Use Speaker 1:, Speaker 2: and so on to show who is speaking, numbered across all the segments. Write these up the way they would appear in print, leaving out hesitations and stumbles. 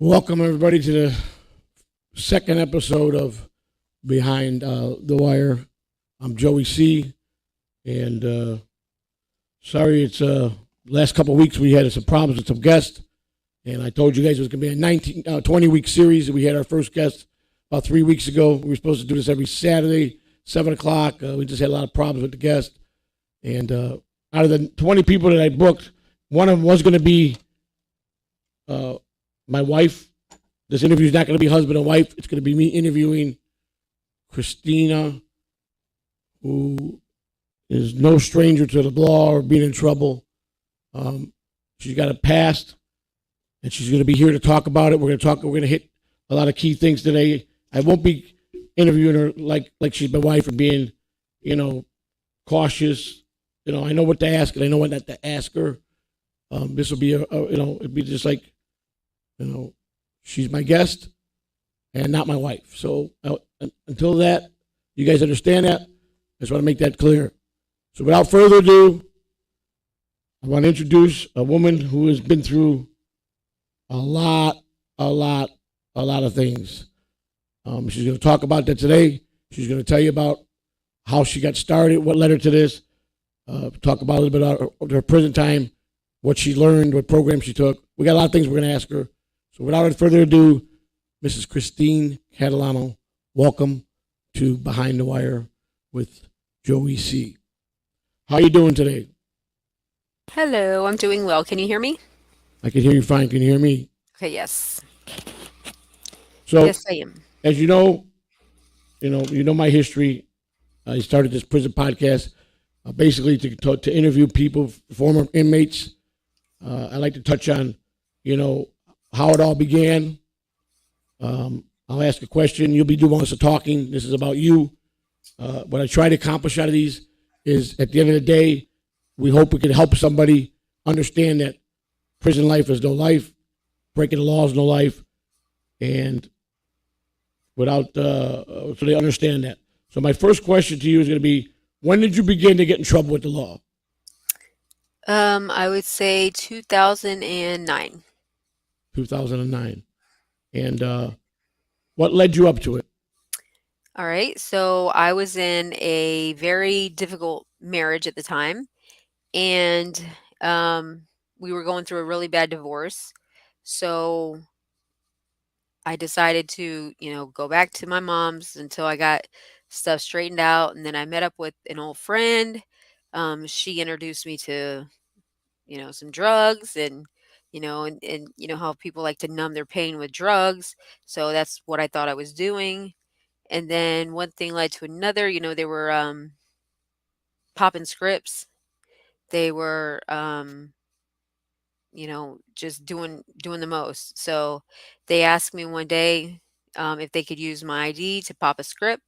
Speaker 1: Welcome everybody to the second episode of Behind the Wire. I'm Joey C. And sorry, it's last couple of weeks we had some problems with some guests, and I told you guys it was going to be a 20 week series. We had our first guest about 3 weeks ago. We were supposed to do this every Saturday, 7 o'clock. We just had a lot of problems with the guest, and out of the 20 people that I booked, one of them was going to be my wife. This interview is not going to be husband and wife. It's going to be me interviewing Christina, who is no stranger to the law or being in trouble. She's got a past, and she's going to be here to talk about it. We're going to hit a lot of key things today. I won't be interviewing her like she's my wife or being, cautious. I know what to ask and I know what not to ask her. This will be it'd be just like, she's my guest and not my wife. So until that, you guys understand that? I just want to make that clear. So without further ado, I want to introduce a woman who has been through a lot of things. She's going to talk about that today. She's going to tell you about how she got started, what led her to this, talk about a little bit about her prison time, what she learned, what program she took. We got a lot of things we're going to ask her. So without further ado, Mrs. Christine Catalano, welcome to Behind the Wire with Joey C. How you doing today?
Speaker 2: Hello, I'm doing well. Can you hear me?
Speaker 1: I can hear you fine. Can you hear me?
Speaker 2: Okay, yes.
Speaker 1: So,
Speaker 2: Yes, I am.
Speaker 1: as you know my history. I started this prison podcast basically to interview people, former inmates. I like to touch on, how it all began. I'll ask a question. You'll be doing most of the talking. This is about you. What I try to accomplish out of these is, at the end of the day, we hope we can help somebody understand that prison life is no life, breaking the law is no life, and so they understand that. So my first question to you is going to be: when did you begin to get in trouble with the law?
Speaker 2: I would say 2009.
Speaker 1: 2009. And what led you up to it?
Speaker 2: All right, so I was in a very difficult marriage at the time, and we were going through a really bad divorce. So I decided to, go back to my mom's until I got stuff straightened out, and then I met up with an old friend. She introduced me to some drugs and you know how people like to numb their pain with drugs. So that's what I thought I was doing. And then one thing led to another. They were popping scripts. They were just doing the most. So they asked me one day if they could use my ID to pop a script.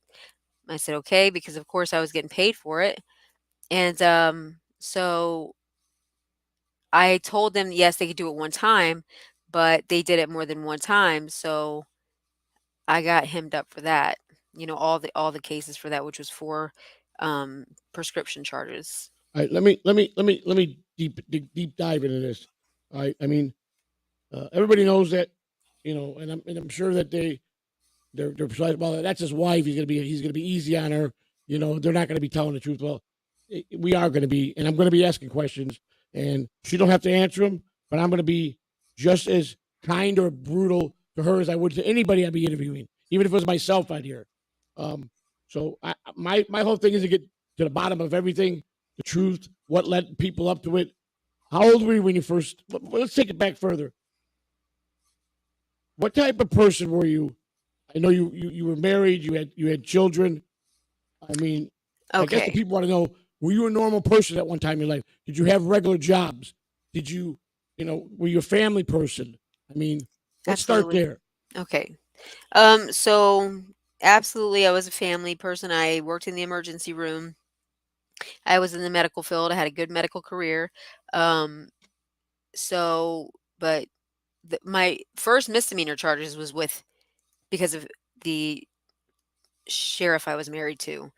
Speaker 2: I said okay, because of course I was getting paid for it. And so I told them, yes, they could do it one time, but they did it more than one time, so I got hemmed up for that. All the cases for that, which was 4, prescription charges.
Speaker 1: All right, let me deep dive into this. All right, I mean, everybody knows that, and I'm sure that they're like, well, that's his wife. He's gonna be easy on her. They're not gonna be telling the truth. Well, we are gonna be, and I'm gonna be asking questions, and she don't have to answer them, but I'm gonna be just as kind or brutal to her as I would to anybody I'd be interviewing, even if it was myself out here. Um, so my whole thing is to get to the bottom of everything, the truth, what led people up to it. How old were you when you first? Let's take it back further. What type of person were you? I know you were married. You had children. I mean, I guess the
Speaker 2: Okay,
Speaker 1: people want to know: were you a normal person at one time in your life? Did you have regular jobs? Did you, were you a family person? I mean, let's start
Speaker 2: absolutely.
Speaker 1: there.
Speaker 2: Okay. So absolutely, I was a family person. I worked in the emergency room. I was in the medical field. I had a good medical career. Um, so, but my first misdemeanor charges was because of the sheriff I was married to.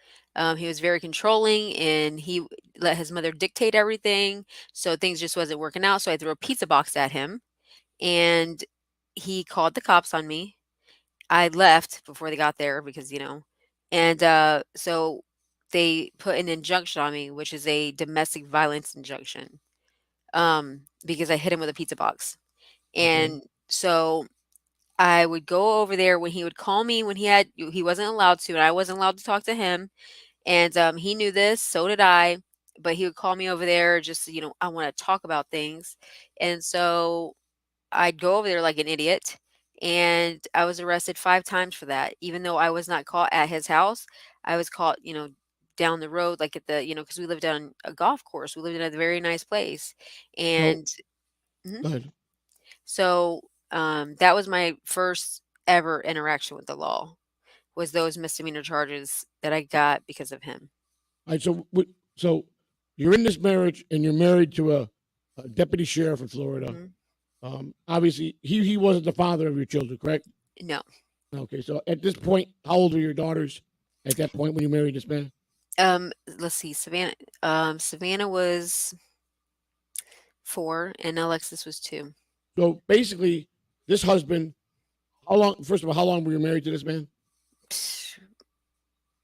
Speaker 2: He was very controlling and he let his mother dictate everything. So things just wasn't working out. So I threw a pizza box at him and he called the cops on me. I left before they got there because, and so they put an injunction on me, which is a domestic violence injunction, because I hit him with a pizza box.
Speaker 1: Okay.
Speaker 2: And so I would go over there when he would call me when he wasn't allowed to, and I wasn't allowed to talk to him. And he knew this, so did I. But he would call me over there just, I want to talk about things. And so I'd go over there like an idiot, and I was arrested 5 times for that. Even though I was not caught at his house, I was caught, down the road, like at the, because we lived on a golf course. We lived in a very nice place.
Speaker 1: So
Speaker 2: And mhm,
Speaker 1: go ahead.
Speaker 2: so that was my first ever interaction with the law, was those misdemeanor charges that I got because of him.
Speaker 1: All right. So you're in this marriage and you're married to a deputy sheriff in Florida.
Speaker 2: Mhm.
Speaker 1: Obviously, he wasn't the father of your children, correct?
Speaker 2: No.
Speaker 1: Okay. So at this point, how old were your daughters at that point when you married this man?
Speaker 2: Let's see, Savannah was 4 and Alexis was 2.
Speaker 1: So basically, this husband, how long? First of all, how long were you married to this man?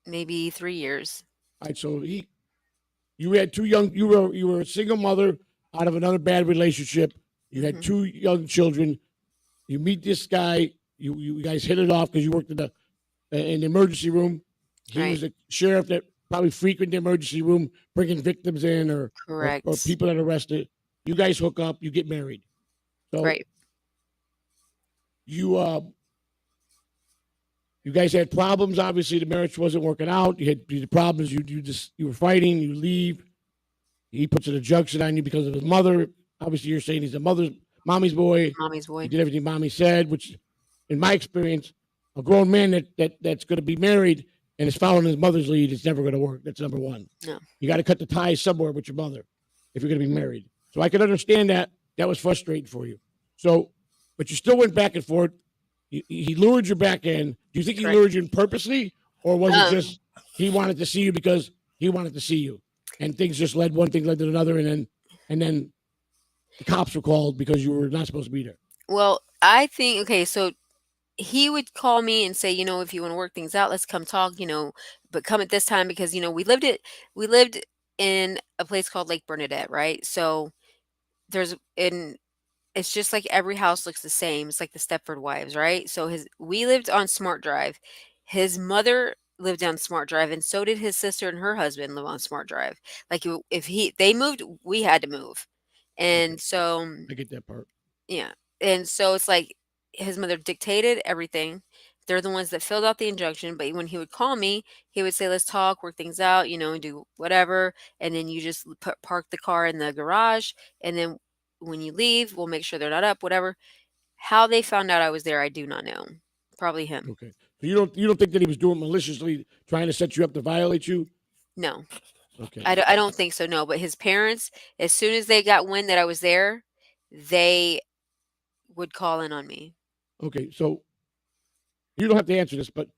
Speaker 2: Maybe 3 years.
Speaker 1: All right. So you had two young. You were a single mother out of another bad relationship. You had
Speaker 2: Mhm.
Speaker 1: 2 young children. You meet this guy. You guys hit it off because you worked in the emergency room. He
Speaker 2: Right.
Speaker 1: was a sheriff that probably frequented the emergency room, bringing victims in or
Speaker 2: Correct.
Speaker 1: people that are arrested. You guys hook up. You get married. So
Speaker 2: Right.
Speaker 1: you you guys had problems. Obviously, the marriage wasn't working out. You had problems. You were fighting. You leave. He puts an injunction on you because of his mother. Obviously, you're saying he's a mommy's boy.
Speaker 2: Mommy's
Speaker 1: He
Speaker 2: boy.
Speaker 1: did everything mommy said, which, in my experience, a grown man that's going to be married and is following his mother's lead, it's never going to work. That's number one.
Speaker 2: No.
Speaker 1: You got to cut the ties somewhere with your mother if you're going to be married. So I can understand that. That was frustrating for you. So, but you still went back and forth. He lured you back in. Do you think he
Speaker 2: Correct.
Speaker 1: lured you in purposely, or was it
Speaker 2: Um,
Speaker 1: just he wanted to see you because he wanted to see you, and things just led one thing led to another, and then the cops were called because you were not supposed to be there.
Speaker 2: well, I think, okay, so he would call me and say, "If you wanna work things out, let's come talk, but come at this time," because, we lived in a place called Lake Bernadette, right? So, there's in it's just like every house looks the same. It's like the Stepford Wives, right? So his we lived on Smart Drive. His mother lived on Smart Drive, and so did his sister and her husband live on Smart Drive. Like, if they moved, we had to move.
Speaker 1: Okay,
Speaker 2: And so,
Speaker 1: I get that part.
Speaker 2: yeah. And so it's like his mother dictated everything. They're the ones that filled out the injunction, but when he would call me, he would say, "Let's talk, work things out, and do whatever." And then you just park the car in the garage, and then when you leave, we'll make sure they're not up, whatever. How they found out I was there, I do not know. Probably him.
Speaker 1: Okay, so you don't think that he was doing maliciously trying to set you up to violate you?
Speaker 2: No,
Speaker 1: Okay,
Speaker 2: I don't think so. No, but his parents, as soon as they got wind that I was there, they would call in on me.
Speaker 1: okay. So you don't have to answer this, but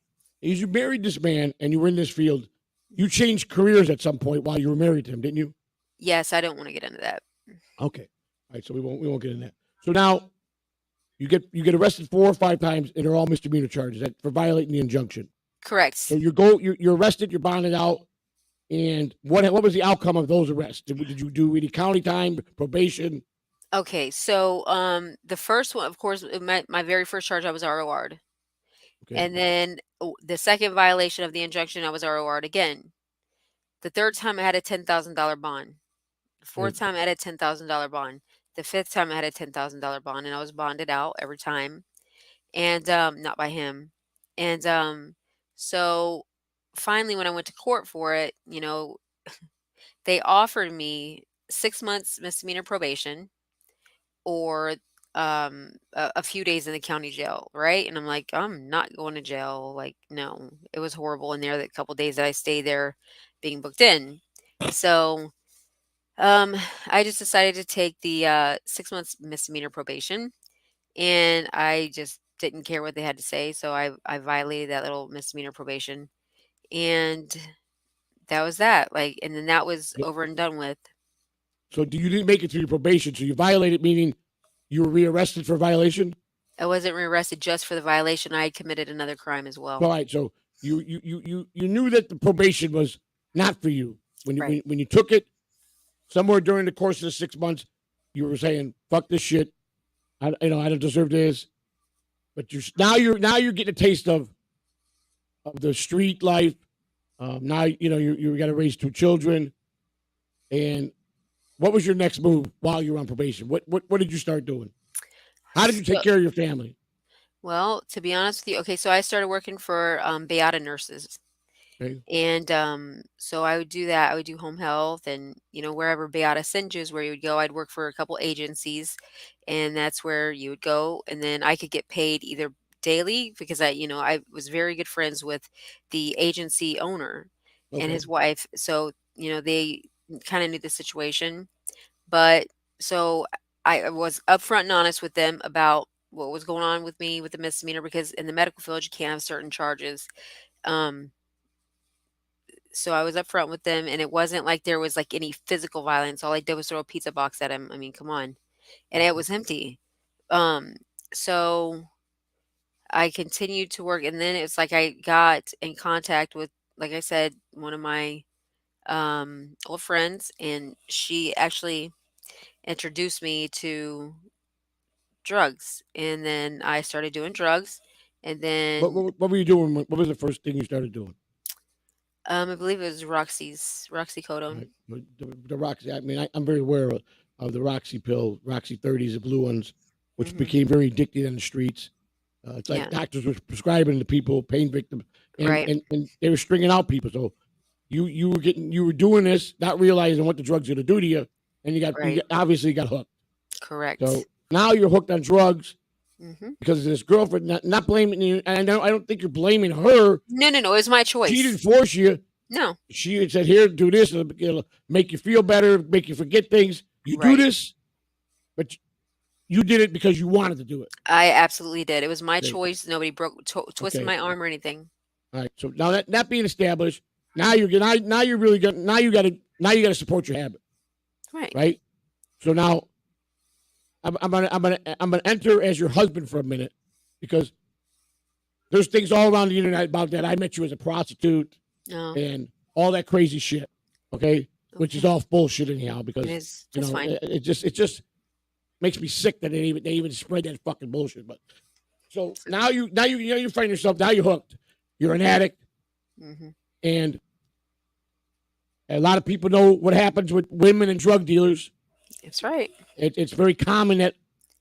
Speaker 1: as you married this man and you were in this field, you changed careers at some point while you were married to him, didn't you?
Speaker 2: Yes, I don't want to get into that.
Speaker 1: Okay, all right. So we won't get in that. So now you get arrested 4 or 5 times, and they're all misdemeanor charges for violating the injunction. So
Speaker 2: Correct.
Speaker 1: you're arrested, you're bonded out, and what was the outcome of those arrests? Did you do any county time, probation?
Speaker 2: Okay, so the first one, of course, my very first charge, I was ROR'd.
Speaker 1: Okay,
Speaker 2: And then the second violation of the injunction, I was ROR'd again. The third time, I had a $10,000 bond. The fourth
Speaker 1: great.
Speaker 2: time, I had a $10,000 bond. The fifth time, I had a $10,000 bond, and I was bonded out every time, and not by him. And so finally, when I went to court for it, they offered me 6 months misdemeanor probation, or a few days in the county jail, right? And I'm like, I'm not going to jail. Like, no, it was horrible in there. The couple days that I stayed there being booked in. So um I just decided to take the 6 months misdemeanor probation, and I just didn't care what they had to say. So I violated that little misdemeanor probation, and that was that. Like, and then that was
Speaker 1: So,
Speaker 2: over and done with.
Speaker 1: so you didn't make it through your probation, so you violated, meaning you were rearrested for violation.
Speaker 2: I wasn't rearrested just for the violation. I had committed another crime as
Speaker 1: All
Speaker 2: well.
Speaker 1: right, so you knew that the probation was not for you when
Speaker 2: Right.
Speaker 1: when you took it somewhere during the course of the 6 months. You were saying, "Fuck this shit. I don't deserve this." But now you're getting a taste of the street life. Now you got to raise two children. And what was your next move while you were on probation? What did you start doing? How did you take
Speaker 2: So,
Speaker 1: care of your family?
Speaker 2: well, to be honest with you, okay, so I started working for Beata nurses.
Speaker 1: Okay,
Speaker 2: And so I would do that. I would do home health and, wherever Beata sends you is where you would go. I'd work for a couple agencies and that's where you would go. And then I could get paid either daily because I was very good friends with the agency owner and
Speaker 1: okay.
Speaker 2: his wife. So, they kind of knew the situation. But so I was upfront and honest with them about what was going on with me with the misdemeanor because in the medical field you can't have certain charges. Um, so I was upfront with them, and it wasn't like there was, like, any physical violence. All I did was throw a pizza box at him. I mean, come on. And it was empty. Um, so I continued to work, and then it's like I got in contact with, like I said, one of my, old friends, and she actually introduced me to drugs. And then I started doing drugs, and then,
Speaker 1: What were you doing? What was the first thing you started doing?
Speaker 2: I believe it was Roxycodone.
Speaker 1: Right. The Roxy. I mean, I'm very aware of the Roxy pill, Roxy 30s, the blue ones, which
Speaker 2: Mhm.
Speaker 1: became very addicted on the streets. It's like
Speaker 2: Yeah,
Speaker 1: doctors were prescribing to people, pain victims,
Speaker 2: right.
Speaker 1: and they were stringing out people. So you were doing this, not realizing what the drugs are going to do to you, and
Speaker 2: Right.
Speaker 1: obviously got hooked. So
Speaker 2: Correct.
Speaker 1: now you're hooked on drugs
Speaker 2: Mhm.
Speaker 1: because of this girlfriend. Not blaming you, and I don't think you're blaming her.
Speaker 2: No, no, no, it was my
Speaker 1: She didn't
Speaker 2: choice.
Speaker 1: force you.
Speaker 2: No.
Speaker 1: She had said, "Here, do this. It'll make you feel better, make you forget things. You do
Speaker 2: Right.
Speaker 1: this, but you did it because you wanted to do it."
Speaker 2: I absolutely did. It was my
Speaker 1: Okay,
Speaker 2: choice. Nobody twisted
Speaker 1: okay,
Speaker 2: my arm or anything.
Speaker 1: all right. So now that being established, now you're really gonna now you got to support your habit,
Speaker 2: Right.
Speaker 1: right? So now I'm gonna enter as your husband for a minute because there's things all around the internet about that. I met you as a prostitute
Speaker 2: No.
Speaker 1: and all that crazy shit. Okay, which is
Speaker 2: Okay.
Speaker 1: all bullshit anyhow
Speaker 2: It
Speaker 1: because
Speaker 2: is. That's fine.
Speaker 1: it just makes me sick that they even spread that fucking bullshit. But so you find yourself now you're hooked. You're an addict,
Speaker 2: Mhm.
Speaker 1: and a lot of people know what happens with women and drug dealers.
Speaker 2: That's right.
Speaker 1: It's very common that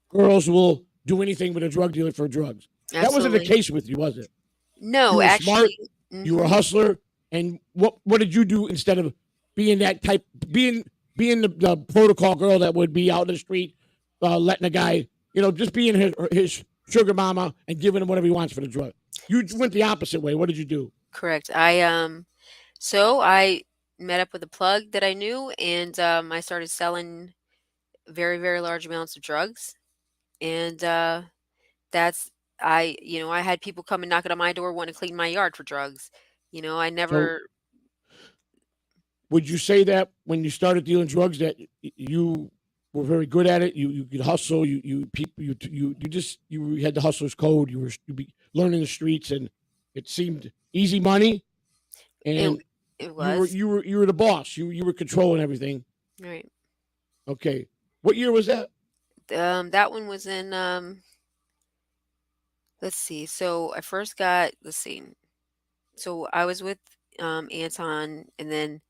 Speaker 1: girls will do anything with a drug dealer for drugs. That wasn't the
Speaker 2: Absolutely.
Speaker 1: case with you, was it? You
Speaker 2: No,
Speaker 1: were smart.
Speaker 2: actually.
Speaker 1: You were a
Speaker 2: Mhm.
Speaker 1: hustler. And what did you do instead of being that type, being the protocol girl that would be out in the street, letting a guy, just being his sugar mama and giving him whatever he wants for the drug? You went the opposite way. What did you do?
Speaker 2: Correct. I met up with a plug that I knew, and I started selling very, very large amounts of drugs. And that's I had people coming knocking on my door wanting to clean my yard for drugs. I
Speaker 1: So
Speaker 2: never.
Speaker 1: would you say that when you started dealing drugs that you were very good at it? You could hustle. You had the hustler's code. Learning the streets, and it seemed easy money.
Speaker 2: It
Speaker 1: And
Speaker 2: it was.
Speaker 1: you were the boss. You were controlling everything.
Speaker 2: Right.
Speaker 1: Okay, what year was that?
Speaker 2: That one was in, let's see. So I first got, let's see. So I was with Anton, and then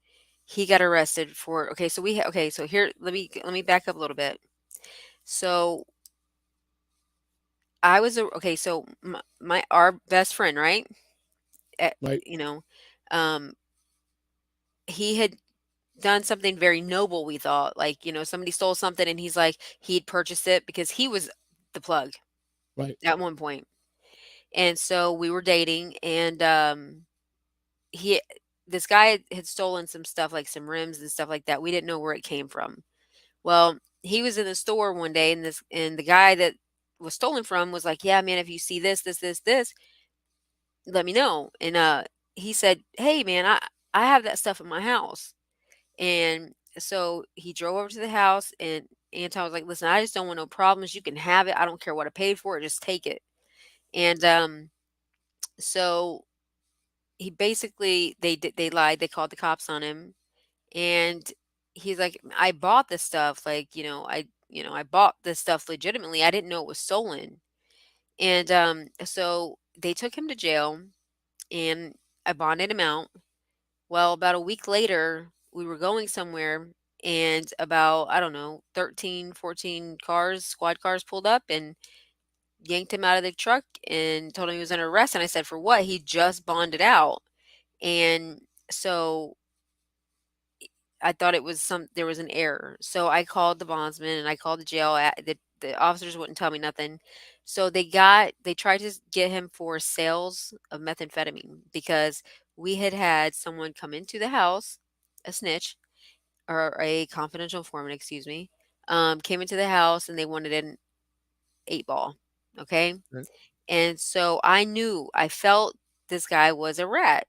Speaker 2: he got arrested for, okay, so okay, so here, let me back up a little bit. So okay, so our best friend, right? Eh,
Speaker 1: Right,
Speaker 2: you know, um he had done something very noble, we thought. Like, somebody stole something and he's like, he'd purchased it because he was the plug
Speaker 1: right,
Speaker 2: at one point. And so we were dating, and he this guy had stolen some stuff, like some rims and stuff like that. We didn't know where it came from. Well, he was in the store one day, and the guy that was stolen from was like, "Yeah, man, if you see this, let me know." And he said, "Hey, man, I have that stuff in my house." And so he drove over to the house, and Anton was like, "Listen, I just don't want no problems. You can have it. I don't care what I paid for it. Just take it." And so he basically they lied. They called the cops on him, and he's like, "I bought this stuff. Like, I bought this stuff legitimately. I didn't know it was stolen." And so they took him to jail, and I bonded him out. Well, about a week later, we were going somewhere, and about, I don't know, 13, 14 cars, squad cars pulled up and yanked him out of the truck and told him he was under arrest. And I said, "For what?" He just bonded out. And so I thought there was an error. So I called the bondsman and I called the jail. The officers wouldn't tell me nothing. So they tried to get him for sales of methamphetamine because we had someone come into the house, a snitch, or a confidential informant, excuse me, came into the house and they wanted an 8 ball. Okay.
Speaker 1: Right.
Speaker 2: And so I felt this guy was a rat.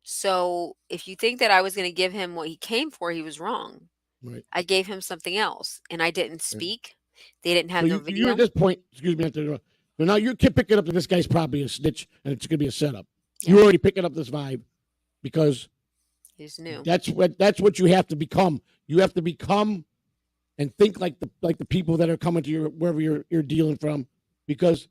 Speaker 2: So if you think that I was going to give him what he came for, he was wrong.
Speaker 1: Right.
Speaker 2: I gave him something else and I didn't
Speaker 1: Right.
Speaker 2: speak. They didn't have
Speaker 1: So
Speaker 2: no
Speaker 1: you at
Speaker 2: video.
Speaker 1: this point, excuse me, so now you're picking up that this guy's probably a snitch and it's going to be a setup.
Speaker 2: Yeah,
Speaker 1: You're already picking up this vibe because
Speaker 2: he just knew.
Speaker 1: that's what you have to become. You have to become and think like the people that are coming to your wherever you're dealing from, because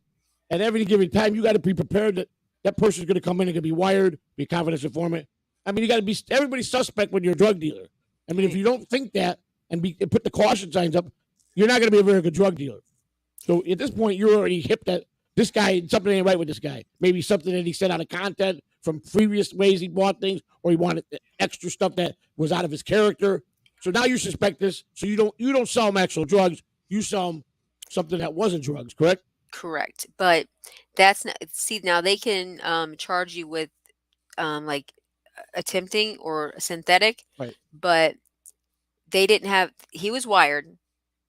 Speaker 1: at every given time you got to be prepared that that person's going to come in and going to be wired, be a confidential informant. I mean, you got to be everybody's suspect when you're a drug dealer. I mean, if
Speaker 2: Right.
Speaker 1: you don't think that and put the caution signs up, you're not going to be a very good drug dealer. So at this point, you're already hip that this guy, something ain't right with this guy. Maybe something that he said out of content from previous ways he bought things, or he wanted extra stuff that was out of his character. So now you suspect this. So you don't sell him actual drugs. You sell him something that wasn't drugs, correct?
Speaker 2: Correct. But that's not, see, now they can charge you with like attempting or synthetic,
Speaker 1: Right.
Speaker 2: but he was wired,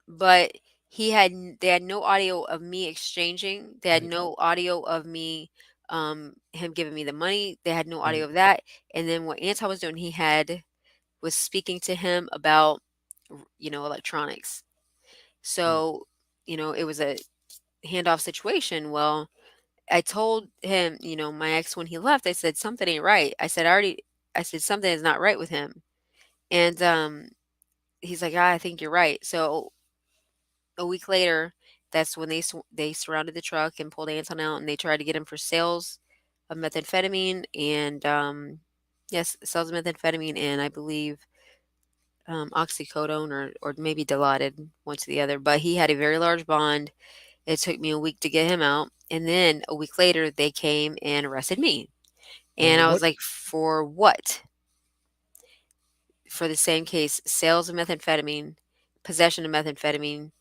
Speaker 2: but they had no audio of me exchanging. They had
Speaker 1: Right.
Speaker 2: no audio of me, him giving me the money. They had no audio
Speaker 1: Right.
Speaker 2: of that. And then what Anton was doing, was speaking to him about, electronics.
Speaker 1: Right.
Speaker 2: So, it was a handoff situation. Well, I told him, my ex, when he left, I said, something ain't right. I said, something is not right with him. And, he's like, "Ah, I think you're right." So a week later, that's when they surrounded the truck and pulled Anton out, and they tried to get him for sales of methamphetamine and yes, sales of methamphetamine and I believe oxycodone or maybe Dilaudid, one to the other. But he had a very large bond. It took me a week to get him out, and then a week later they came and arrested me,
Speaker 1: Now
Speaker 2: and I was
Speaker 1: what?
Speaker 2: like, for what? For the same case, sales of methamphetamine, possession of methamphetamine.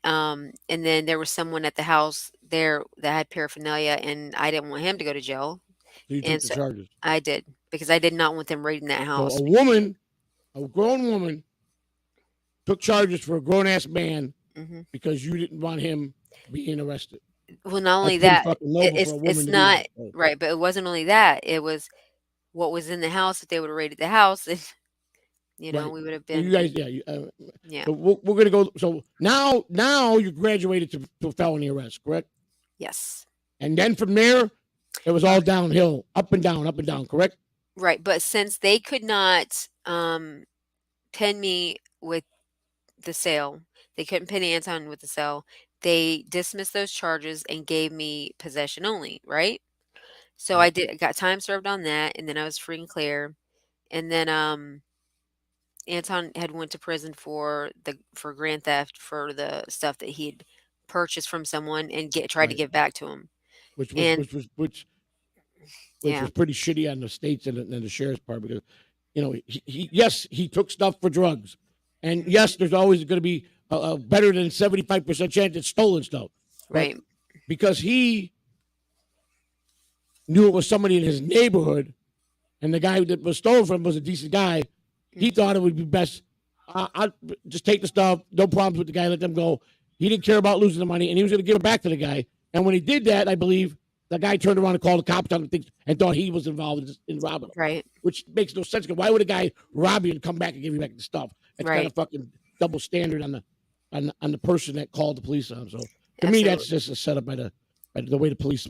Speaker 2: And then there was someone at the house there that had paraphernalia, and I didn't want him to go to jail.
Speaker 1: So you took
Speaker 2: And
Speaker 1: the
Speaker 2: so
Speaker 1: charges.
Speaker 2: I did because I did not want them raiding that
Speaker 1: So
Speaker 2: house.
Speaker 1: a grown woman, took charges for a grown ass man
Speaker 2: Hmm.
Speaker 1: because you didn't want him being arrested.
Speaker 2: Well, not
Speaker 1: That's
Speaker 2: only
Speaker 1: pretty
Speaker 2: that,
Speaker 1: fucking noble for a woman
Speaker 2: it's
Speaker 1: to do
Speaker 2: not
Speaker 1: that. So,
Speaker 2: right, but it wasn't only that. It was what was in the house. If they would have raided the house, then,
Speaker 1: right.
Speaker 2: we would have
Speaker 1: So you
Speaker 2: been,
Speaker 1: guys, yeah.
Speaker 2: yeah,
Speaker 1: So we're gonna go. So now you graduated to felony arrest, correct?
Speaker 2: yes,
Speaker 1: And then from there, it was all downhill, up and down, correct?
Speaker 2: right. But since they could not pin me with the sale. They couldn't pin Anton with the sale. They dismissed those charges and gave me possession only, right? So
Speaker 1: Right.
Speaker 2: I got time served on that, and then I was free and clear. And then Anton had went to prison for grand theft for the stuff that he'd purchased from someone and get tried to
Speaker 1: Right.
Speaker 2: give back to him.
Speaker 1: Which was
Speaker 2: And
Speaker 1: which was which
Speaker 2: yeah,
Speaker 1: was pretty shitty on the states and the sheriff's part, because yes, he took stuff for drugs, and
Speaker 2: mhm,
Speaker 1: yes, there's always going to be a better than 75% chance it's stolen stuff, but
Speaker 2: right,
Speaker 1: because he knew it was somebody in his neighborhood, and the guy that was stolen from was a decent guy, he
Speaker 2: mhm,
Speaker 1: thought it would be best. I just take the stuff, no problems with the guy, let them go. He didn't care about losing the money, and he was going to give it back to the guy. And when he did that, I believe the guy turned around and called the cops on him and thought he was involved in robbing him,
Speaker 2: right,
Speaker 1: which makes no sense. Because why would a guy rob you and come back and give you back the stuff? That's kind
Speaker 2: right.
Speaker 1: of fucking. double standard on the person that called the police on him. So to me, that's
Speaker 2: Absolutely.
Speaker 1: just a setup by the way the police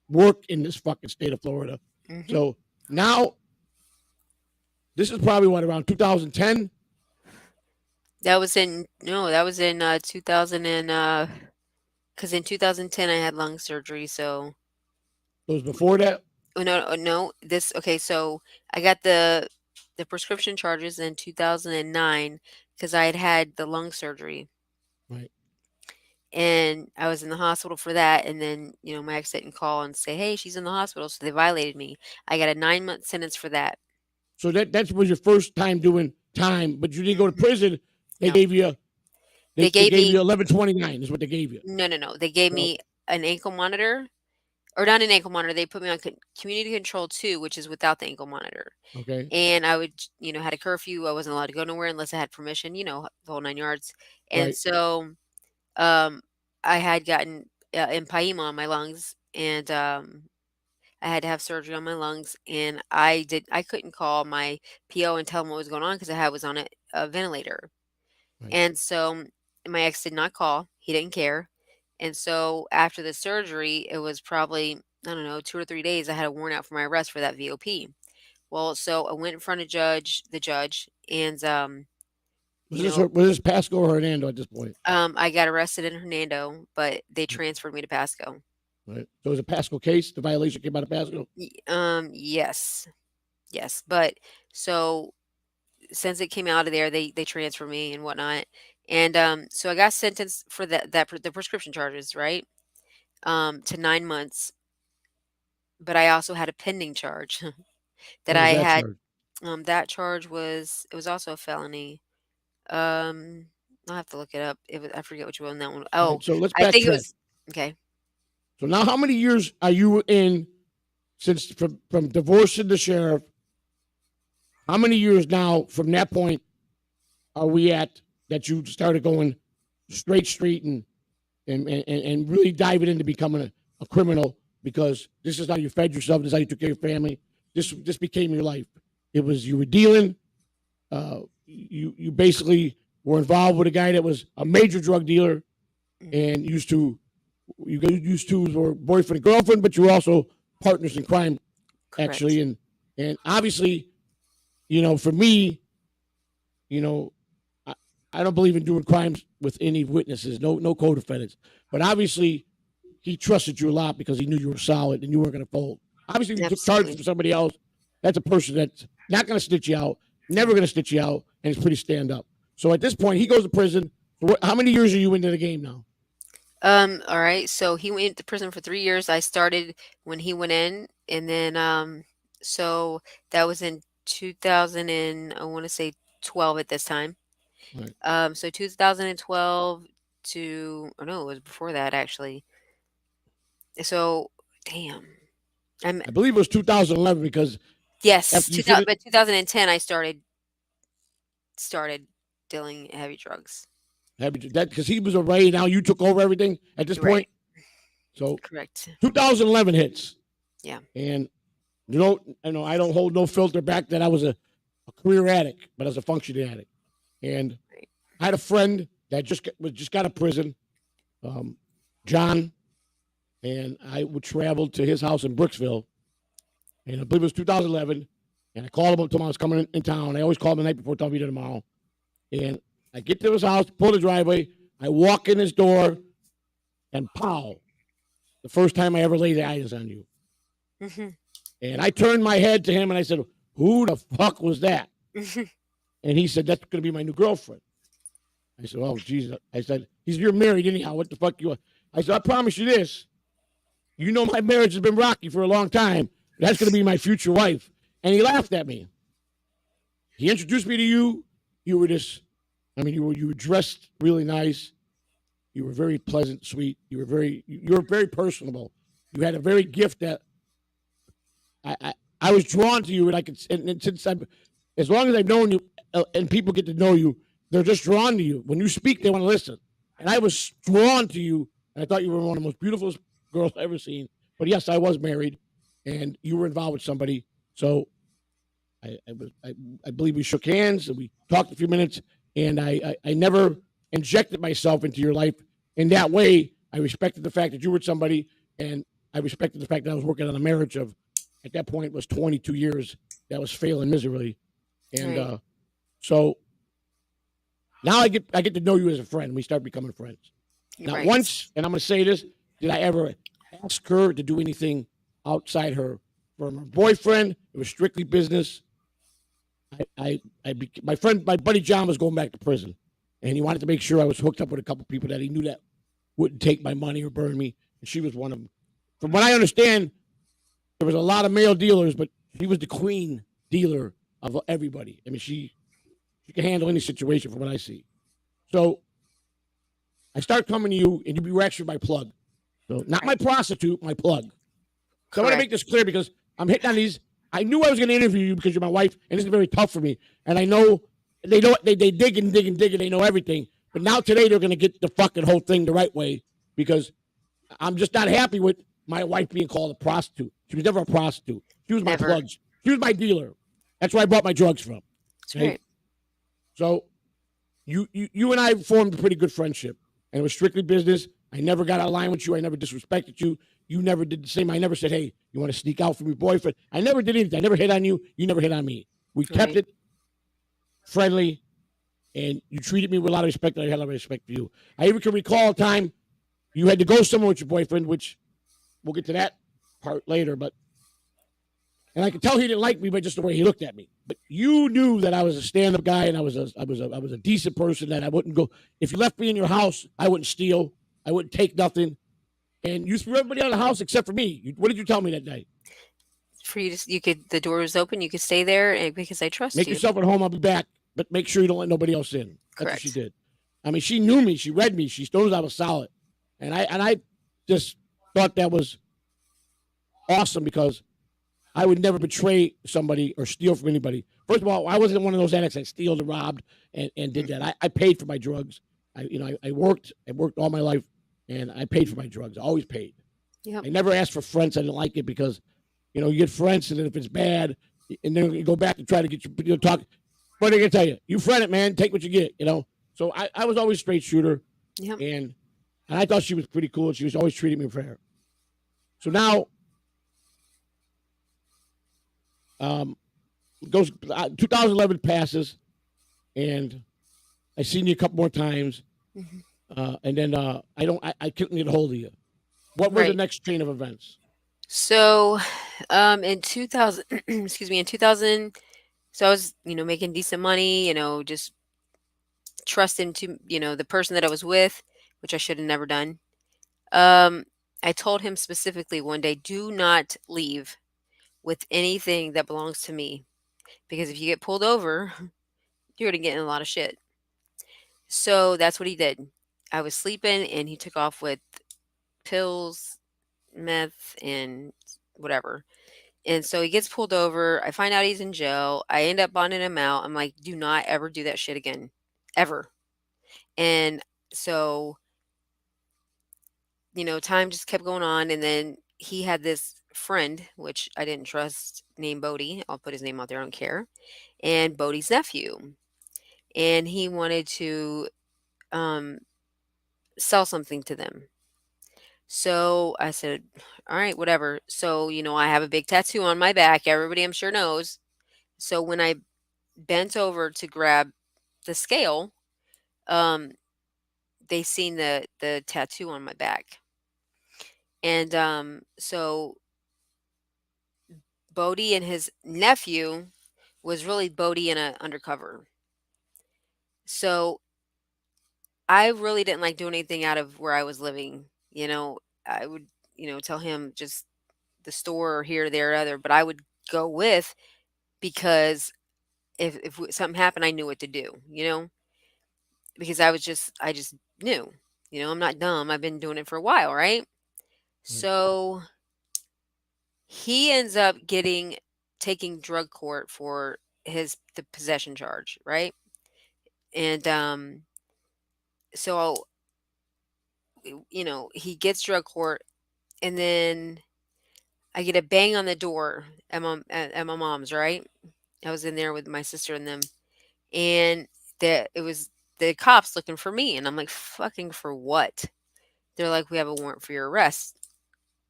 Speaker 1: work in this fucking state of Florida.
Speaker 2: Hmm.
Speaker 1: So now this is probably what, around 2010.
Speaker 2: That was in no, that was in 2000 and because in 2010 I had lung surgery. So
Speaker 1: It was before that,
Speaker 2: oh no, no, this okay. So I got the prescription charges in 2009 because I had had the lung surgery.
Speaker 1: right?
Speaker 2: And I was in the hospital for that, and then, my ex didn't call and say, "Hey, she's in the hospital," so they violated me. I got a 9-month sentence for that.
Speaker 1: So that was your first time doing time, but you didn't go to
Speaker 2: Mhm.
Speaker 1: prison. They
Speaker 2: No.
Speaker 1: gave you
Speaker 2: They
Speaker 1: they
Speaker 2: gave
Speaker 1: gave
Speaker 2: me
Speaker 1: you 1129 is what they gave you.
Speaker 2: no, no, no. They gave
Speaker 1: So
Speaker 2: me an ankle monitor, or not an ankle monitor, they put me on community control 2, which is without the ankle monitor.
Speaker 1: okay,
Speaker 2: And I would, had a curfew. I wasn't allowed to go nowhere unless I had permission, the whole 9 yards. And
Speaker 1: right.
Speaker 2: so, um, I had gotten, empyema on my lungs, and, I had to have surgery on my lungs, and I couldn't call my PO and tell him what was going on because I was on a ventilator.
Speaker 1: Right.
Speaker 2: And so my ex did not call. He didn't care. And so after the surgery, it was probably, I don't know, 2 or 3 days I had a warrant out for my arrest for that VOP. Well, so I went in front of the judge, and you know,
Speaker 1: Was this Pasco or Hernando at this point?
Speaker 2: I got arrested in Hernando, but they transferred me to Pasco.
Speaker 1: Right. So it was a Pasco case. The violation came out of Pasco.
Speaker 2: Yes. Yes, but so since it came out of there, they transferred me and whatnot. And so I got sentenced for the prescription charges, right? To 9 months. But I also had a pending charge that
Speaker 1: What was
Speaker 2: I
Speaker 1: that
Speaker 2: had.
Speaker 1: charge?
Speaker 2: That charge was also a felony. Um, I'll have to look it up. I forget which one that one.
Speaker 1: All
Speaker 2: Oh,
Speaker 1: right. So let's
Speaker 2: I think it
Speaker 1: backtrack.
Speaker 2: was okay.
Speaker 1: So now, how many years are you in since from divorcing the sheriff? How many years now from that point are we at that you started going straight street and really diving into becoming a criminal because this is how you fed yourself, this is how you took care of your family. This became your life. It was you were dealing. You basically were involved with a guy that was a major drug dealer
Speaker 2: Mhm.
Speaker 1: and used to were boyfriend and girlfriend, but you were also partners in crime
Speaker 2: Correct.
Speaker 1: actually, and obviously, for me, you know, I, I don't believe in doing crimes with any witnesses, no co-defendants. But obviously, he trusted you a lot because he knew you were solid and you weren't going to fold. Obviously, if you took charges for
Speaker 2: Absolutely.
Speaker 1: somebody else, that's a person that's not going to snitch you out, never
Speaker 2: Yeah.
Speaker 1: going to snitch you out, and it's pretty stand up. So at this point, he goes to prison. So how many years are you into the game now?
Speaker 2: All right. So he went to prison for 3 years. I started when he went in, and then so that was in 2000 and I want to say 12 at this time.
Speaker 1: Right.
Speaker 2: So 2012 to oh no, it was before that actually. So damn. I'm
Speaker 1: I believe it was 2011 because
Speaker 2: yes,
Speaker 1: after you
Speaker 2: 2000,
Speaker 1: finished,
Speaker 2: but 2010 I started dealing heavy drugs.
Speaker 1: that because he was away, now you took over everything at this
Speaker 2: Right.
Speaker 1: point. So
Speaker 2: Correct.
Speaker 1: 2011 hits,
Speaker 2: Yeah.
Speaker 1: and I don't hold no filter back that I was a career addict, but as a functioning addict. And
Speaker 2: Right.
Speaker 1: I had a friend that just got out of prison, um, John, and I would travel to his house in Brooksville, and I believe it was 2011. And I called him up, told him I was coming in town. I always call him the night before, tell me there tomorrow. And I get to his house, pull the driveway. I walk in his door, and pow! The first time I ever laid eyes on you.
Speaker 2: Mhm.
Speaker 1: And I turned my head to him and I said, "Who the fuck was that?"
Speaker 2: Mhm.
Speaker 1: And he said, "That's going to be my new girlfriend." I said, "Oh, Jesus." I said, "You're married anyhow. What the fuck you want?" I said, "I promise you this. You know my marriage has been rocky for a long time. That's going to be my future wife." And he laughed at me. He introduced me to you. You were you were dressed really nice. You were very pleasant, sweet. You were very personable. You had a very gift that I was drawn to you, and I could, and since I, as long as I've known you, and people get to know you, they're just drawn to you. When you speak, they want to listen. And I was drawn to you, and I thought you were one of the most beautiful girls I've ever seen. But yes, I was married, and you were involved with somebody. So I believe we shook hands and we talked a few minutes, and I never injected myself into your life in that way. I respected the fact that you were somebody, and I respected the fact that I was working on a marriage of, at that point, was 22 years that was failing miserably, and
Speaker 2: Right.
Speaker 1: so now I get to know you as a friend. We start becoming friends. Not
Speaker 2: Right.
Speaker 1: once, and I'm going to say this, did I ever ask her to do anything outside her from her boyfriend. It was strictly business. My friend, my buddy John was going back to prison, and he wanted to make sure I was hooked up with a couple people that he knew that wouldn't take my money or burn me, and she was one of them. From what I understand, there was a lot of male dealers, but she was the queen dealer of everybody. I mean, she can handle any situation from what I see. So I start coming to you, and you were actually my plug. So not my
Speaker 2: Right.
Speaker 1: prostitute, my plug. So I want to make
Speaker 2: Correct.
Speaker 1: this clear because I'm hitting on these. I knew I was going to interview you because you're my wife, and this is very tough for me. And I know they dig and dig and dig and they know everything. But now today they're going to get the fucking whole thing the right way because I'm just not happy with my wife being called a prostitute. She was never a prostitute. She was my
Speaker 2: Never.
Speaker 1: plugs. She was my dealer. That's where I bought my drugs from.
Speaker 2: That's
Speaker 1: Okay,
Speaker 2: right.
Speaker 1: so you and I formed a pretty good friendship, and it was strictly business. I never got out of line with you. I never disrespected you. You never did the same. I never said, "Hey, you want to sneak out from your boyfriend?" I never did anything. I never hit on you. You never hit on me. We kept
Speaker 2: Right.
Speaker 1: it friendly, and you treated me with a lot of respect. And I had a lot of respect for you. I even can recall a time you had to go somewhere with your boyfriend, which we'll get to that part later. But and I could tell he didn't like me by just the way he looked at me. But you knew that I was a stand-up guy, and I was a decent person. That I wouldn't go if you left me in your house. I wouldn't steal. I wouldn't take nothing. And you threw everybody out of the house except for me. What did you tell me that night?
Speaker 2: For you to, you could, the door was open. You could stay there, because I trust
Speaker 1: Make
Speaker 2: you.
Speaker 1: yourself at home. I'll be back, but make sure you don't let nobody else in. That's what she
Speaker 2: Correct.
Speaker 1: did. I mean, she knew me. She read me. She knows I was solid, and I just thought that was awesome because I would never betray somebody or steal from anybody. First of all, I wasn't one of those addicts that stealed and robbed and did that. I paid for my drugs. I worked all my life, and I paid for my drugs. I always paid.
Speaker 2: Yep.
Speaker 1: I never asked for friends. I didn't like it because, you get friends, and then if it's bad, and then you go back and try to get you talk. What are they gonna tell you? You friend it, man. Take what you get. So I was always a straight shooter,
Speaker 2: Yep.
Speaker 1: and I thought she was pretty cool. She was always treating me fair. So now, um, goes 2011 passes, and I seen you a couple more times,
Speaker 2: Mhm.
Speaker 1: and then I couldn't get a hold of you. What were the
Speaker 2: Right.
Speaker 1: next chain of events?
Speaker 2: So, in 2000, excuse me, in 2000, so I was, making decent money, just trusting to, the person that I was with, which I should have never done. Um, I told him specifically one day, do not leave with anything that belongs to me, because if you get pulled over, you're going to get in a lot of shit. So that's what he did. I was sleeping and he took off with pills, meth, and whatever. And so he gets pulled over. I find out he's in jail. I end up bonding him out. I'm like, do not ever do that shit again. Ever. And so, time just kept going on. And then he had this friend, which I didn't trust, named Bodie. I'll put his name out there. I don't care. And Bodie's nephew. And he wanted to um, sell something to them. So I said, all right, whatever. So, I have a big tattoo on my back. Everybody I'm sure knows. So when I bent over to grab the scale, um, they seen the tattoo on my back. And so Bodie and his nephew was really Bodie in a undercover. So I really didn't like doing anything out of where I was living. I would, tell him just the store or here, there, other, but I would go with, because if something happened, I knew what to do, because I just knew, I'm not dumb. I've been doing it for a while, right?
Speaker 1: Right.
Speaker 2: So he ends up getting taking drug court for the possession charge, right? And so he gets drug court, and then I get a bang on the door at my mom's, right? I was in there with my sister and them, and it was the cops looking for me, and I'm like, "Fucking for what?" They're like, "We have a warrant for your arrest."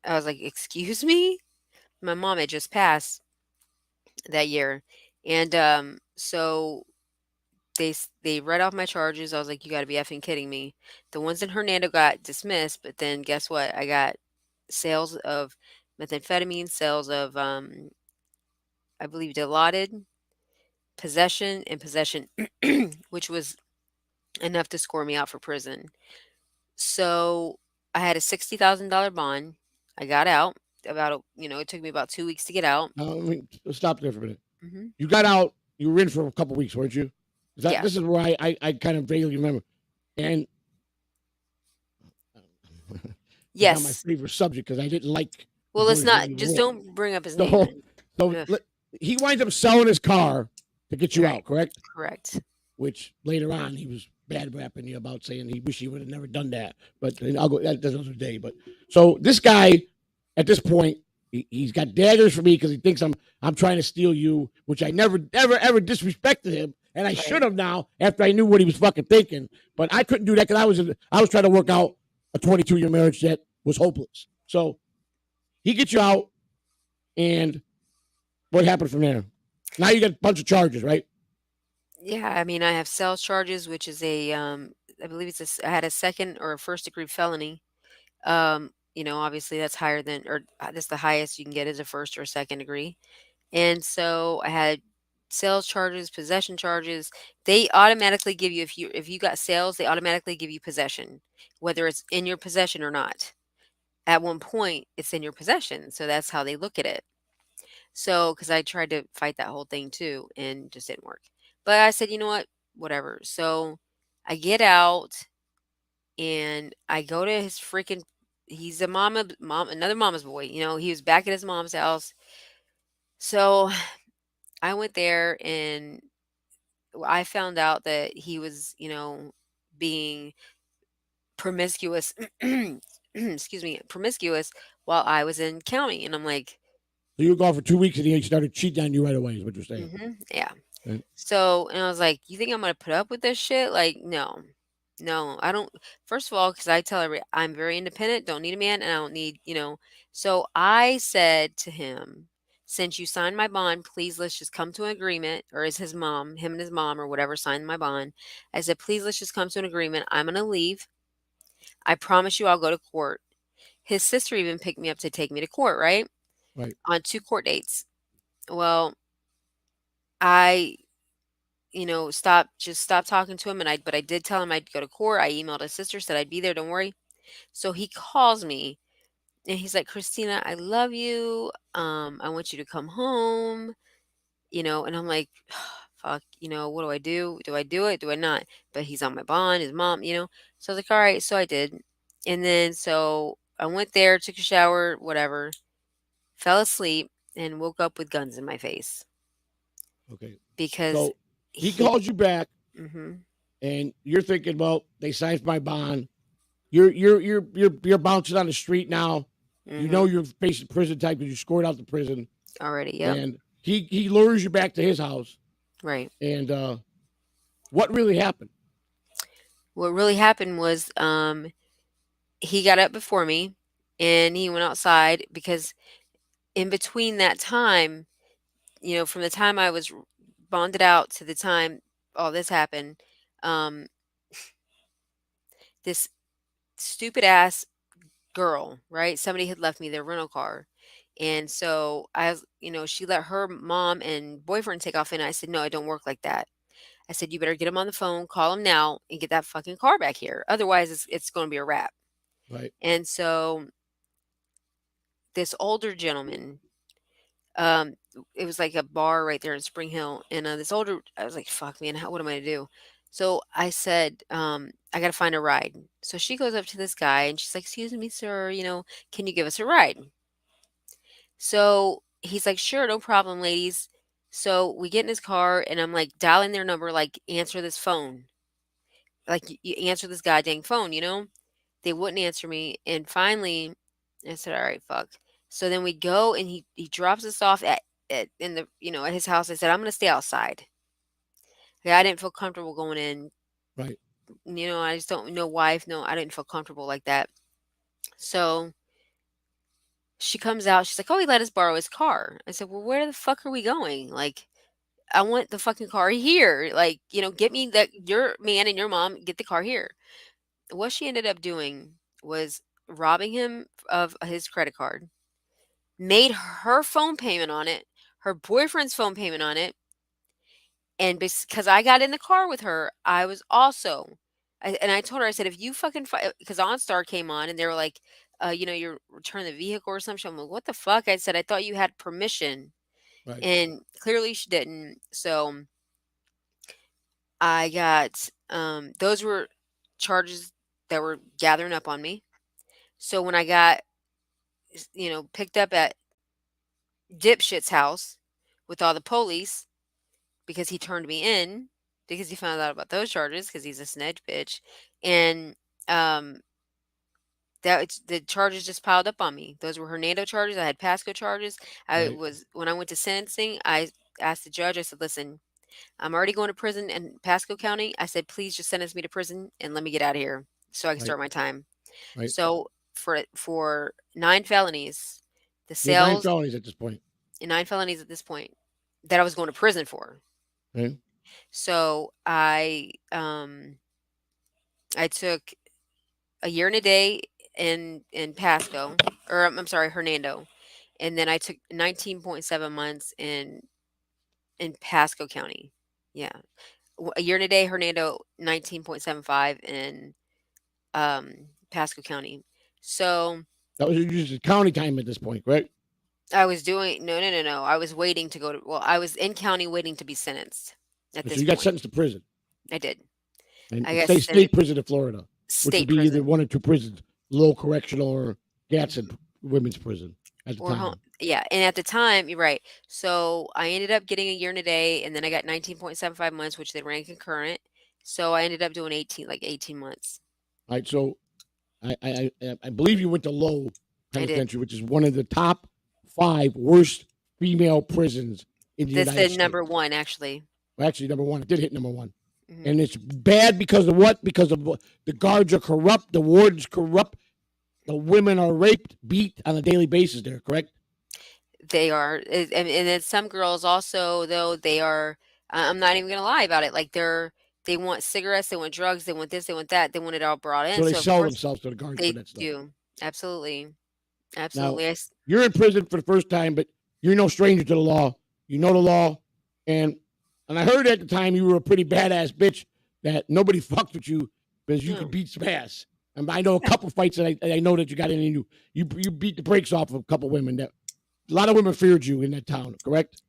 Speaker 2: I was like, "Excuse me?" My mom had just passed that year, and, so they read off my charges. I was like, "You gotta be effing kidding me." The ones in Hernando got dismissed, but then guess what? I got sales of methamphetamine, sales of, I believe Dilaudid, possession, and possession, which was enough to score me out for prison. So I had a $60,000 bond. I got out it took me about 2 weeks to get out.
Speaker 1: Now, let me stop there for a minute.
Speaker 2: Mhm.
Speaker 1: You got out. You were in for a couple weeks, weren't you? Is that
Speaker 2: Yeah.
Speaker 1: this is where I kind of vaguely remember, and it's not my
Speaker 2: Yes.
Speaker 1: favorite subject because I didn't like the
Speaker 2: Well, let's
Speaker 1: boys when
Speaker 2: not
Speaker 1: you
Speaker 2: just
Speaker 1: were in.
Speaker 2: don't bring up his name
Speaker 1: So,
Speaker 2: then.
Speaker 1: so
Speaker 2: Ugh.
Speaker 1: he winds up selling his car to get you
Speaker 2: Right.
Speaker 1: out, correct?
Speaker 2: Correct.
Speaker 1: Which later on he was bad rapping you about saying he wish he would have never done that. But and I'll go that's another day. But so this guy at this point he's got daggers for me because he thinks I'm trying to steal you, which I never ever disrespected him, and I should
Speaker 2: Right.
Speaker 1: have now after I knew what he was fucking thinking. But I couldn't do that because I was trying to work out a 22-year marriage that was hopeless. So he gets you out, and what happened from there? Now you got a bunch of charges, right?
Speaker 2: Yeah, I mean, I have sales charges, which is I believe I had a second or a first degree felony. Obviously that's higher than, or that's the highest you can get is a first or a second degree. And so I had sales charges, possession charges. They automatically give you, if you got sales, they automatically give you possession, whether it's in your possession or not. At one point, it's in your possession, so that's how they look at it. So, because I tried to fight that whole thing too, and just didn't work. But I said, you know what, whatever. So I get out and I go to his freaking. He's a another mama's boy. He was back at his mom's house. So I went there and I found out that he was, being promiscuous, excuse me, promiscuous while I was in county. And I'm like,
Speaker 1: So you were gone for 2 weeks and he started cheating on you right away, is what you're saying.
Speaker 2: yeah.
Speaker 1: And
Speaker 2: So, and I was like, you think I'm going to put up with this shit? Like, no, no, I don't. First of all, because I tell I'm very independent, don't need a man, and I don't need. So I said to him, since you signed my bond, please let's just come to an agreement. Or is him and his mom or whatever signed my bond. I said, please let's just come to an agreement. I'm going to leave. I promise you I'll go to court. His sister even picked me up to take me to court, right?
Speaker 1: right.
Speaker 2: On 2 court dates. Well, I stop talking to him, but I did tell him I'd go to court. I emailed his sister, said I'd be there, don't worry. So he calls me and he's like, Christina, I love you. I want you to come home, and I'm like, fuck, what do I do? Do I do it? Do I not? But he's on my bond, his mom. So I was like, all right, so I did. And then so I went there, took a shower, whatever, fell asleep, and woke up with guns in my face
Speaker 1: Okay.
Speaker 2: because
Speaker 1: So he
Speaker 2: he
Speaker 1: calls you back
Speaker 2: hmm
Speaker 1: and you're thinking, well, they signed my bond. You're bouncing on the street now. You know
Speaker 2: hmm
Speaker 1: you're facing prison time because you scored out the prison.
Speaker 2: already, yep.
Speaker 1: And he lures you back to his house.
Speaker 2: Right.
Speaker 1: And what really happened?
Speaker 2: What really happened was he got up before me and he went outside because in between that time, from the time I was bonded out to the time all this happened, um, this stupid ass girl, right? Somebody had left me their rental car. And so she let her mom and boyfriend take off. And I said, no, it don't work like that. I said, you better get him on the phone, call him now, and get that fucking car back here. Otherwise, it's going to be a wrap.
Speaker 1: Right.
Speaker 2: And so this older gentleman, um, it was like a bar right there in Spring Hill, and I was like, "Fuck, man, what am I gonna do?" So I said, "I gotta find a ride." So she goes up to this guy and she's like, "Excuse me, sir, can you give us a ride?" So he's like, "Sure, no problem, ladies." So we get in his car and I'm like dialing their number, like, answer this phone, like you answer this goddamn phone. They wouldn't answer me, and finally, I said, "All right, fuck." So then we go, and he drops us off at his house. I said, "I'm gonna stay outside." Yeah, I didn't feel comfortable going in.
Speaker 1: Right.
Speaker 2: I just don't know wife. No, I didn't feel comfortable like that. So she comes out. She's like, "Oh, he let us borrow his car." I said, "Well, where the fuck are we going? Like, I want the fucking car here. Like, get me that your man and your mom get the car here." What she ended up doing was robbing him of his credit card, made her phone payment on it, her boyfriend's phone payment on it, and because I got in the car with her, I was also and I told her, I said, "If you fucking because OnStar came on and they were like, you're returning the vehicle or something." I'm like, "What the fuck?" I said, "I thought you had permission."
Speaker 1: Right.
Speaker 2: And clearly she didn't. So I got those were charges that were gathering up on me. So when I got picked up at dipshit's house with all the police because he turned me in because he found out about those charges because he's a snitch bitch, and um the charges just piled up on me. Those were Hernando charges. I had Pasco charges. I
Speaker 1: Right.
Speaker 2: was when I went to sentencing, I asked the judge. I said, "Listen, I'm already going to prison in Pasco County." I said, "Please just sentence me to prison and let me get out of here so I can
Speaker 1: Right.
Speaker 2: start my time."
Speaker 1: Right.
Speaker 2: So for 9 felonies, the
Speaker 1: You had nine
Speaker 2: sales
Speaker 1: felonies at this point.
Speaker 2: 9 felonies at this point that I was going to prison for.
Speaker 1: Right.
Speaker 2: So I took a year and a day in Pasco, or I'm sorry, Hernando, and then I took 19.7 months in Pasco County. Yeah, a year and a day Hernando, 19.75 in Pasco County. So
Speaker 1: That was just county time at this point, correct?
Speaker 2: I was doing no, no, no, no. I was waiting to go to. Well, I was in county waiting to be sentenced. At
Speaker 1: So
Speaker 2: this
Speaker 1: you got
Speaker 2: point,
Speaker 1: sentenced to prison,
Speaker 2: I did.
Speaker 1: and
Speaker 2: I got
Speaker 1: state
Speaker 2: sentenced
Speaker 1: prison in Florida, which would
Speaker 2: state
Speaker 1: be either
Speaker 2: prison
Speaker 1: one or two prisons, low correctional or Gadsden women's prison at the
Speaker 2: or home.
Speaker 1: time.
Speaker 2: Yeah, and at the time, you're right. So I ended up getting a year and a day, and then I got 19.75 months, which they ran concurrent. So I ended up doing 18 months.
Speaker 1: All right. So I believe you went to Low
Speaker 2: I did.
Speaker 1: Penitentiary, which is one of the top 5 worst female prisons in the
Speaker 2: That's the
Speaker 1: United
Speaker 2: number
Speaker 1: States.
Speaker 2: one, actually.
Speaker 1: Well, actually, number one. It did hit number one.
Speaker 2: Hmm.
Speaker 1: And it's bad because of what? Because of the guards are corrupt, the wardens corrupt, the women are raped, beat on a daily basis there, correct?
Speaker 2: They are, and then some girls also, though they are. I'm not even gonna lie about it. Like they want cigarettes, they want drugs, they want this, they want that, they want it all brought in.
Speaker 1: So they
Speaker 2: So of
Speaker 1: sell
Speaker 2: course
Speaker 1: themselves to the guards for
Speaker 2: they
Speaker 1: that stuff.
Speaker 2: do. Absolutely,
Speaker 1: Now,
Speaker 2: absolutely.
Speaker 1: you're in prison for the first time, but you're no stranger to the law. You know the law. And I heard at the time you were a pretty badass bitch that nobody fucked with you because you could
Speaker 2: No,
Speaker 1: beat some ass. And I know a
Speaker 2: yeah.
Speaker 1: couple fights that I know that you got in and you beat the brakes off of a couple women that a lot of women feared you in that town, correct?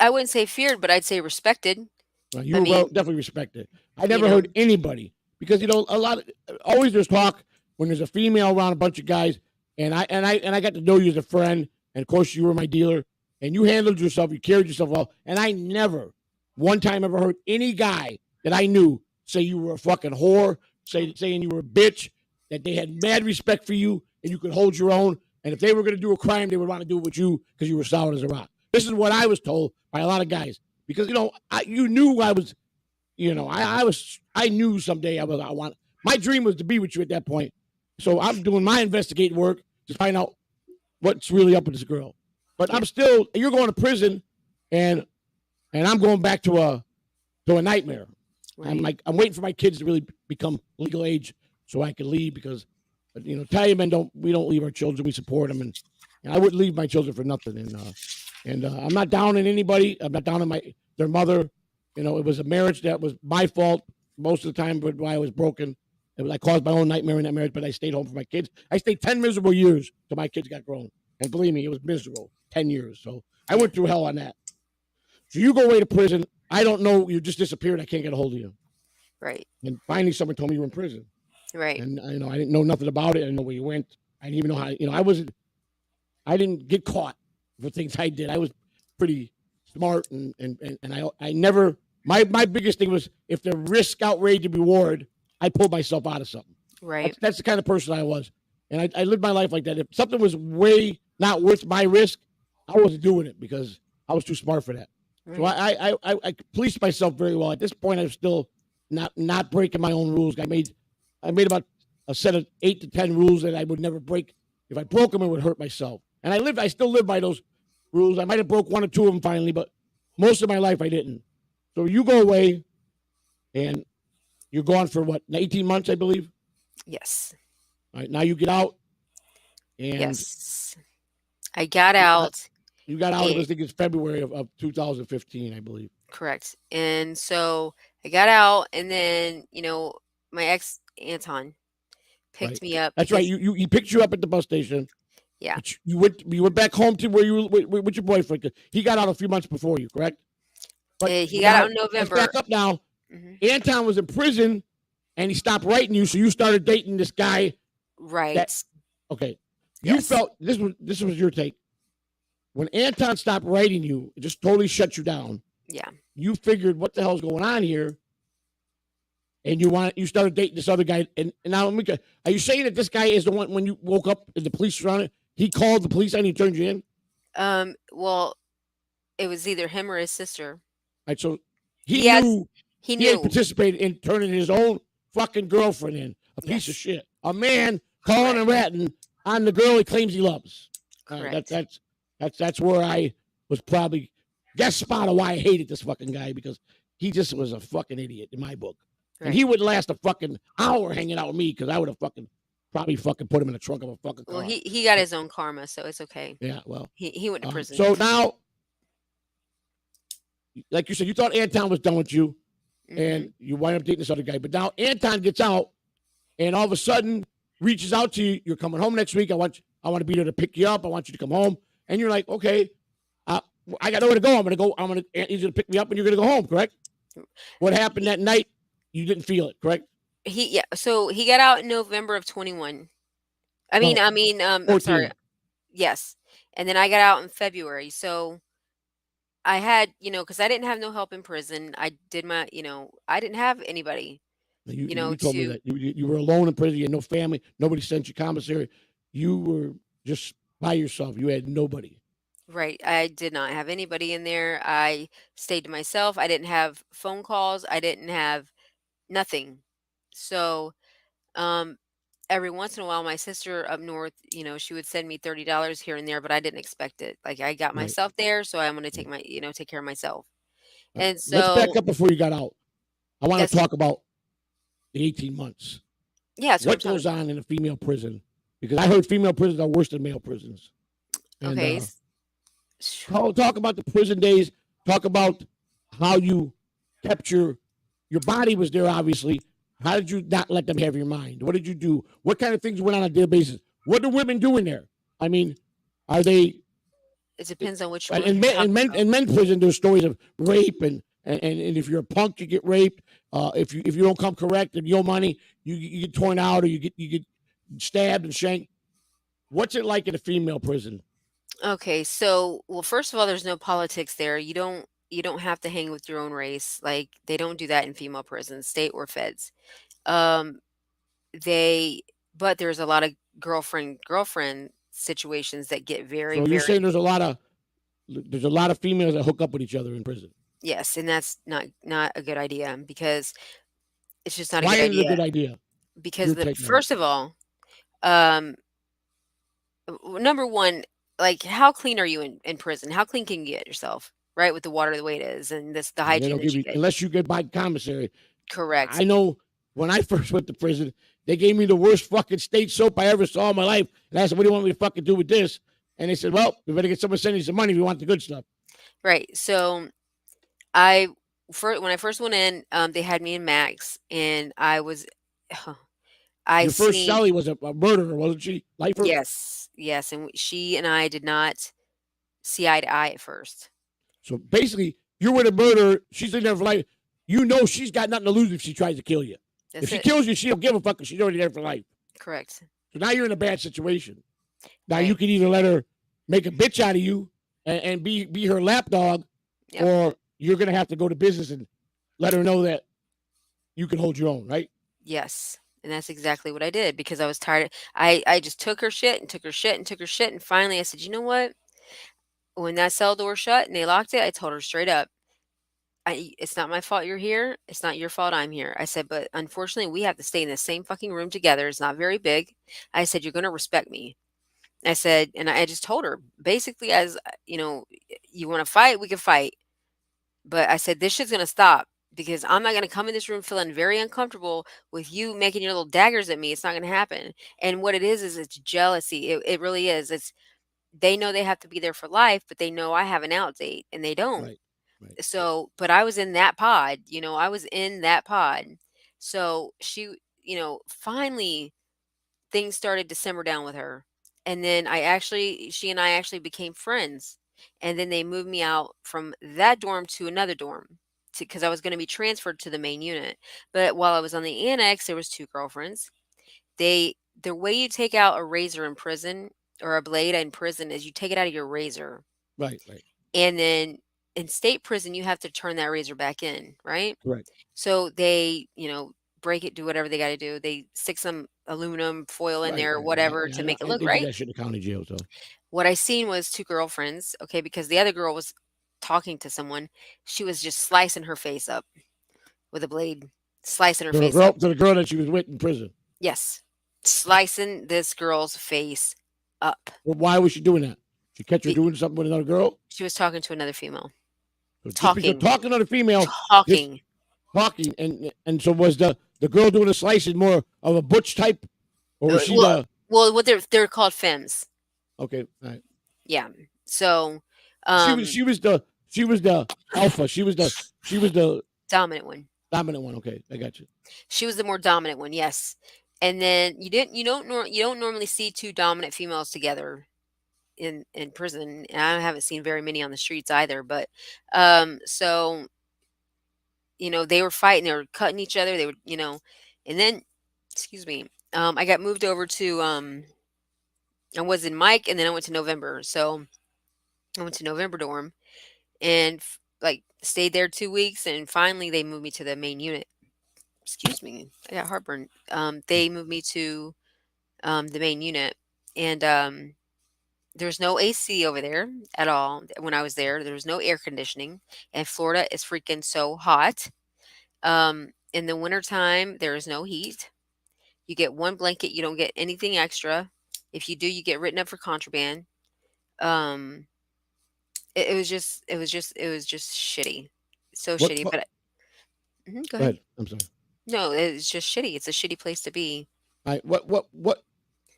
Speaker 2: I wouldn't say feared, but I'd say respected.
Speaker 1: You
Speaker 2: I
Speaker 1: were well
Speaker 2: mean,
Speaker 1: definitely respected. I
Speaker 2: you
Speaker 1: never heard
Speaker 2: know,
Speaker 1: anybody because a lot of always there's talk when there's a female around a bunch of guys, and I got to know you as a friend, and of course you were my dealer, and you handled yourself, you carried yourself well, and I never one time ever heard any guy that I knew say you were a fucking whore, saying you were a bitch, that they had mad respect for you and you could hold your own, and if they were going to do a crime, they would want to do it with you because you were solid as a rock. This is what I was told by a lot of guys because you knew I was, I knew someday I want. My dream was to be with you at that point. So I'm doing my investigating work to find out what's really up with this girl. But
Speaker 2: yeah,
Speaker 1: you're going to prison, and I'm going back to a nightmare.
Speaker 2: right,
Speaker 1: I'm waiting for my kids to really become legal age so I can leave because, Italian men we don't leave our children, we support them, and I wouldn't leave my children for nothing. And I'm not down on anybody. I'm not down on their mother. It was a marriage that was my fault most of the time, but why I was broken. I caused my own nightmare in that marriage, but I stayed home for my kids. I stayed 10 miserable years till my kids got grown. And believe me, it was miserable. 10 years. So I
Speaker 2: yeah,
Speaker 1: went through hell on that. So you go away to prison. I don't know. You just disappeared. I can't get a hold of you.
Speaker 2: right,
Speaker 1: And finally, someone told me you were in prison.
Speaker 2: right,
Speaker 1: And I didn't know nothing about it. I didn't know where you went. I didn't even know how. I didn't get caught for things I did. I was pretty smart, and I never. My biggest thing was if the risk outweighed the reward, I pulled myself out of something.
Speaker 2: right.
Speaker 1: That's the kind of person I was, and I lived my life like that. If something was way not worth my risk, I wasn't doing it because I was too smart for that. So
Speaker 2: Right.
Speaker 1: I policed myself very well. At this point, I'm still not breaking my own rules. I made about a set of 8 to 10 rules that I would never break. If I broke them, it would hurt myself. And I still live by those rules. I might have broke one or two of them finally, but most of my life I didn't. So you go away, and you're gone for what, 18 months, I believe.
Speaker 2: Yes.
Speaker 1: All right, now you get out, and
Speaker 2: Yes. I got
Speaker 1: you, uh,
Speaker 2: out.
Speaker 1: you got out. I
Speaker 2: And
Speaker 1: think it's February of 2015, I believe.
Speaker 2: correct. And so I got out, and then, my ex Anton picked
Speaker 1: Right.
Speaker 2: me up
Speaker 1: That's right.
Speaker 2: because
Speaker 1: He picked you up at the bus station.
Speaker 2: yeah,
Speaker 1: But you went back home to where you were with your boyfriend. 'Cause he got out a few months before you, correct?
Speaker 2: he
Speaker 1: But
Speaker 2: got out
Speaker 1: now
Speaker 2: in
Speaker 1: let's back
Speaker 2: November.
Speaker 1: up now.
Speaker 2: Mhm.
Speaker 1: Anton was in prison and he stopped writing you, so you started dating this guy. That
Speaker 2: Right.
Speaker 1: okay? You
Speaker 2: Yes.
Speaker 1: felt this was your take when Anton stopped writing you. It just totally shut you down.
Speaker 2: Yeah.
Speaker 1: You figured what the hell's going on here, and you started dating this other guy. And now are you saying that this guy is the one when you woke up and the police were on it? He called the police and he turned you in.
Speaker 2: Well, it was either him or his sister.
Speaker 1: Right, so he
Speaker 2: He has
Speaker 1: knew
Speaker 2: he
Speaker 1: he had
Speaker 2: knew.
Speaker 1: participated in turning his own fucking girlfriend in a piece of
Speaker 2: Yes.
Speaker 1: shit. A man calling and
Speaker 2: Correct.
Speaker 1: ratting on the girl he claims he loves. All right,
Speaker 2: Correct.
Speaker 1: that's where I was probably guess spot of why I hated this fucking guy because he just was a fucking idiot in my book, and
Speaker 2: Right.
Speaker 1: he wouldn't last a fucking hour hanging out with me because I would have probably fucking put him in the trunk of a fucking
Speaker 2: Well,
Speaker 1: car.
Speaker 2: he got
Speaker 1: But
Speaker 2: his own karma, so it's okay.
Speaker 1: yeah, well,
Speaker 2: He went to prison.
Speaker 1: so now, like you said, you thought Anton was done with you
Speaker 2: Mhm.
Speaker 1: and you wind up dating this other guy. But now Anton gets out and all of a sudden reaches out to you. You're coming home next week. I want to be there to pick you up. I want you to come home. And you're like, okay, uh, I got nowhere to go. He's going to pick me up and you're going to go home, correct? What happened
Speaker 2: He
Speaker 1: that night? You didn't feel it, correct?
Speaker 2: yeah, so he got out in November of 21.
Speaker 1: No,
Speaker 2: I'm sorry.
Speaker 1: 14.
Speaker 2: Yes. And then I got out in February. So I had, because I didn't have no help in prison. I did I didn't have anybody,
Speaker 1: You told me
Speaker 2: to
Speaker 1: that you were alone in prison. You had no family. Nobody sent you commissary. You were just by yourself. You had nobody.
Speaker 2: right. I did not have anybody in there. I stayed to myself. I didn't have phone calls. I didn't have nothing. So, um, every once in a while, my sister up north, she would send me $30 here and there, but I didn't expect it. Like I got
Speaker 1: Right.
Speaker 2: myself there, so I'm going to
Speaker 1: Right.
Speaker 2: take care of myself.
Speaker 1: Right.
Speaker 2: And
Speaker 1: Let's back
Speaker 2: so
Speaker 1: up before you got out. I want to
Speaker 2: that's
Speaker 1: talk about the 18 months.
Speaker 2: yeah, that's what I'm
Speaker 1: What
Speaker 2: talking
Speaker 1: goes
Speaker 2: about.
Speaker 1: on in a female prison? Because I heard female prisons are worse than male prisons. And
Speaker 2: Okay.
Speaker 1: talk about the prison days. Talk about how you kept your body was there. Obviously, how did you not let them have your mind? What did you do? What kind of things went on a daily basis? What do women do in there? I mean, are they
Speaker 2: It depends on which one
Speaker 1: in
Speaker 2: you're talking about.
Speaker 1: men's prison? There's stories of rape and if you're a punk, you get raped. If you don't come correct and you owe money, you get torn out or you get stabbed and shanked. What's it like in a female prison?
Speaker 2: Okay, so well, first of all, there's no politics there. You don't have to hang with your own race. Like they don't do that in female prisons, state or feds. Um, they but there's a lot of girlfriend situations that get very,
Speaker 1: So you're
Speaker 2: very
Speaker 1: saying there's a lot of females that hook up with each other in prison.
Speaker 2: yes, and that's not a good idea because it's just not a
Speaker 1: Why
Speaker 2: good
Speaker 1: ain't it a
Speaker 2: idea
Speaker 1: good idea?
Speaker 2: because
Speaker 1: Your
Speaker 2: the
Speaker 1: take on it.
Speaker 2: first of all, um number one, like how clean are you in prison? How clean can you get yourself, right? With the water the way it is and the
Speaker 1: They
Speaker 2: hygiene
Speaker 1: don't
Speaker 2: that
Speaker 1: give
Speaker 2: you
Speaker 1: you
Speaker 2: get.
Speaker 1: unless you get by commissary.
Speaker 2: Correct.
Speaker 1: I know when I first went to prison, they gave me the worst fucking state soap I ever saw in my life. And I said, "What do you want me to fucking do with this?" And they said, "Well, we better get someone sending you some money if you want the good stuff."
Speaker 2: Right. So I when I first went in, they had me in Max and I was I
Speaker 1: Your first
Speaker 2: seen
Speaker 1: Shelly was a murderer, wasn't she? Lifer.
Speaker 2: yes, yes, and she and I did not see eye to eye at first.
Speaker 1: So basically, you're with a murderer. She's in there for life. You know she's got nothing to lose if she tries to kill you. If
Speaker 2: That's
Speaker 1: she
Speaker 2: it.
Speaker 1: kills you, she don't give a fuck. 'Cause she's already there for life.
Speaker 2: Correct.
Speaker 1: So now you're in a bad situation. Now you
Speaker 2: Right.
Speaker 1: can either let her make a bitch out of you and be her lapdog,
Speaker 2: Yep.
Speaker 1: or you're gonna have to go to business and let her know that you can hold your own, right?
Speaker 2: Yes. And that's exactly what I did because I was tired. I just took her shit and took her shit and took her shit. And finally I said, you know what? When that cell door shut and they locked it, I told her straight up. It's not my fault you're here. It's not your fault I'm here. I said, but unfortunately, we have to stay in the same fucking room together. It's not very big. I said, you're going to respect me. I said, and I just told her basically, as you want to fight, we can fight. But I said, this shit's going to stop because I'm not going to come in this room feeling very uncomfortable with you making your little daggers at me. It's not going to happen. And what it is it's jealousy. It really is. They know they have to be there for life, but they know I have an out date and they don't.
Speaker 1: Right. Right.
Speaker 2: So, but I was in that pod, I was in that pod. So finally things started to simmer down with her. And then she and I actually became friends. And then they moved me out from that dorm to another dorm because I was going to be transferred to the main unit. But while I was on the annex, there was two girlfriends. The way you take out a razor in prison or a blade in prison is you take it out of your razor.
Speaker 1: Right. Right.
Speaker 2: And then in state prison, you have to turn that razor back in, right?
Speaker 1: Correct.
Speaker 2: So they, break it, do whatever they got to do. They stick some aluminum foil in
Speaker 1: Right.
Speaker 2: there,
Speaker 1: Right. Yeah.
Speaker 2: whatever,
Speaker 1: Yeah.
Speaker 2: to make it look
Speaker 1: They do
Speaker 2: right.
Speaker 1: that shit in the county jail. So
Speaker 2: What I seen was two girlfriends, okay, because the other girl was talking to someone. She was just slicing her face up with a blade, slicing her face up.
Speaker 1: to the girl that she was with in prison.
Speaker 2: Yes, slicing this girl's face up.
Speaker 1: Well, why was she doing that? She catch her
Speaker 2: Be-
Speaker 1: doing something with another girl.
Speaker 2: She was talking to another female,
Speaker 1: So just because
Speaker 2: talking,
Speaker 1: talking to the female, just
Speaker 2: talking.
Speaker 1: talking, and so was the girl doing the slicing more of a butch type, or was she
Speaker 2: Well,
Speaker 1: the
Speaker 2: what they're called femmes.
Speaker 1: okay? All right.
Speaker 2: Yeah. So,
Speaker 1: She was
Speaker 2: um,
Speaker 1: she was the alpha. She was the
Speaker 2: dominant one.
Speaker 1: dominant one. Okay, I got you.
Speaker 2: She was the more dominant one, yes. And then you don't normally see two dominant females together in prison. And I haven't seen very many on the streets either, but so they were fighting, they were cutting each other, they were, and then excuse me, I got moved over to I was in Mike and then I went to November. So I went to November dorm and like stayed there 2 weeks and finally they moved me to the main unit. Excuse me, I got heartburn. They moved me to the main unit, and there's no AC over there at all. When I was there was no air conditioning, and Florida is freaking so hot. In the wintertime, there is no heat. You get one blanket, you don't get anything extra. If you do, you get written up for contraband. Um, it was just shitty, so
Speaker 1: What?
Speaker 2: shitty. But go
Speaker 1: Go
Speaker 2: ahead.
Speaker 1: ahead. I'm sorry.
Speaker 2: No, it's just shitty. It's a shitty place to be.
Speaker 1: All right. What?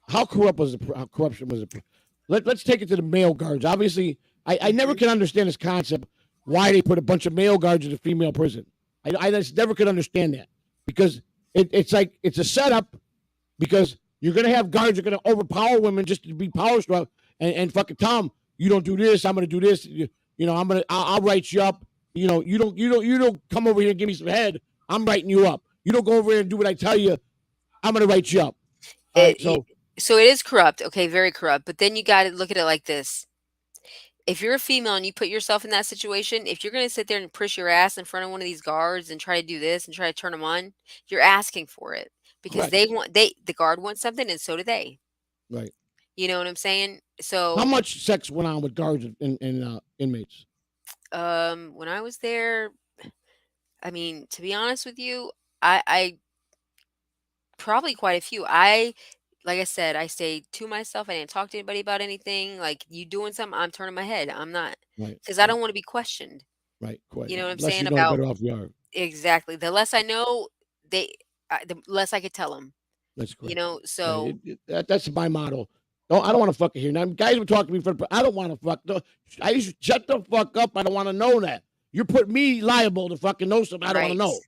Speaker 1: How corrupt was how corruption was it? Let's take it to the male guards. Obviously, I never
Speaker 2: Hmm.
Speaker 1: can understand this concept why they put a bunch of male guards in a female prison. I just never could understand that because it's like it's a setup because you're gonna have guards that are gonna overpower women just to be power struck and fucking Tom, you don't do this, I'm gonna do this. I'll write you up. You don't come over here and give me some head. I'm writing you up. You don't go over here and do what I tell you. I'm gonna write you up. All right,
Speaker 2: It you
Speaker 1: so
Speaker 2: so it is corrupt, okay, very corrupt, but then you gotta look at it like this. If you're a female and you put yourself in that situation, if you're gonna sit there and push your ass in front of one of these guards and try to do this and try to turn them on, you're asking for it because
Speaker 1: correct.
Speaker 2: the guard wants something and so do they.
Speaker 1: Right.
Speaker 2: You know what I'm saying?
Speaker 1: How
Speaker 2: So,
Speaker 1: much sex went on with guards and inmates?
Speaker 2: when I was there, I mean, to be honest with you, I probably quite a few. Like I said, I stayed to myself. I didn't talk to anybody about anything. Like you doing something, I'm turning my head. I'm not
Speaker 1: Right.
Speaker 2: because I
Speaker 1: Right.
Speaker 2: don't want to be questioned.
Speaker 1: Right. Quite.
Speaker 2: You know what I'm
Speaker 1: Less
Speaker 2: saying
Speaker 1: you know, the
Speaker 2: about
Speaker 1: better off you are.
Speaker 2: exactly. The less I know, the less I could tell them.
Speaker 1: That's
Speaker 2: You
Speaker 1: correct.
Speaker 2: know,
Speaker 1: Right.
Speaker 2: so
Speaker 1: That's my motto. No, I don't want to fucking hear. Now, guys would talk to me for. I don't want to fuck. No, I used to shut the fuck up. I don't want to know that. You're putting me liable to fucking know something I don't want to
Speaker 2: right,
Speaker 1: know.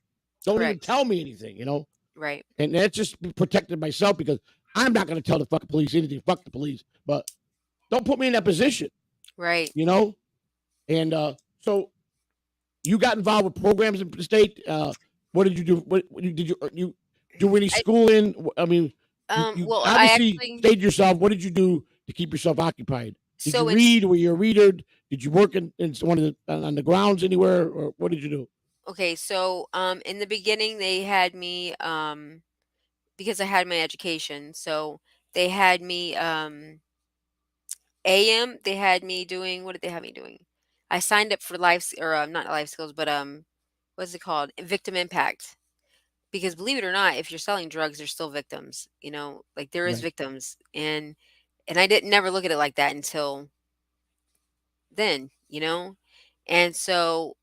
Speaker 1: Don't even
Speaker 2: correct,
Speaker 1: tell me anything.
Speaker 2: right,
Speaker 1: And that's just protecting myself because I'm not going to tell the fucking police anything. Fuck the police. But don't put me in that position.
Speaker 2: right.
Speaker 1: You know. And so you got involved with programs in the state. What did you do? What you do any
Speaker 2: I
Speaker 1: schooling? I mean, you
Speaker 2: well, I
Speaker 1: obviously
Speaker 2: actually
Speaker 1: stayed yourself. What did you do to keep yourself occupied? Did you
Speaker 2: so in
Speaker 1: read? Were you a reader? Did you work in one of the on the grounds anywhere, or what did you do?
Speaker 2: okay, so in the beginning they had me because I had my education, so they had me AM, they had me doing what did they have me doing? I signed up for life or not life skills, but what's it called? Victim impact. Because believe it or not, if you're selling drugs, there's still victims, like there is
Speaker 1: Right.
Speaker 2: victims. And I didn't never look at it like that until then. And so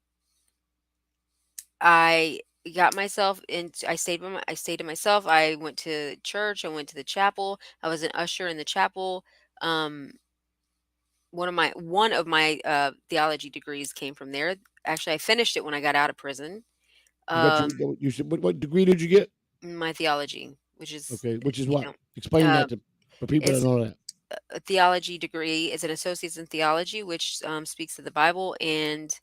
Speaker 2: I got myself in I stayed to myself. I went to church, I went to the chapel. I was an usher in the chapel. Um one of my theology degrees came from there. Actually, I finished it when I got out of prison.
Speaker 1: You got
Speaker 2: Um
Speaker 1: you said what degree did you get?
Speaker 2: my theology, which is
Speaker 1: Okay, which is
Speaker 2: you
Speaker 1: what?
Speaker 2: know,
Speaker 1: Explain
Speaker 2: uh
Speaker 1: that to for people that
Speaker 2: it's
Speaker 1: know that.
Speaker 2: a theology degree is an associate's in theology, which speaks to the Bible. And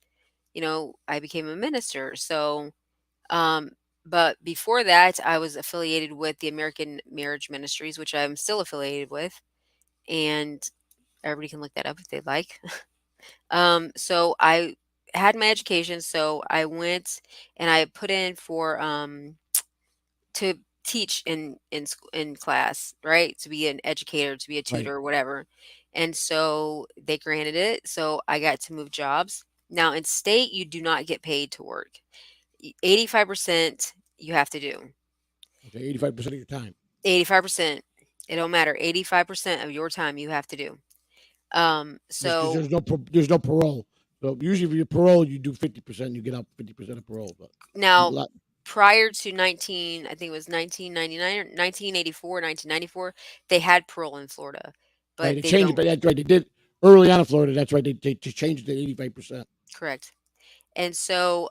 Speaker 2: I became a minister. So, um, but before that, I was affiliated with the American Marriage Ministries, which I'm still affiliated with, and everybody can look that up if they'd like. So I had my education, so I went and I put in for to teach in class, right? To be an educator, to be a
Speaker 1: Right.
Speaker 2: tutor, or whatever. And so they granted it. So I got to move jobs. Now in state, you do not get paid to work. 85% you have to do.
Speaker 1: Okay, 85% of your time.
Speaker 2: 85%. It don't matter. 85% of your time you have to do.
Speaker 1: Just because
Speaker 2: So
Speaker 1: there's no parole. So usually if you're parole, you do 50%. You get out 50% of parole. But a
Speaker 2: now
Speaker 1: lot,
Speaker 2: prior to 19, I think it was 1999 or 1984, 1994, they had parole in Florida,
Speaker 1: right?
Speaker 2: but
Speaker 1: They
Speaker 2: they
Speaker 1: changed it,
Speaker 2: don't.
Speaker 1: but that's right. They did early on in Florida. That's right. They changed it to 85%.
Speaker 2: Correct. And so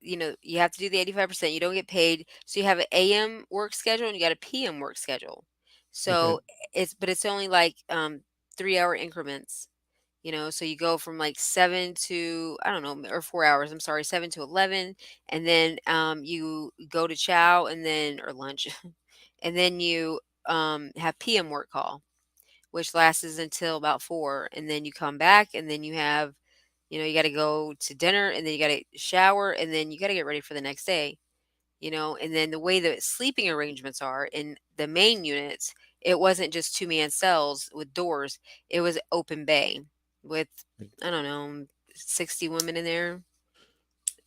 Speaker 2: you have to do the 85%. You don't get paid. So you have an AM work schedule and you got a PM work schedule.
Speaker 1: Okay.
Speaker 2: So it's only like 3-hour increments. So you go from like 7 to, I don't know, or 4 hours, I'm sorry, 7 to 11. And then you go to chow and then, or lunch, and then you have PM work call, which lasts until about 4. And then you come back and then you got to go to dinner and then you got to shower and then you got to get ready for the next day. And then the way the sleeping arrangements are in the main units, it wasn't just two-man cells with doors. It was open bay with, I don't know, 60 women in there,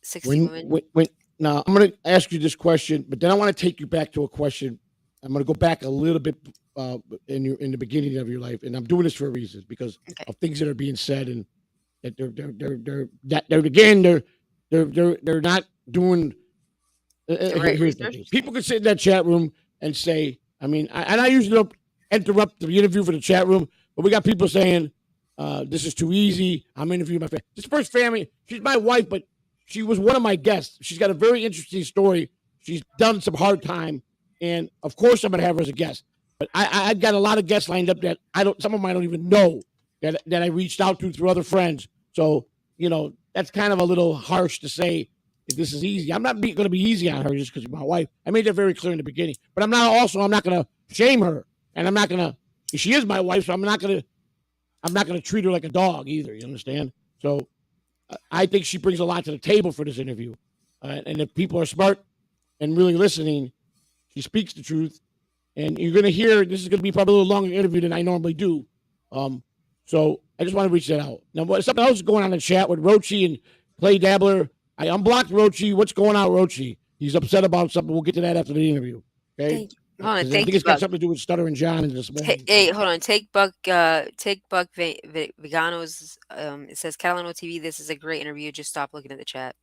Speaker 2: 60
Speaker 1: When
Speaker 2: women.
Speaker 1: when when now I'm going to ask you this question, but then I want to take you back to a question. I'm going to go back a little bit in the beginning of your life, and I'm doing this for a reason because
Speaker 2: Okay.
Speaker 1: of things that are being said and that they're again they're not doing.
Speaker 2: The right
Speaker 1: Here's the
Speaker 2: research.
Speaker 1: thing: people can sit in that chat room and say, I mean, and I usually don't interrupt the interview for the chat room, but we got people saying, "This is too easy." I'm interviewing my family. This first family, she's my wife, but she was one of my guests. She's got a very interesting story. She's done some hard time, and of course, I'm going to have her as a guest. But I've got a lot of guests lined up that I don't. Some of them I don't even know that I reached out to through other friends. So that's kind of a little harsh to say this is easy. I'm not going to be easy on her just because she's my wife. I made that very clear in the beginning. But I'm not going to shame her, and I'm not going to. She is my wife, so I'm not going to treat her like a dog either. You understand? So I think she brings a lot to the table for this interview, and if people are smart and really listening, she speaks the truth. And you're going to hear this is going to be probably a little longer interview than I normally do. Um, so I just want to reach that out. Now, something else is going on in the chat with Rochi and Clay Dabbler. I unblocked Rochi. What's going on, Rochi? He's upset about something. We'll get to that after the interview. Okay?
Speaker 2: Thank you. Hold on.
Speaker 1: Because I
Speaker 2: Thank
Speaker 1: think
Speaker 2: you,
Speaker 1: it's got
Speaker 2: Buck.
Speaker 1: something to do with Stutter and John this morning.
Speaker 2: Hey, hold on. Take Buck Veganos. It says Catalano TV. This is a great interview. Just stop looking at the chat.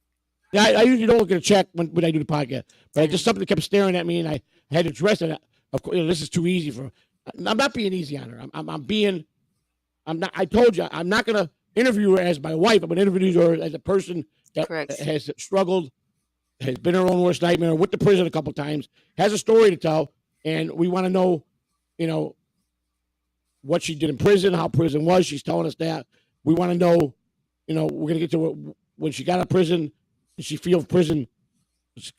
Speaker 1: Yeah, I usually don't look at a check when I do the podcast, but
Speaker 2: I
Speaker 1: I just
Speaker 2: know.
Speaker 1: something kept staring at me, and I had to address it. Of course, this is too easy for. I'm not being easy on her. I'm being. I'm not. I told you I'm not going to interview her as my wife. I'm going to interview her as a person that
Speaker 2: Correct.
Speaker 1: has struggled, has been her own worst nightmare, went to prison a couple times, has a story to tell, and we want to know, you know, what she did in prison, how prison was. She's telling us that. We want to know, we're going to get to when she got out of prison. Did she feel prison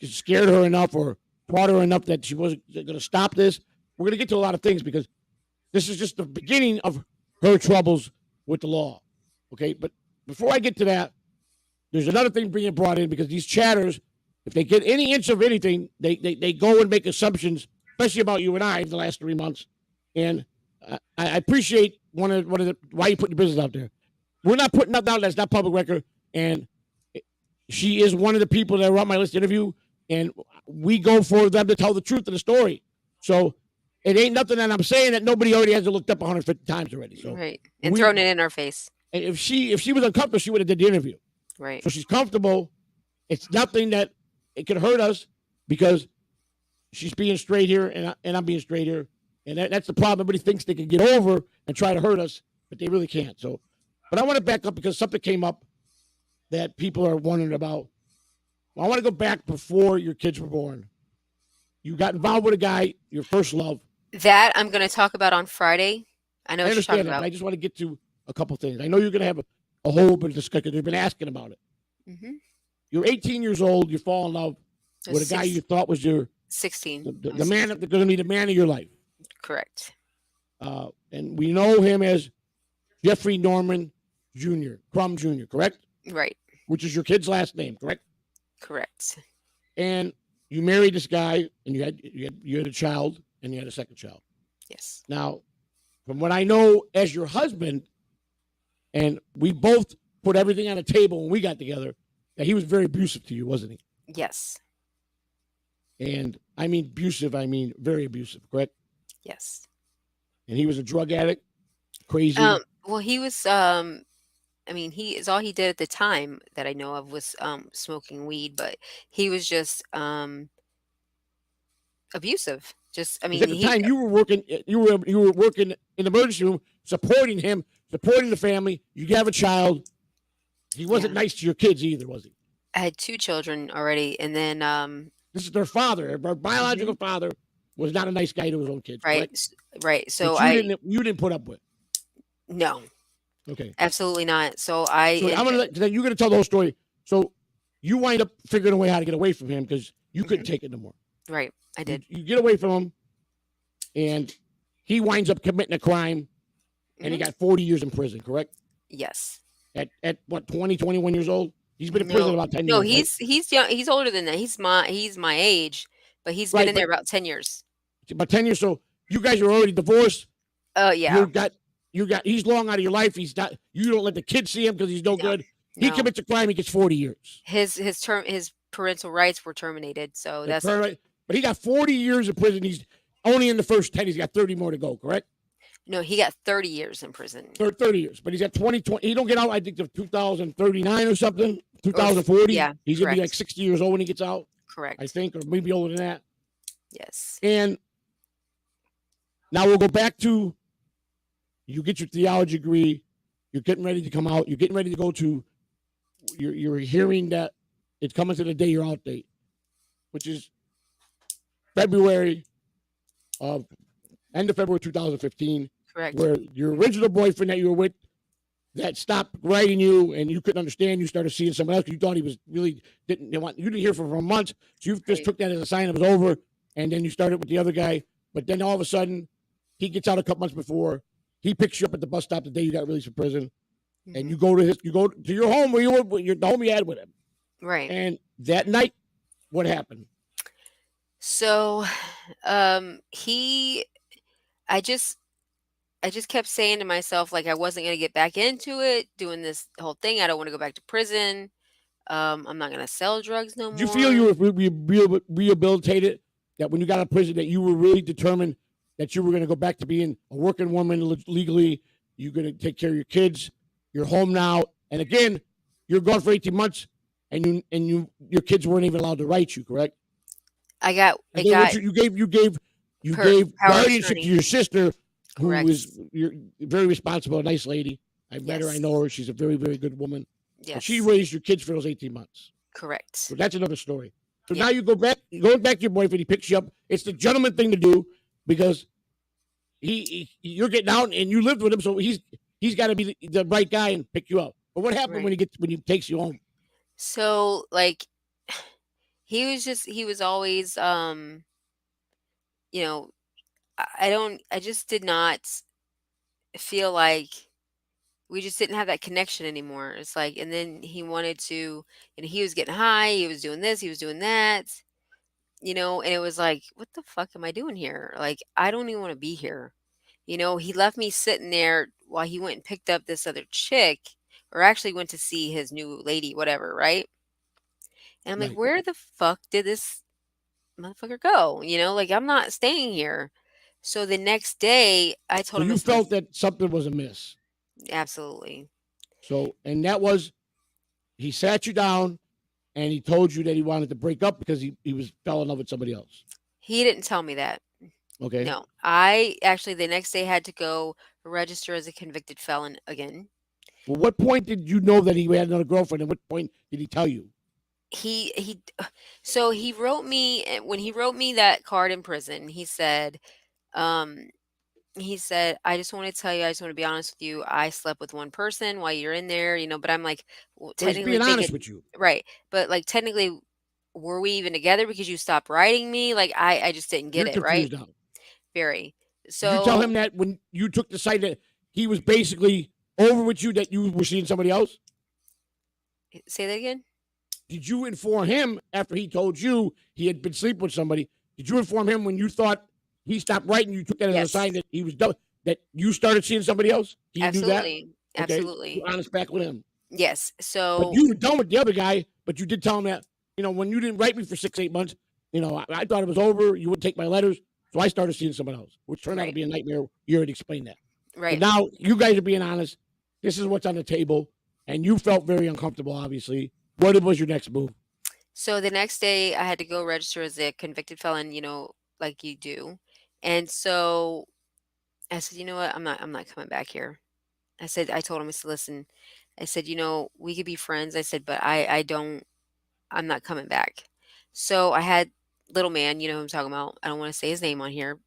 Speaker 1: scared her enough or taught her enough that she wasn't going to stop this? We're going to get to a lot of things because this is just the beginning of her troubles with the law. Okay, but before I get to that, there's another thing being brought in because these chatters, if they get any inch of anything, they go and make assumptions, especially about you and I the last 3 months. And I appreciate one of the why you put your business out there. We're not putting nothing out that's not public record, and she is one of the people that were on my list to interview, and we go for them to tell the truth of the story. So it ain't nothing that I'm saying that nobody already has looked up 150 times already. So
Speaker 2: Right. And
Speaker 1: we,
Speaker 2: thrown it in our face.
Speaker 1: if she was uncomfortable, she would have did the interview.
Speaker 2: Right.
Speaker 1: So she's comfortable. It's nothing that it could hurt us because she's being straight here, and I'm being straight here, and that's the problem. Everybody thinks they can get over and try to hurt us, but they really can't. So, but I want to back up because something came up that people are wondering about. Well, I want to go back before your kids were born. You got involved with a guy, your first love.
Speaker 2: That I'm going to talk about on Friday. I know
Speaker 1: I
Speaker 2: what you're talking
Speaker 1: understand that, but
Speaker 2: about.
Speaker 1: I just want to get to a couple things. I know you're going to have a whole bunch of discussion. They've been asking about it.
Speaker 2: Hmm.
Speaker 1: You're 18 years old. You fall in love with a guy you thought was your
Speaker 2: 16.
Speaker 1: the man that's going to be the man of your life.
Speaker 2: Correct.
Speaker 1: And we know him as Jeffrey Norman Jr., Crum Jr., correct?
Speaker 2: Right.
Speaker 1: Which is your kid's last name, correct?
Speaker 2: Correct.
Speaker 1: And you married this guy, and you had a child, and you had a second child.
Speaker 2: Yes.
Speaker 1: Now, from what I know as your husband, and we both put everything on the table when we got together, that he was very abusive to you, wasn't he?
Speaker 2: Yes.
Speaker 1: And I mean abusive, I mean very abusive, correct?
Speaker 2: Yes.
Speaker 1: And he was a drug addict, crazy.
Speaker 2: Well, he was I mean, he is all he did at the time that I know of was smoking weed, but he was just abusive. Just I
Speaker 1: Because
Speaker 2: mean,
Speaker 1: at the
Speaker 2: he
Speaker 1: time you were working in the emergency room, supporting him, supporting the family. You have a child. He wasn't
Speaker 2: yeah.
Speaker 1: nice to your kids either, was he?
Speaker 2: I had two children already, and then
Speaker 1: This is their father. Their biological
Speaker 2: mhm,
Speaker 1: father was not a nice guy to his own kids,
Speaker 2: right,
Speaker 1: correct?
Speaker 2: right. So
Speaker 1: Which you didn't put up with.
Speaker 2: no,
Speaker 1: Okay.
Speaker 2: absolutely not. So I
Speaker 1: So I'm
Speaker 2: and
Speaker 1: gonna then you're gonna tell the whole story. So you wind up figuring a way how to get away from him because you couldn't
Speaker 2: mhm,
Speaker 1: take it no more.
Speaker 2: right, I
Speaker 1: You,
Speaker 2: did.
Speaker 1: you get away from him, and he winds up committing a crime, and he
Speaker 2: Hmm.
Speaker 1: got 40 years in prison. Correct?
Speaker 2: Yes.
Speaker 1: At what 20, 21 years old? He's been in prison
Speaker 2: No,
Speaker 1: about 10
Speaker 2: no,
Speaker 1: years, right?
Speaker 2: he's young. He's older than that. He's my age, but he's been
Speaker 1: Right,
Speaker 2: in there
Speaker 1: but
Speaker 2: about 10 years.
Speaker 1: about 10 years. So you guys are already divorced.
Speaker 2: Yeah.
Speaker 1: You got he's long out of your life. He's not. You don't let the kids see him because he's no
Speaker 2: No,
Speaker 1: good. He
Speaker 2: no.
Speaker 1: commits a crime. He gets 40 years.
Speaker 2: His parental rights were terminated. So that's
Speaker 1: But he got 40 years in prison. He's only in the first 10. He's got 30 more to go. Correct?
Speaker 2: no. He got 30 years in prison.
Speaker 1: 30 years. But he's got 20. He don't get out. I think, to 2039 or something.
Speaker 2: Or
Speaker 1: 2040.
Speaker 2: yeah,
Speaker 1: He's gonna be like
Speaker 2: correct,
Speaker 1: 60 years old when he gets out. I
Speaker 2: correct.
Speaker 1: think, or maybe older than that.
Speaker 2: Yes.
Speaker 1: And now we'll go back to you get your theology degree. You're getting ready to come out. You're getting ready to go to. You're hearing that it's coming to the day you're out date, which is February of end of February 2015,
Speaker 2: Correct.
Speaker 1: where your original boyfriend that you were with that stopped writing you and you couldn't understand, you started seeing someone else because you thought he was really you didn't hear from him for months, so you just
Speaker 2: Right.
Speaker 1: took that as a sign it was over, and then you started with the other guy, but then all of a sudden he gets out a couple months before, he picks you up at the bus stop the day you got released from prison, and
Speaker 2: Hmm.
Speaker 1: you go to your home where you were the home you had with him,
Speaker 2: Right.
Speaker 1: and that night, what happened?
Speaker 2: So, he, I just, I just kept saying to myself like I wasn't gonna get back into it, doing this whole thing. I don't want to go back to prison. I'm not gonna sell drugs no
Speaker 1: Did you feel you
Speaker 2: more.
Speaker 1: were rehabilitated? That when you got out of prison, that you were really determined that you were going to go back to being a working woman legally. You're going to take care of your kids. You're home now, and again, you're gone for 18 months, and your kids weren't even allowed to write you, correct?
Speaker 2: I
Speaker 1: And then what
Speaker 2: got
Speaker 1: you gave
Speaker 2: power of
Speaker 1: guardianship to
Speaker 2: attorney.
Speaker 1: your sister, who
Speaker 2: Correct.
Speaker 1: was very responsible, a nice lady. I met her. I
Speaker 2: Yes.
Speaker 1: know her. She's a very, very good woman. But she
Speaker 2: Yes.
Speaker 1: raised your kids for those 18 months.
Speaker 2: Correct.
Speaker 1: So that's another story. So
Speaker 2: Yeah.
Speaker 1: now you going back to your boyfriend. He picks you up. It's the gentleman thing to do because you're getting out and you lived with him, so he's got to be the right guy and pick you up. But what happened
Speaker 2: Right.
Speaker 1: when he takes you home?
Speaker 2: So like he was always you know, I just did not feel like we just didn't have that connection anymore. It's like and then he wanted to and he was getting high, he was doing this, he was doing that, and it was like, what the fuck am I doing here? Like I don't even want to be here. He left me sitting there while he went and picked up this other chick or actually went to see his new lady, whatever, right? And I'm like,
Speaker 1: Right.
Speaker 2: where the fuck did this motherfucker go? Like, I'm not staying here. So the next day, I
Speaker 1: So
Speaker 2: told him, I
Speaker 1: you
Speaker 2: said,
Speaker 1: felt
Speaker 2: listen,
Speaker 1: that something was amiss.
Speaker 2: absolutely.
Speaker 1: So, and that was, he sat you down and he told you that he wanted to break up because he was fell in love with somebody else.
Speaker 2: He didn't tell me that.
Speaker 1: Okay.
Speaker 2: No, I actually the next day had to go register as a convicted felon again.
Speaker 1: Well, what point did you know that he had another girlfriend? And what point did he tell you?
Speaker 2: He so he wrote me when he wrote me that card in prison. Um, he said, I just want to tell you, I just want to be honest with you. I slept with one person while you're in there, but I'm like, well,
Speaker 1: So he's
Speaker 2: technically
Speaker 1: being honest
Speaker 2: thinking,
Speaker 1: with you.
Speaker 2: right, but like technically, were we even together because you stopped writing me? Like I just didn't get
Speaker 1: You're
Speaker 2: it right.
Speaker 1: confused now.
Speaker 2: Very.
Speaker 1: Did you tell him
Speaker 2: So
Speaker 1: that when you took the site that he was basically over with you, that you were seeing somebody else?
Speaker 2: say that again.
Speaker 1: Did you inform him after he told you he had been sleeping with somebody? Did you inform him when you thought he stopped writing? You took that as a
Speaker 2: Yes,
Speaker 1: sign that he was done, that you started seeing somebody else? Did you do that?
Speaker 2: absolutely,
Speaker 1: Okay, you
Speaker 2: absolutely.
Speaker 1: honest back with him.
Speaker 2: Yes.
Speaker 1: But
Speaker 2: So
Speaker 1: you were done with the other guy. But you did tell him that, when you didn't write me for 6, 8 months, I thought it was over. You wouldn't take my letters, so I started seeing someone else, which turned out to
Speaker 2: right,
Speaker 1: be a nightmare. You already explained that. So
Speaker 2: right.
Speaker 1: now you guys are being honest. This is what's on the table, and you felt very uncomfortable. Obviously, what was your next move?
Speaker 2: So the next day, I had to go register as a convicted felon, like you do. And so I said, you know what? I'm not coming back here. I told him, I said, listen, I said, we could be friends. I said, but I'm not coming back. So I had little man, you know who I'm talking about. I don't want to say his name on here.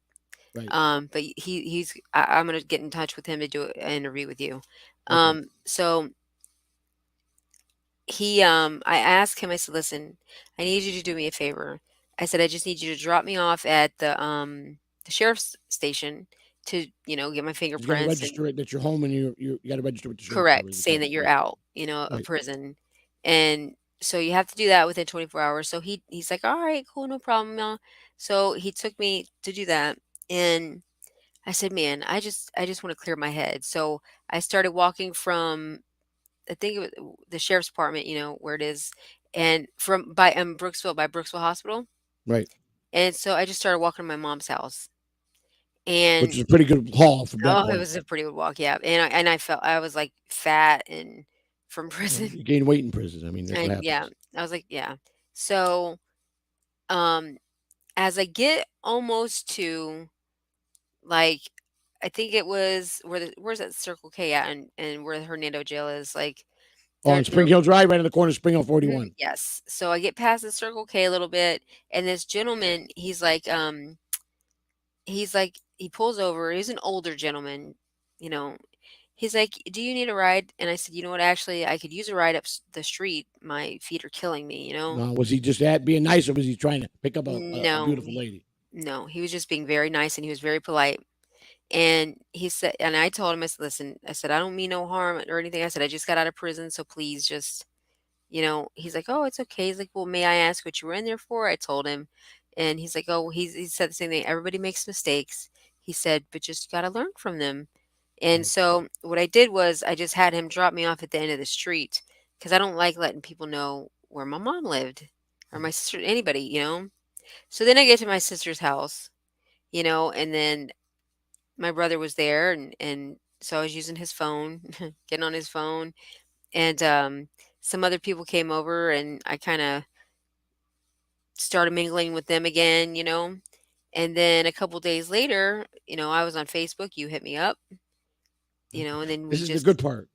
Speaker 1: Right.
Speaker 2: But I'm gonna get in touch with him to do an interview with you.
Speaker 1: Okay.
Speaker 2: So I asked him, I said, listen, I need you to do me a favor. I said, I just need you to drop me off at the sheriff's station to, get my
Speaker 1: You got to
Speaker 2: fingerprints and
Speaker 1: register it that you're home, and you got to register with the sheriff's
Speaker 2: correct, saying
Speaker 1: department.
Speaker 2: that you're
Speaker 1: Right.
Speaker 2: out, of
Speaker 1: Right.
Speaker 2: prison. And so you have to do that within 24 hours. So he's like, all right, cool, no problem. So he took me to do that. And I said, man, I just want to clear my head. So I started walking from, I think it was the sheriff's department, where it is, and from by Brooksville Hospital.
Speaker 1: Right.
Speaker 2: And so I just started walking to my mom's house.
Speaker 1: Which
Speaker 2: And
Speaker 1: is a pretty good haul from that
Speaker 2: oh, it
Speaker 1: point.
Speaker 2: was a pretty good walk, yeah. And I felt I was like fat and from
Speaker 1: Well,
Speaker 2: prison.
Speaker 1: you gain weight in prison. I mean, that's what
Speaker 2: And yeah,
Speaker 1: happens.
Speaker 2: I was like, yeah. So um as I get almost to like I think it was where's that Circle K at and where Hernando jail is, like
Speaker 1: Oh, on Spring
Speaker 2: there.
Speaker 1: Hill Drive, right in the corner of Spring Hill
Speaker 2: Mhm,
Speaker 1: 41.
Speaker 2: yes. So I get past the Circle K a little bit, and this gentleman, he pulls over. He's an older gentleman, you know. He's like, "Do you need a ride?" And I said, "You know what? Actually, I could use a ride up the street. My feet are killing me."
Speaker 1: Was he just being nice, or was he trying to pick up a
Speaker 2: No,
Speaker 1: beautiful lady?
Speaker 2: no, he was just being very nice and he was very polite. And he said, and I told him, I said, "Listen," I said, "I don't mean no harm or anything." I said, "I just got out of prison, so please just." He's like, "Oh, it's okay." He's like, "Well, may I ask what you were in there for?" I told him. And he's like, "Oh," he said the same thing. "Everybody makes mistakes." He said, "But just got to learn from them." And
Speaker 1: Right.
Speaker 2: so what I did was I just had him drop me off at the end of the street because I don't like letting people know where my mom lived or my
Speaker 1: Right.
Speaker 2: sister, anybody. So then I get to my sister's house, and then my brother was there and so I was using his phone, getting on his phone, and some other people came over and I kind of started mingling with them again. And then a couple days later, I was on Facebook, you hit me up, and then we
Speaker 1: This is the good
Speaker 2: just
Speaker 1: part.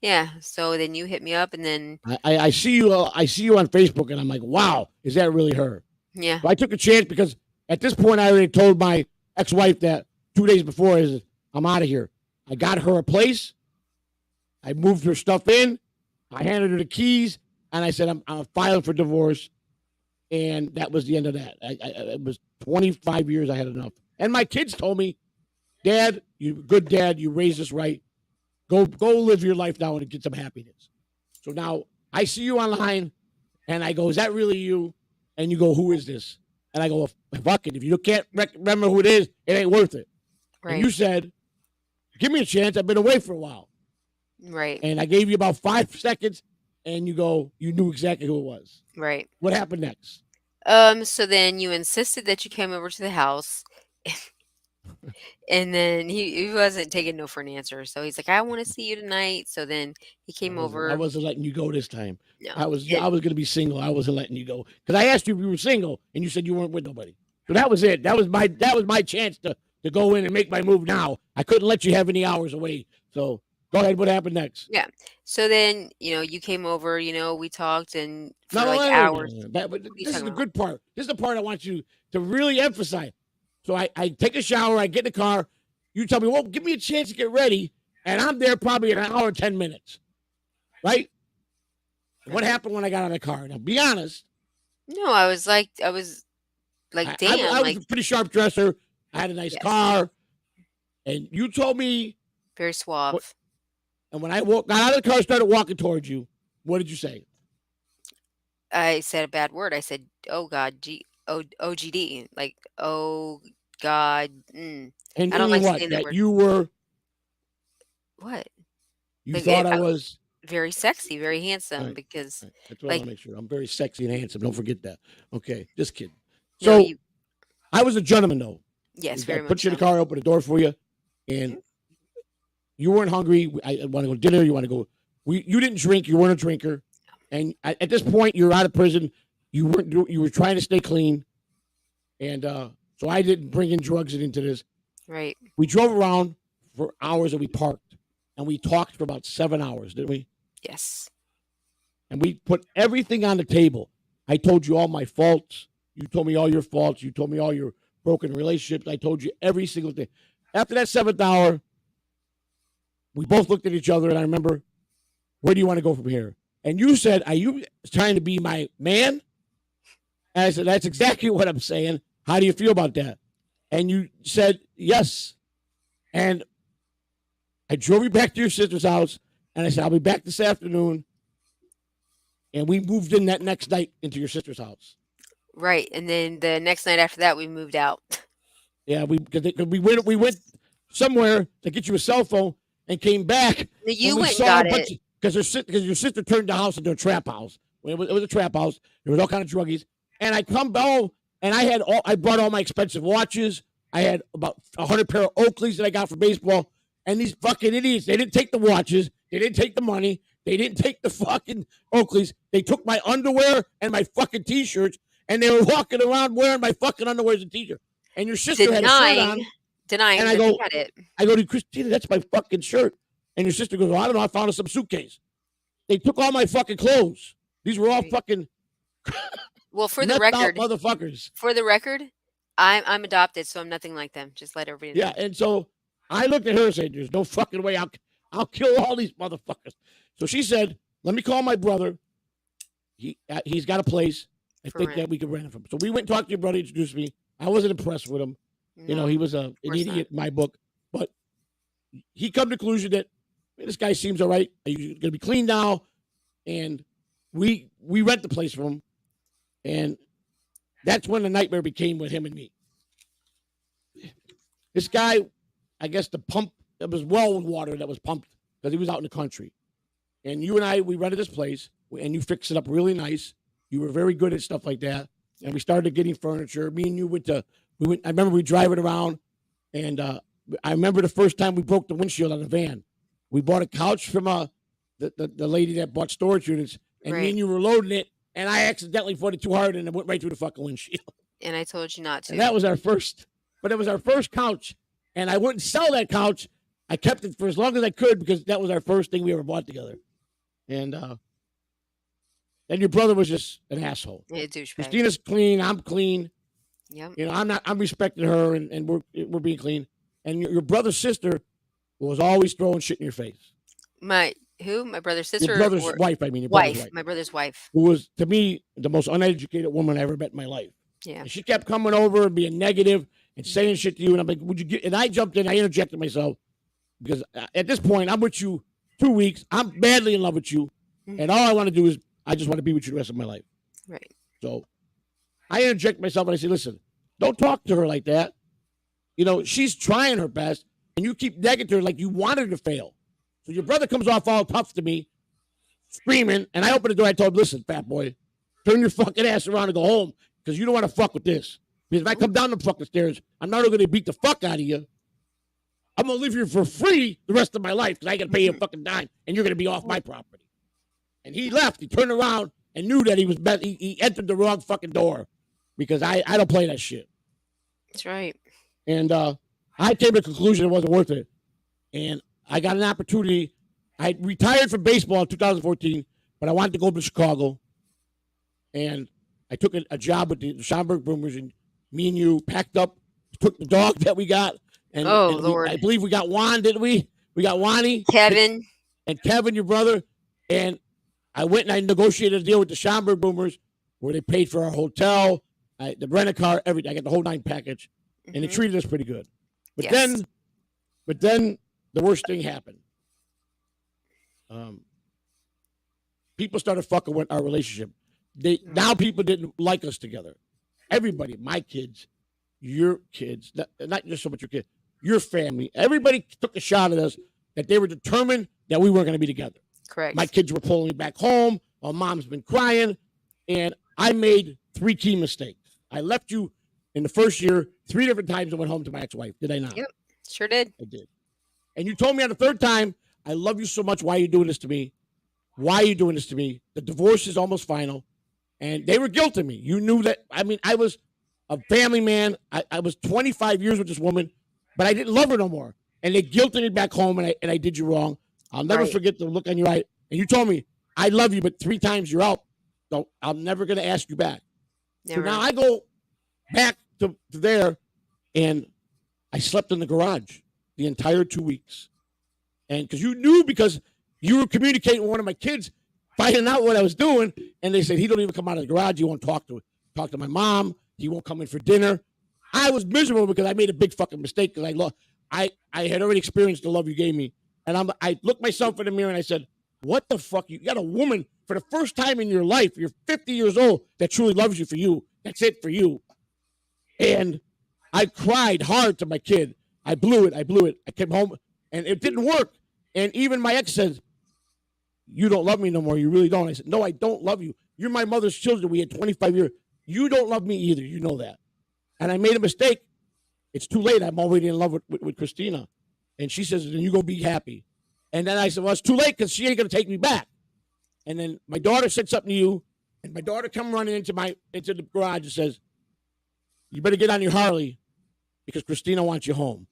Speaker 2: yeah, so then you hit me up and then
Speaker 1: I see you. I see you on Facebook, and I'm like, wow, is that really her?
Speaker 2: yeah,
Speaker 1: So I took a chance because at this point, I already told my ex-wife that 2 days before is I'm out of here. I got her a place. I moved her stuff in. I handed her the keys, and I said I'm filing for divorce. And that was the end of that. It was 25 years. I had enough. And my kids told me, "Dad, you good dad. You raised us right. Go live your life now and get some happiness." So now I see you online, and I go, "Is that really you?" And you go, "Who is this?" And I go, well, "Fuck it. If you can't remember who it is, it ain't worth it." And
Speaker 2: right,
Speaker 1: you said, "Give me a chance. I've been away for a while."
Speaker 2: right,
Speaker 1: And I gave you about 5 seconds, and you knew exactly who it was.
Speaker 2: Right.
Speaker 1: What happened next?
Speaker 2: So then you insisted that you came over to the house, and then he wasn't taking no for an answer. So he's like, "I want to see you tonight." So then he
Speaker 1: I
Speaker 2: came
Speaker 1: wasn't. I
Speaker 2: over.
Speaker 1: wasn't letting you go this time.
Speaker 2: No,
Speaker 1: I was.
Speaker 2: it,
Speaker 1: I was going to be single. I wasn't letting you go because I asked you if you were single, and you said you weren't with nobody. So that was it. That was my chance to go in and make my move. Now I couldn't let you have any hours away. So go ahead. What happened next?
Speaker 2: yeah. So then you came over. We talked and
Speaker 1: No,
Speaker 2: for
Speaker 1: no,
Speaker 2: like
Speaker 1: wait, wait,
Speaker 2: hours.
Speaker 1: wait, wait. But
Speaker 2: What are you
Speaker 1: this is
Speaker 2: talking
Speaker 1: the
Speaker 2: about?
Speaker 1: good part. This is the part I want you to really emphasize. So I take a shower. I get in the car. You tell me, well, give me a chance to get ready, and I'm there probably an hour and 10 minutes, right? What
Speaker 2: Right.
Speaker 1: happened when I got out of the car? Now, be honest.
Speaker 2: No, I was like, damn,
Speaker 1: I was
Speaker 2: like
Speaker 1: a pretty sharp dresser. I had a nice
Speaker 2: yes,
Speaker 1: car, and you told me
Speaker 2: very
Speaker 1: what.
Speaker 2: suave.
Speaker 1: And when I got out of the car, started walking towards you. What did you say?
Speaker 2: I said a bad word. I said, "Oh God, OGD," like oh God.
Speaker 1: And
Speaker 2: I don't
Speaker 1: meaning
Speaker 2: like
Speaker 1: what?
Speaker 2: saying that
Speaker 1: That
Speaker 2: word.
Speaker 1: you were.
Speaker 2: What?
Speaker 1: You
Speaker 2: Like
Speaker 1: thought I
Speaker 2: I was
Speaker 1: was.
Speaker 2: very sexy, very
Speaker 1: All
Speaker 2: handsome
Speaker 1: right,
Speaker 2: because
Speaker 1: all right. That's what I want
Speaker 2: like
Speaker 1: to make sure. I'm very sexy and handsome. Don't forget that. Okay, just kidding.
Speaker 2: no,
Speaker 1: So
Speaker 2: you
Speaker 1: I was a gentleman, though.
Speaker 2: yes,
Speaker 1: I
Speaker 2: very
Speaker 1: put
Speaker 2: much
Speaker 1: you in the
Speaker 2: so.
Speaker 1: car, opened the door for you, and
Speaker 2: Mhm.
Speaker 1: you weren't hungry. I want to go to dinner. You want to go. You didn't drink. You weren't a drinker, and at this point, you're out of prison. You weren't. You were trying to stay clean, and so I didn't bring in drugs into this.
Speaker 2: Right.
Speaker 1: We drove around for hours, and we parked, and we talked for about 7 hours, didn't we?
Speaker 2: Yes.
Speaker 1: And we put everything on the table. I told you all my faults. You told me all your faults. You told me all your broken relationships. I told you every single thing. After that seventh hour, we both looked at each other, and I remember, where do you want to go from here? And you said, are you trying to be my man? And I said, that's exactly what I'm saying. How do you feel about that? And you said, yes. And I drove you back to your sister's house, and I said, I'll be back this afternoon. And we moved in that next night into your sister's house.
Speaker 2: Right. And then the next night after that, we moved out.
Speaker 1: Yeah, cause we went somewhere to get you a cell phone and came back, and
Speaker 2: You
Speaker 1: we
Speaker 2: went and
Speaker 1: saw a
Speaker 2: got
Speaker 1: bunch
Speaker 2: it.
Speaker 1: of because your sister turned the house into a trap house. It was a trap house. There was all kind of druggies, and I come home and I brought all my expensive watches. I had about 100 pair of Oakleys that I got for baseball, and these fucking idiots, they didn't take the watches, they didn't take the money, they didn't take the fucking Oakleys. They took my underwear and my fucking t-shirts, and they were walking around wearing my fucking underwear and t-shirt. And your sister had a shirt
Speaker 2: Denying
Speaker 1: on, and
Speaker 2: denying that they had it.
Speaker 1: I go to Christina, that's my fucking shirt. And your sister goes, well, I don't know, I found it in some suitcase. They took all my fucking clothes. These were all
Speaker 2: Right.
Speaker 1: fucking
Speaker 2: Well,
Speaker 1: nuts out motherfuckers.
Speaker 2: for the record, I'm adopted, so I'm nothing like them. Just let everybody
Speaker 1: Yeah,
Speaker 2: know.
Speaker 1: and so I looked at her and said, there's no fucking way I'll kill all these motherfuckers. So she said, let me call my brother. He's got a place. I
Speaker 2: For
Speaker 1: think
Speaker 2: rent.
Speaker 1: that we could rent it from. So we went and talked to your brother, introduced me. I wasn't impressed with him.
Speaker 2: No,
Speaker 1: He
Speaker 2: of
Speaker 1: was an
Speaker 2: course not.
Speaker 1: idiot in my book. But he come to the conclusion that this guy seems all right. He's gonna be clean now. And we rent the place from him. And that's when the nightmare became with him and me. This guy, I guess the pump, it was well water that was pumped because he was out in the country. And you and I, we rented this place, and you fixed it up really nice. You were very good at stuff like that. And we started getting furniture. Me and you I remember we drive it around, and I remember the first time we broke the windshield on the van. We bought a couch from the lady that bought storage units, and me
Speaker 2: Right.
Speaker 1: and you were loading it, and I accidentally put it too hard, and it went right through the fucking windshield.
Speaker 2: And I told you not
Speaker 1: And
Speaker 2: to.
Speaker 1: that was our first, but it was our first couch. And I wouldn't sell that couch. I kept it for as long as I could because that was our first thing we ever bought together. And then your brother was just an asshole.
Speaker 2: A douchebag.
Speaker 1: Christina's clean. I'm clean.
Speaker 2: Yep.
Speaker 1: I'm respecting her, and we're being clean. And your brother's sister was always throwing shit in your face.
Speaker 2: My who? My brother's
Speaker 1: Your
Speaker 2: sister
Speaker 1: brother's
Speaker 2: or
Speaker 1: wife, I mean, your brother's
Speaker 2: wife?
Speaker 1: wife,
Speaker 2: My brother's wife.
Speaker 1: who was, to me, the most uneducated woman I ever met in my life.
Speaker 2: Yeah.
Speaker 1: And she kept coming over and being negative and saying shit to you. And I'm like, would you get, and I jumped in, I interjected myself because at this point, I'm with you 2 weeks. I'm madly in love with you. And all I want to do is, I just want to be with you the rest of my life.
Speaker 2: Right.
Speaker 1: So I interject myself and I say, listen, don't talk to her like that. She's trying her best and you keep negative her like you want her to fail. So your brother comes off all tough to me screaming, and I opened the door. I told him, listen, fat boy, turn your fucking ass around and go home because you don't want to fuck with this. Because if I come down the fucking stairs, I'm not only going to beat the fuck out of you, I'm going to live here for free the rest of my life because I got to pay you a fucking dime, and you're going to be off my property. And he left. He turned around and knew that he entered the wrong fucking door because I don't play that shit.
Speaker 2: That's right.
Speaker 1: And I came to the conclusion it wasn't worth it. And I got an opportunity. I retired from baseball in 2014, but I wanted to go to Chicago. And I took a job with the Schaumburg Boomers, and me and you packed up, took the dog that we got. And,
Speaker 2: Lord.
Speaker 1: I believe we got Juan, didn't we? We got Wani.
Speaker 2: Kevin.
Speaker 1: And Kevin, your brother. And I went and I negotiated a deal with the Schaumburg Boomers where they paid for our hotel, the rent-a-car, everything. I got the whole 9 package. And they treated us pretty good. But then the worst thing happened. People started fucking with our relationship. Now people didn't like us together. Everybody, my kids, your kids, not just so much your kids, your family, everybody took a shot at us that they were determined that we weren't going to be together.
Speaker 2: Correct.
Speaker 1: My kids were pulling me back home. My mom's been crying. And I made 3 key mistakes. I left you in the first year 3 different times and went home to my ex-wife. Did I not?
Speaker 2: Yep, sure did.
Speaker 1: I did. And you told me on the 3rd time, I love you so much. Why are you doing this to me? Why are you doing this to me? The divorce is almost final. And they were guilting me. You knew that. I mean, I was a family man. I was 25 years with this woman, but I didn't love her no more. And they guilted me back home, and I did you wrong. I'll never forget the look on your eye. And you told me, I love you, but 3 times you're out. So I'm never going to ask you back.
Speaker 2: Never.
Speaker 1: So now I go back to there, and I slept in the garage the entire 2 weeks. And because you were communicating with one of my kids, finding out what I was doing, and they said, he don't even come out of the garage. He won't talk to my mom. He won't come in for dinner. I was miserable because I made a big fucking mistake because I had already experienced the love you gave me. And I looked myself in the mirror and I said, what the fuck? You got a woman for the first time in your life. You're 50 years old that truly loves you for you. That's it for you. And I cried hard to my kid. I blew it. I came home and it didn't work. And even my ex said, you don't love me no more. You really don't. I said, no, I don't love you. You're my mother's children. We had 25 years. You don't love me either. You know that. And I made a mistake. It's too late. I'm already in love with Christina. And she says, then you go be happy. And then I said, well, it's too late because she ain't going to take me back. And then my daughter said something to you. And my daughter come running into the garage and says, you better get on your Harley because Christina wants you home.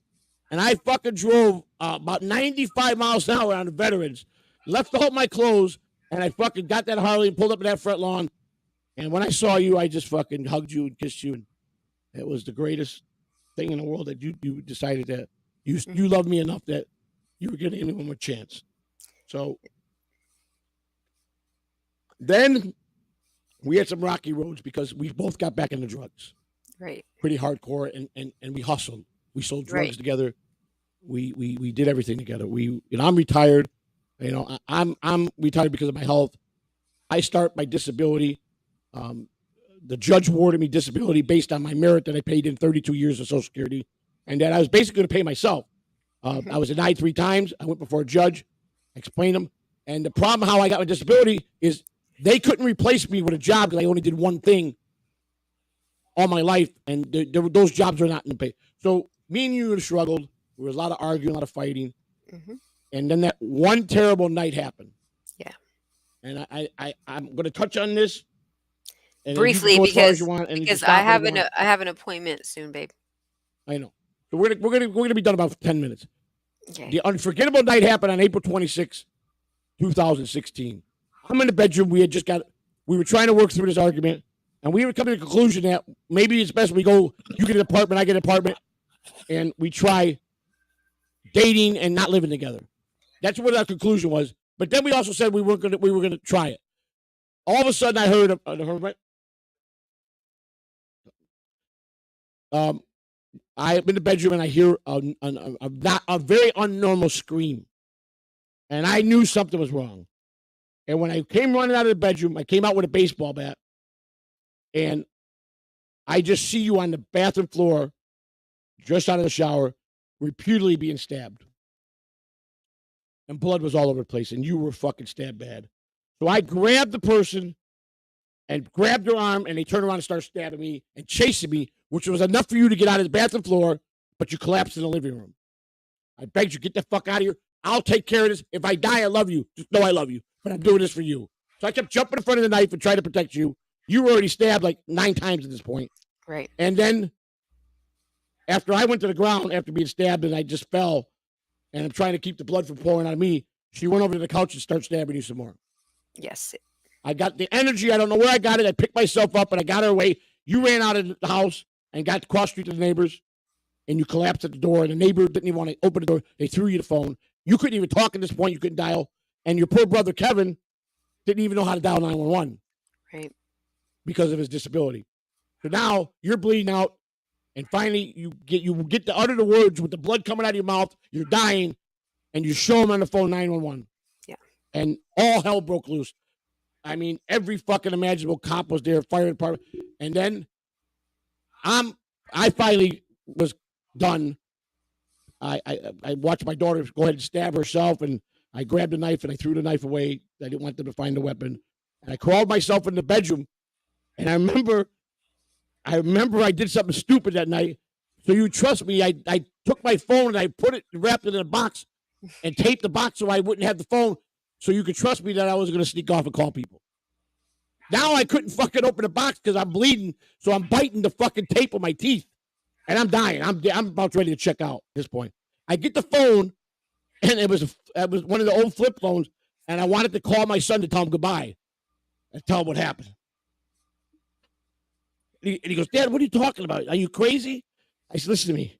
Speaker 1: And I fucking drove about 95 miles an hour on the Veterans, left all my clothes, and I fucking got that Harley and pulled up in that front lawn. And when I saw you, I just fucking hugged you and kissed you. And it was the greatest thing in the world that you decided that you loved me enough that you were giving me one more chance. So then we had some rocky roads because we both got back into drugs.
Speaker 2: Right.
Speaker 1: Pretty hardcore, and we hustled. We sold drugs together. We did everything together. I'm retired. I'm retired because of my health. I start my disability. The judge awarded me disability based on my merit that I paid in 32 years of Social Security, and that I was basically going to pay myself. I was denied 3 times. I went before a judge, explained them, and the problem how I got my disability is they couldn't replace me with a job because I only did one thing all my life, and those jobs are not in the pay. So me and you struggled. There was a lot of arguing, a lot of fighting, and then that one terrible night happened.
Speaker 2: Yeah.
Speaker 1: And I'm going to touch on this and
Speaker 2: briefly because I have an appointment soon, babe.
Speaker 1: I know. So we're gonna be done about 10 minutes.
Speaker 2: Okay.
Speaker 1: The unforgettable night happened on April 26, 2016. I'm in the bedroom. We were trying to work through this argument, and we were coming to the conclusion that maybe it's best we go. You get an apartment, I get an apartment, and we try dating and not living together. That's what our conclusion was. But then we also said we were gonna try it. All of a sudden, I heard I'm in the bedroom and I hear a very unnormal scream, and I knew something was wrong. And when I came running out of the bedroom, I came out with a baseball bat, and I just see you on the bathroom floor, just out of the shower, repeatedly being stabbed. And blood was all over the place, and you were fucking stabbed bad. So I grabbed the person and grabbed her arm, and they turned around and started stabbing me and chasing me, which was enough for you to get out of the bathroom floor, but you collapsed in the living room. I begged you, get the fuck out of here. I'll take care of this. If I die, I love you. Just know I love you, but I'm doing this for you. So I kept jumping in front of the knife and trying to protect you. You were already stabbed like 9 times at this point.
Speaker 2: Right.
Speaker 1: And then after I went to the ground after being stabbed and I just fell, and I'm trying to keep the blood from pouring out of me, she went over to the couch and started stabbing you some more.
Speaker 2: Yes.
Speaker 1: I got the energy. I don't know where I got it. I picked myself up and I got her away. You ran out of the house and got cross street to the neighbors, and you collapsed at the door. And the neighbor didn't even want to open the door. They threw you the phone. You couldn't even talk at this point. You couldn't dial. And your poor brother, Kevin, didn't even know how to dial 911.
Speaker 2: Right.
Speaker 1: Because of his disability. So now you're bleeding out, and finally you get to utter the words with the blood coming out of your mouth. You're dying, and you show him on the phone 911.
Speaker 2: Yeah.
Speaker 1: And all hell broke loose. I mean, every fucking imaginable cop was there, fire department. And then I finally was done. I watched my daughter go ahead and stab herself, and I grabbed a knife and I threw the knife away. I didn't want them to find the weapon. And I crawled myself in the bedroom. And I remember I did something stupid that night. So you trust me, I took my phone and I put it, wrapped it in a box and taped the box so I wouldn't have the phone, so you could trust me that I wasn't going to sneak off and call people. Now I couldn't fucking open the box because I'm bleeding, so I'm biting the fucking tape with my teeth. And I'm dying. I'm about ready to check out at this point. I get the phone, and it was one of the old flip phones, and I wanted to call my son to tell him goodbye and tell him what happened. And he goes, Dad, what are you talking about? Are you crazy? I said, listen to me.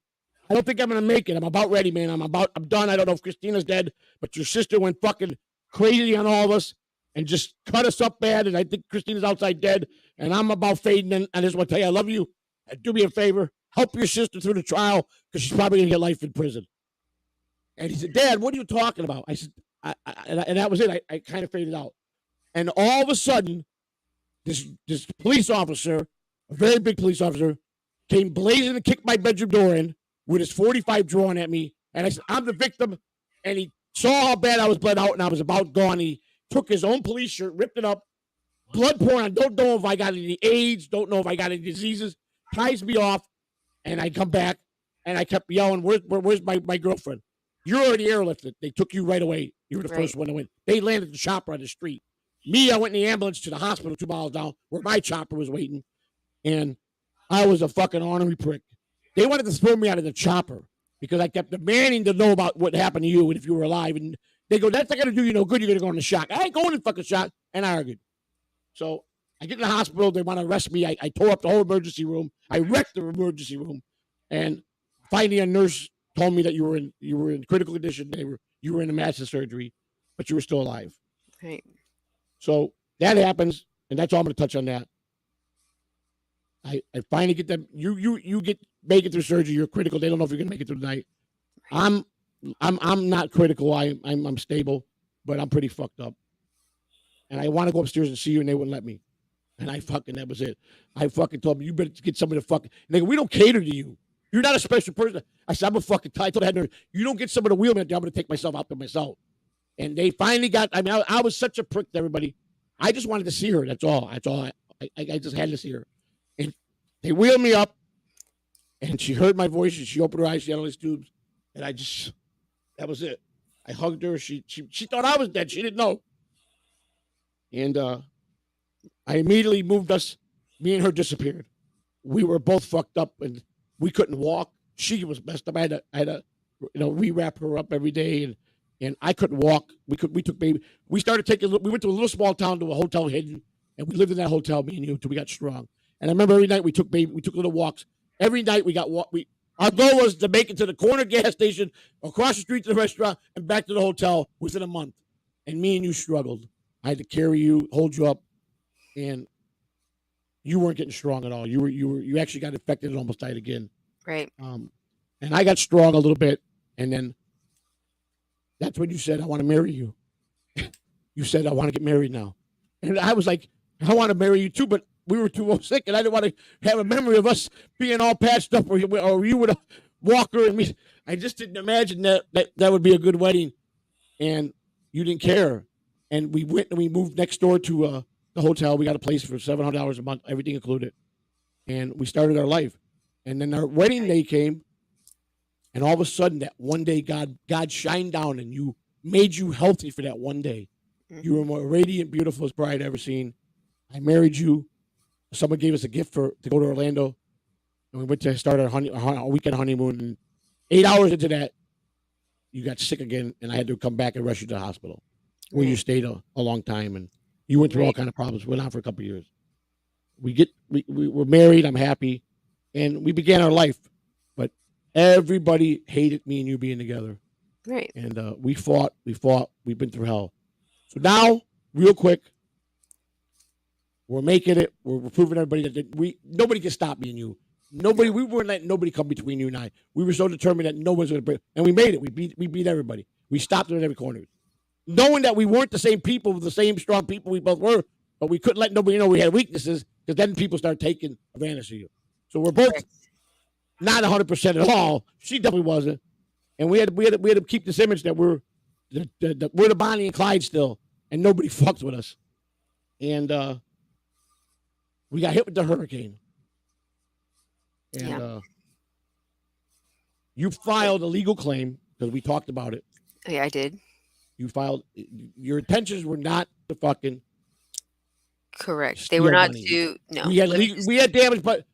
Speaker 1: I don't think I'm going to make it. I'm about ready, man. I'm done. I don't know if Christina's dead, but your sister went fucking crazy on all of us and just cut us up bad. And I think Christina's outside dead. And I'm about fading. And I just want to tell you, I love you. Do me a favor. Help your sister through the trial because she's probably going to get life in prison. And he said, Dad, what are you talking about? I said, and that was it. I kind of faded out. And all of a sudden, this police officer, a very big police officer, came blazing and kicked my bedroom door in with his .45 drawn at me. And I said, I'm the victim. And he saw how bad I was bled out and I was about gone. He took his own police shirt, ripped it up, blood pouring. I don't know if I got any AIDS, don't know if I got any diseases, ties me off. And I come back and I kept yelling, where's my girlfriend? You're already airlifted. They took you right away. You were the first one to win. They landed the chopper on the street. Me, I went in the ambulance to the hospital 2 miles down where my chopper was waiting. And I was a fucking ornery prick. They wanted to throw me out of the chopper because I kept demanding to know about what happened to you and if you were alive. And they go, that's not going to do you no good. You're going to go in the shock. I ain't going in fucking shock. And I argued. So I get in the hospital. They want to arrest me. I tore up the whole emergency room. I wrecked the emergency room. And finally a nurse told me that you were in critical condition. You were in a massive surgery, but you were still alive.
Speaker 2: Right.
Speaker 1: So that happens. And that's all I'm going to touch on that. I finally get them. You make it through surgery. You're critical. They don't know if you're gonna make it through the night. I'm not critical. I'm stable, but I'm pretty fucked up. And I want to go upstairs and see you, and they wouldn't let me. And that was it. I fucking told them, you better get somebody to fucking. And they go, we don't cater to you. You're not a special person. I said, I'm a fucking tight. I told the head nurse, you don't get someone to wheel me out there, I'm gonna take myself out there myself. And they finally got. I mean, I was such a prick to everybody. I just wanted to see her. That's all. I just had to see her. And they wheeled me up, and she heard my voice, and she opened her eyes, she had all these tubes, and that was it. I hugged her. She thought I was dead. She didn't know. And I immediately moved us. Me and her disappeared. We were both fucked up, and we couldn't walk. She was messed up. I had to rewrap her up every day, and I couldn't walk. We took baby. We started taking. We went to a little small town to a hotel hidden, and we lived in that hotel, me and you, until we got strong. And I remember every night we took little walks. Every night our goal was to make it to the corner gas station, across the street to the restaurant, and back to the hotel within a month. And me and you struggled. I had to carry you, hold you up, and you weren't getting strong at all. You actually got infected and almost died again.
Speaker 2: Right.
Speaker 1: And I got strong a little bit, and then that's when you said, I want to marry you. You said, I want to get married now. And I was like, I want to marry you too, but we were too sick, and I didn't want to have a memory of us being all patched up, or you would have Walker and me. I just didn't imagine that would be a good wedding, and you didn't care. And we went and we moved next door to the hotel. We got a place for $700 a month, everything included. And we started our life. And then our wedding day came, and all of a sudden, that one day, God shined down, and made you healthy for that one day. You were more radiant, beautiful as bride I've ever seen. I married you. Someone gave us a gift to go to Orlando, and we went to start our weekend honeymoon. And 8 hours into that, you got sick again, and I had to come back and rush you to the hospital, where you stayed a long time, and you went through all kind of problems. Went on for a couple of years. We're married. I'm happy, and we began our life. But everybody hated me and you being together.
Speaker 2: Right.
Speaker 1: And we fought. We've been through hell. So now, real quick, we're making it. We're proving everybody that nobody can stop me and you. Nobody. We weren't letting nobody come between you and I. We were so determined that no one's going to break. And we made it. We beat everybody. We stopped them in every corner. Knowing that we weren't the same people, the same strong people we both were, but we couldn't let nobody know we had weaknesses, because then people start taking advantage of you. So we're both not 100% at all. She definitely wasn't. And we had to keep this image that we're the Bonnie and Clyde still, and nobody fucks with us. And we got hit with the hurricane. And you filed a legal claim, because we talked about it.
Speaker 2: Yeah, I did.
Speaker 1: You filed. Your intentions were not to fucking.
Speaker 2: Correct. They were not
Speaker 1: money.
Speaker 2: to. No.
Speaker 1: We had damage, but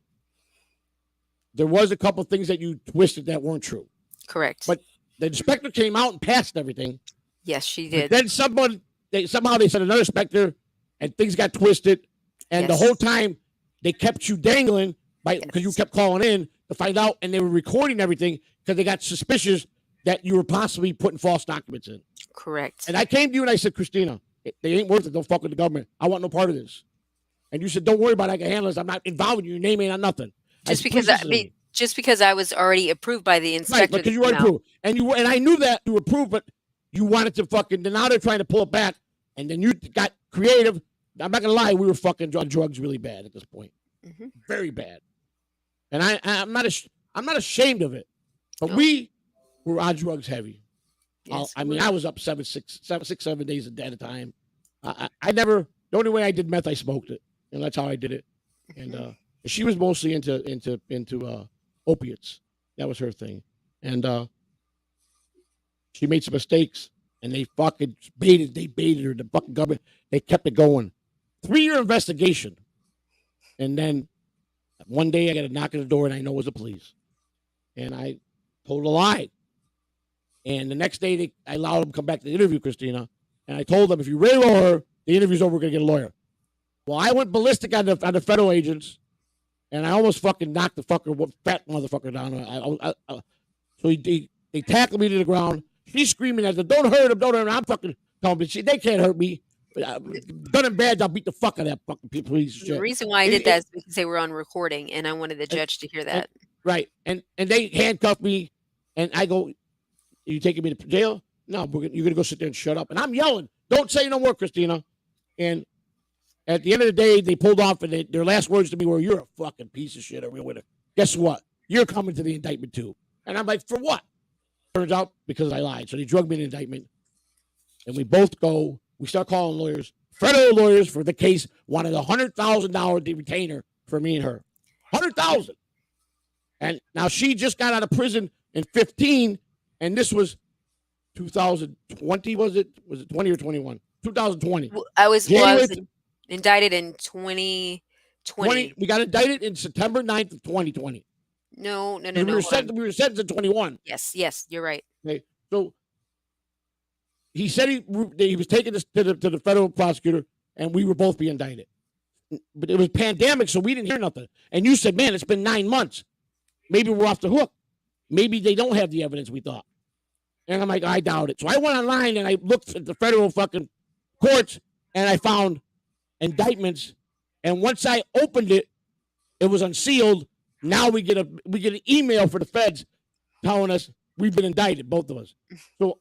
Speaker 1: there was a couple things that you twisted that weren't true.
Speaker 2: Correct.
Speaker 1: But the inspector came out and passed everything.
Speaker 2: Yes, she did.
Speaker 1: But then somehow they sent another inspector, and things got twisted. And the whole time they kept you dangling because you kept calling in to find out, and they were recording everything because they got suspicious that you were possibly putting false documents in.
Speaker 2: Correct.
Speaker 1: And I came to you and I said, Christina, they ain't worth it. Don't fuck with the government. I want no part of this. And you said, don't worry about it. I can handle this. I'm not involved in your name ain't on nothing.
Speaker 2: Just because I was already approved by the inspector.
Speaker 1: Right, because you were approved. And I knew that you were approved, but you wanted to fucking, now they're trying to pull it back. And then you got creative. I'm not going to lie. We were fucking on drugs really bad at this point. Mm-hmm. Very bad. And I'm not ashamed of it. But we were on drugs heavy. Yes, I was up 7 days at a time. I never. The only way I did meth, I smoked it, and that's how I did it. And she was mostly into opiates. That was her thing. And she made some mistakes, and they fucking baited her. The fucking government. They kept it going. 3-year investigation, and then one day I got a knock at the door, and I know it was the police, and I told a lie. And the next day, I allowed them to come back to the interview, Christina. And I told them, if you really know her, the interview's over, we're going to get a lawyer. Well, I went ballistic on the federal agents, and I almost fucking knocked the fat motherfucker down. So they tackled me to the ground. She's screaming at them, don't hurt him, don't hurt him. I'm fucking telling them, they can't hurt me. Done them bad, I'll beat the fuck out of that fucking piece of shit.
Speaker 2: The reason why I did that is because they were on recording, and I wanted the judge to hear that.
Speaker 1: Right. And they handcuffed me, and I go, are you taking me to jail? No, you're going to go sit there and shut up. And I'm yelling, don't say no more, Christina. And at the end of the day, they pulled off, and their last words to me were, you're a fucking piece of shit, a real winner. Guess what? You're coming to the indictment too. And I'm like, for what? Turns out, because I lied. So they drug me in the indictment. And we both go, we start calling lawyers. Federal lawyers for the case wanted a $100,000 retainer for me and her. $100,000. And now she just got out of prison in 2015. And this was 2020, was it? Was it 20 or 21? 2020.
Speaker 2: I was indicted in 2020.
Speaker 1: We got indicted in September 9th of 2020.
Speaker 2: No.
Speaker 1: We were sentenced in 21.
Speaker 2: Yes, you're right.
Speaker 1: Okay. So he said he was taking this to the federal prosecutor, and we were both being indicted. But it was pandemic, so we didn't hear nothing. And you said, man, it's been 9 months. Maybe we're off the hook. Maybe they don't have the evidence we thought. And I'm like, I doubt it. So I went online and I looked at the federal fucking courts, and I found indictments. And once I opened it, it was unsealed. Now we get an email for the feds telling us we've been indicted, both of us. So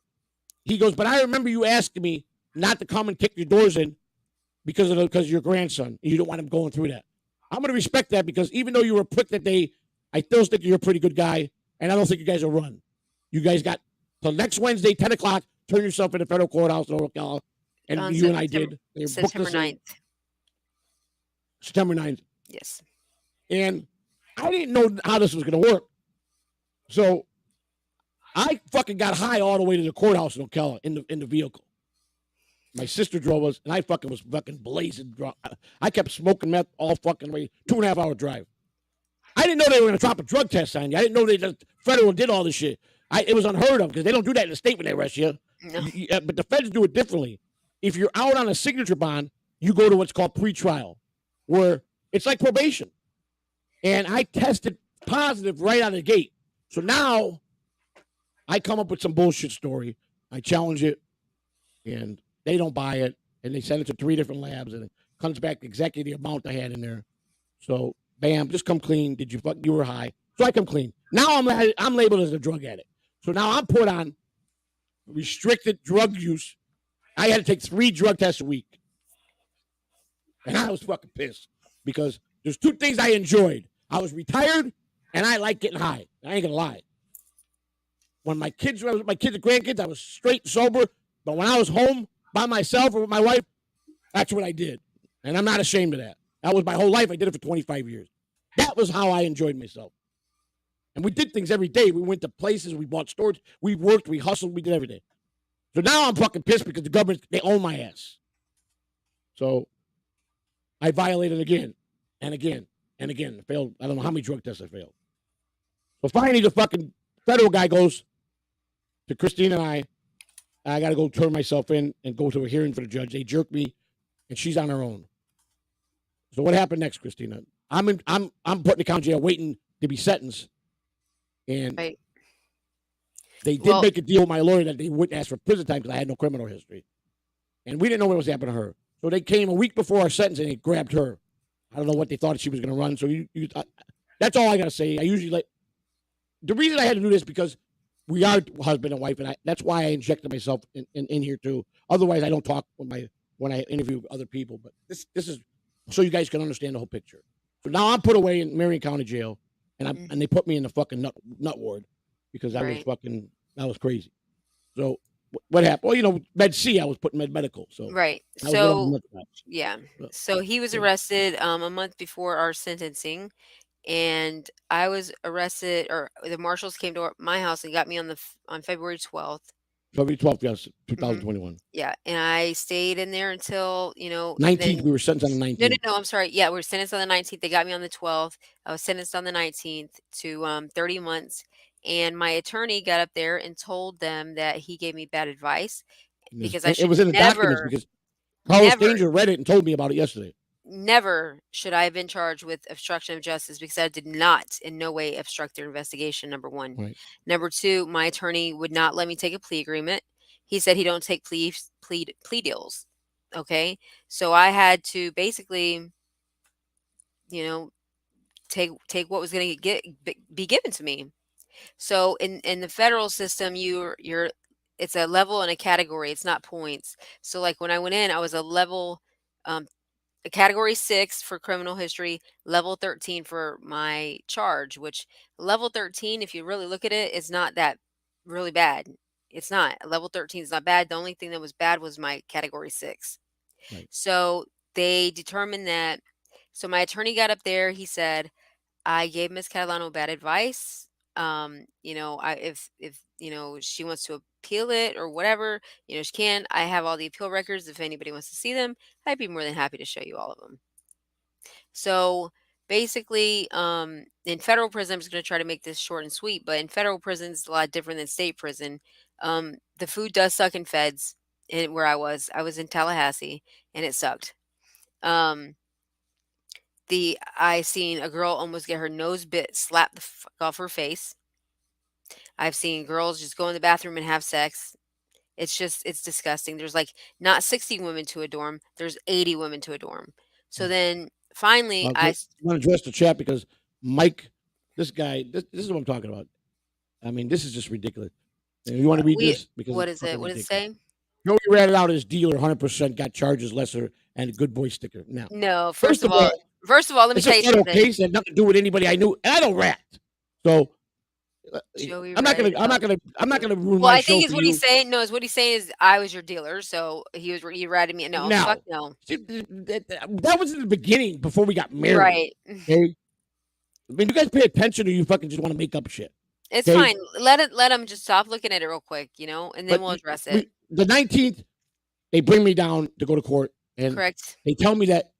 Speaker 1: he goes, but I remember you asking me not to come and kick your doors in because of your grandson. You don't want him going through that. I'm going to respect that, because even though you were a prick that day, I still think you're a pretty good guy, and I don't think you guys will run. You guys got till next Wednesday, 10 o'clock, turn yourself in the federal courthouse in Ocala, And
Speaker 2: On
Speaker 1: you and I did. They booked
Speaker 2: September
Speaker 1: us in
Speaker 2: 9th.
Speaker 1: September 9th.
Speaker 2: Yes.
Speaker 1: And I didn't know how this was going to work. So I fucking got high all the way to the courthouse in Ocala in the vehicle. My sister drove us, and I fucking was fucking blazing drunk. I kept smoking meth all fucking way, 2.5 hour drive. I didn't know they were going to drop a drug test on you. I didn't know they just federal did all this shit. It was unheard of because they don't do that in the state when they arrest you.
Speaker 2: No.
Speaker 1: But the feds do it differently. If you're out on a signature bond, you go to what's called pretrial, where it's like probation. And I tested positive right out of the gate. So now I come up with some bullshit story. I challenge it, and they don't buy it. And they send it to 3 different labs, and it comes back exactly the amount I had in there. So, bam, just come clean. You were high. So I come clean. Now I'm labeled as a drug addict. So now I'm put on restricted drug use. I had to take 3 drug tests a week. And I was fucking pissed because there's 2 things I enjoyed. I was retired, and I like getting high. I ain't gonna lie. When my kids and grandkids, I was straight and sober. But when I was home by myself or with my wife, that's what I did. And I'm not ashamed of that. That was my whole life. I did it for 25 years. That was how I enjoyed myself. And we did things every day. We went to places. We bought stores. We worked. We hustled. We did everything. So now I'm fucking pissed because the government, they own my ass. So I violated again and again and again. I failed. I don't know how many drug tests I failed. So finally, the fucking federal guy goes to Christine and I got to go turn myself in and go to a hearing for the judge. They jerk me, and she's on her own. So what happened next, Christina? I'm put in the county jail waiting to be sentenced. And
Speaker 2: Right.
Speaker 1: they did make a deal with my lawyer that they wouldn't ask for prison time because I had no criminal history. And we didn't know what was happening to her. So they came a week before our sentencing and they grabbed her. I don't know what they thought she was going to run. So that's all I got to say. I usually the reason I had to do this because we are husband and wife, and that's why I injected myself in here too. Otherwise, I don't talk when I interview other people. But this is so you guys can understand the whole picture. So now I'm put away in Marion County Jail, and they put me in the fucking nut ward because I was crazy. So what happened? Well, Med C, I was put in medical. So
Speaker 2: Right. So yeah. So he was arrested a month before our sentencing, and I was arrested, or the marshals came to my house and got me on February 12th.
Speaker 1: February 12th, yes, 2021.
Speaker 2: Yeah, and I stayed in there until
Speaker 1: 19th. We were sentenced on the 19th.
Speaker 2: No, I'm sorry. Yeah, we were sentenced on the 19th. They got me on the 12th. I was sentenced on the 19th to 30 months. And my attorney got up there and told them that he gave me bad advice because I should
Speaker 1: it was in the documents because Carlos Danger read it and told me about it yesterday.
Speaker 2: Never should I have been charged with obstruction of justice because I did not in no way obstruct their investigation, number 1.
Speaker 1: Right.
Speaker 2: Number 2, my attorney would not let me take a plea agreement. He said he don't take plea deals. Okay. So I had to basically, take what was going to be given to me. So in the federal system, it's a level and a category. It's not points. So like when I went in, I was a level, a category 6 for criminal history, level 13 for my charge, which level 13, if you really look at it, is not that really bad. It's not. Level 13 is not bad. The only thing that was bad was my category 6.
Speaker 1: Right.
Speaker 2: So they determined that. So my attorney got up there. He said, I gave Ms. Catalano bad advice. If she wants to appeal it or whatever, she can. I have all the appeal records. If anybody wants to see them, I'd be more than happy to show you all of them. So basically, in federal prison, I'm just going to try to make this short and sweet, but in federal prison, it's a lot different than state prison. The food does suck in feds. Where I was in Tallahassee, and it sucked. I seen a girl almost get her nose bit, slap the fuck off her face. I've seen girls just go in the bathroom and have sex. It's disgusting. There's like not 60 women to a dorm. There's 80 women to a dorm. So then finally
Speaker 1: I want to address the chat because Mike, this guy, this is what I'm talking about. I mean, this is just ridiculous. You want to read this? Because
Speaker 2: what is it? What does it say?
Speaker 1: Joey ratted out his dealer 100% got charges lesser and a good boy sticker. Now,
Speaker 2: no, first of all, let me tell you something.
Speaker 1: Case had nothing to do with anybody I knew, and I don't rat. So
Speaker 2: Joey
Speaker 1: I'm not
Speaker 2: ratted
Speaker 1: gonna, I'm not
Speaker 2: out
Speaker 1: gonna, I'm not
Speaker 2: dealer.
Speaker 1: gonna ruin
Speaker 2: Well,
Speaker 1: my
Speaker 2: I
Speaker 1: show
Speaker 2: think is
Speaker 1: for
Speaker 2: what he's
Speaker 1: you.
Speaker 2: saying. No, is what he's saying is I was your dealer, so he ratted me. No, fuck
Speaker 1: Now,
Speaker 2: no.
Speaker 1: see, that was in the beginning before we got married.
Speaker 2: Right.
Speaker 1: Okay, I mean, you guys pay attention, or you fucking just want to make up shit.
Speaker 2: It's
Speaker 1: Okay,
Speaker 2: fine. Let him just stop looking at it real quick, and then
Speaker 1: but
Speaker 2: we'll address it.
Speaker 1: we the 19th they bring me down to go to court, and
Speaker 2: Correct.
Speaker 1: they tell me that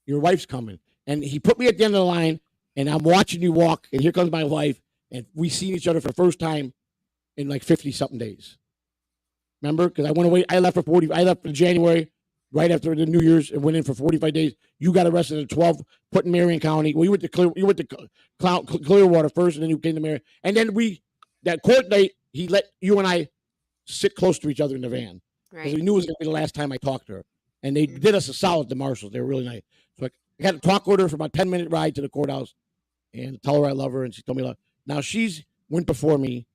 Speaker 1: your wife's coming, and he put me at the end of the line, and I'm watching you walk, and here comes my wife, and we seen each other for the first time in like 50 something days. Remember? Because I went away. I left for 40. I left in January, right after the New Year's, and went in for 45 days. You got arrested at 12, put in Marion County. Well, you went to Clearwater first, and then you came to Marion. And then that court date, he let you and I sit close to each other in the van because
Speaker 2: Right.
Speaker 1: we knew it was going to be the last time I talked to her. And they did us a solid, the marshals. They were really nice. So I got to talk with her for about a 10-minute ride to the courthouse and tell her I love her, and she told me love. Now she's went before me.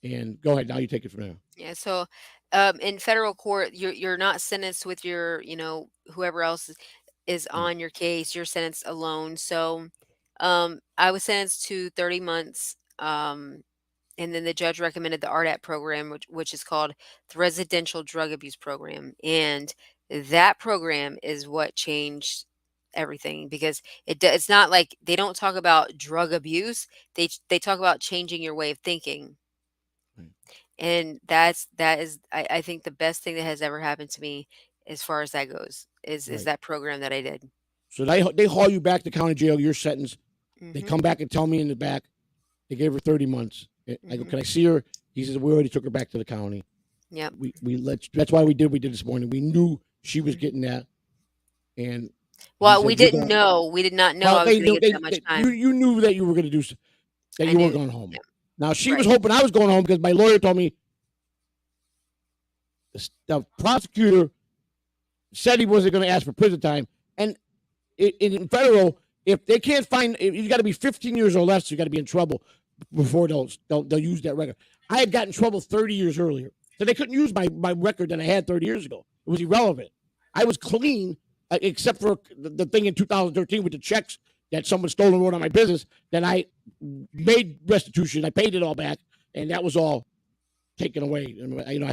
Speaker 1: And go ahead. Now you take it from there.
Speaker 2: Yeah. So, in federal court, you're not sentenced with your, whoever else is
Speaker 1: Mm,
Speaker 2: on your case. You're sentenced alone. So, I was sentenced to 30 months. And then the judge recommended the RDAP program, which is called the Residential Drug Abuse Program, and that program is what changed everything because it's not like they don't talk about drug abuse. They talk about changing your way of thinking.
Speaker 1: right.
Speaker 2: And that is I think the best thing that has ever happened to me as far as that goes is
Speaker 1: Right.
Speaker 2: that program that I did.
Speaker 1: So they haul you back to county jail. You're sentenced. They
Speaker 2: Mhm.
Speaker 1: come back and tell me in the back they gave her 30 months. I go,
Speaker 2: Mhm.
Speaker 1: can I see her? He says we already took her back to the county.
Speaker 2: Yep.
Speaker 1: We let. That's why we did. We did this morning. We knew she was
Speaker 2: Mhm.
Speaker 1: getting that, and he
Speaker 2: Well, we
Speaker 1: said you're
Speaker 2: didn't
Speaker 1: going.
Speaker 2: know. We did not know
Speaker 1: Well,
Speaker 2: I was
Speaker 1: they
Speaker 2: gonna
Speaker 1: knew
Speaker 2: get that much time.
Speaker 1: you knew that you were going to do that.
Speaker 2: I
Speaker 1: You weren't
Speaker 2: knew.
Speaker 1: going home.
Speaker 2: Yeah.
Speaker 1: Now she was
Speaker 2: Right.
Speaker 1: hoping I was going home because my lawyer told me the prosecutor said he wasn't going to ask for prison time, and in federal, if they can't find, you got to be 15 years or less, you got to be in trouble before they'll use that record. I had gotten in trouble 30 years earlier, so they couldn't use my record that I had 30 years ago. It was irrelevant. I was clean, except for the thing in 2013 with the checks that someone stole and wrote on my business. Then I made restitution. I paid it all back, and that was all taken away. And I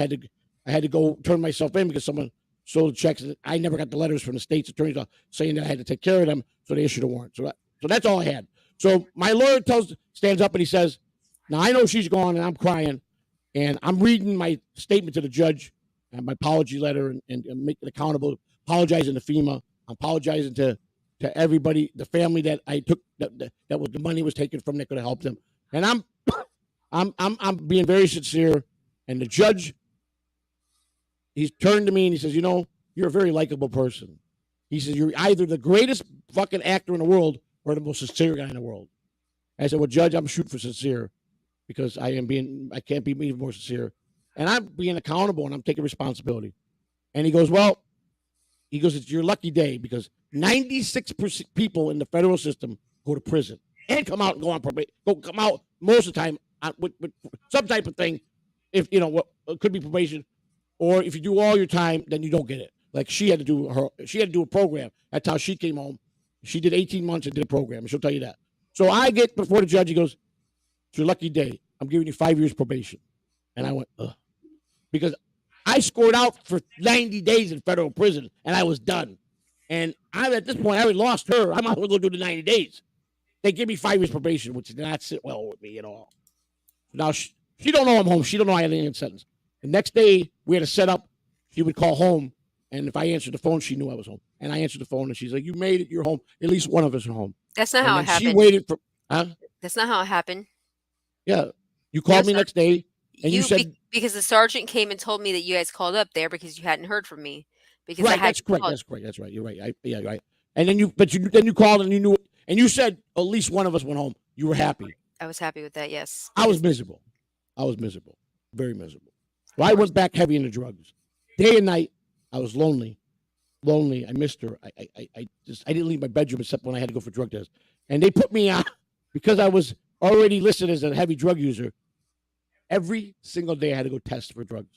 Speaker 1: had to go turn myself in because someone stole the checks. I never got the letters from the state's attorneys saying that I had to take care of them, so they issued a warrant. So that's all I had. So my lawyer stands up and he says, "Now I know she's gone, and I'm crying, and I'm reading my statement to the judge, and my apology letter, and making it accountable, apologizing to FEMA, apologizing to everybody, the family that I took that was the money was taken from that could have helped them, and I'm being very sincere." And the judge, he's turned to me and he says, you're a very likable person. He says, you're either the greatest fucking actor in the world or the most sincere guy in the world. I said, well, Judge, I'm shooting for sincere because I can't be even more sincere. And I'm being accountable and I'm taking responsibility. And he goes, it's your lucky day because 96% people in the federal system go to prison and come out and go on probation, come out most of the time with some type of thing. If, what could be probation, or if you do all your time, then you don't get it. Like she had to do a program. That's how she came home. She did 18 months and did a program. And she'll tell you that. So I get before the judge. He goes, "It's your lucky day. I'm giving you 5 years probation." And I went, ugh, because I scored out for 90 days in federal prison and I was done. And I at this point I already lost her. I might as well go do the 90 days. They give me 5 years probation, which did not sit well with me at all. Now she don't know I'm home. She don't know I had any sentence. The next day we had to set up. She would call home, and if I answered the phone, she knew I was home. And I answered the phone, and she's like, "You made it. You're home. At least one of us are home."
Speaker 2: That's not
Speaker 1: And
Speaker 2: how
Speaker 1: then
Speaker 2: it
Speaker 1: she
Speaker 2: happened.
Speaker 1: waited for, huh?
Speaker 2: That's not how it happened.
Speaker 1: Yeah. You
Speaker 2: No,
Speaker 1: called me
Speaker 2: sir.
Speaker 1: next day, and you
Speaker 2: You
Speaker 1: said,
Speaker 2: because the sergeant came and told me that you guys called up there because you hadn't heard from me because I
Speaker 1: "Right,
Speaker 2: had
Speaker 1: that's correct.
Speaker 2: called.
Speaker 1: That's correct. That's right. You're right. Yeah, you're right." And then you called, and you knew, and you said at least one of us went home. You were happy.
Speaker 2: I was happy with that, yes,
Speaker 1: I was
Speaker 2: because
Speaker 1: miserable. I was miserable, very miserable. So
Speaker 2: of
Speaker 1: I
Speaker 2: course.
Speaker 1: went back heavy into drugs. Day and night, I was lonely. Lonely. I missed her. I didn't leave my bedroom except when I had to go for drug tests. And they put me on because I was already listed as a heavy drug user. Every single day I had to go test for drugs.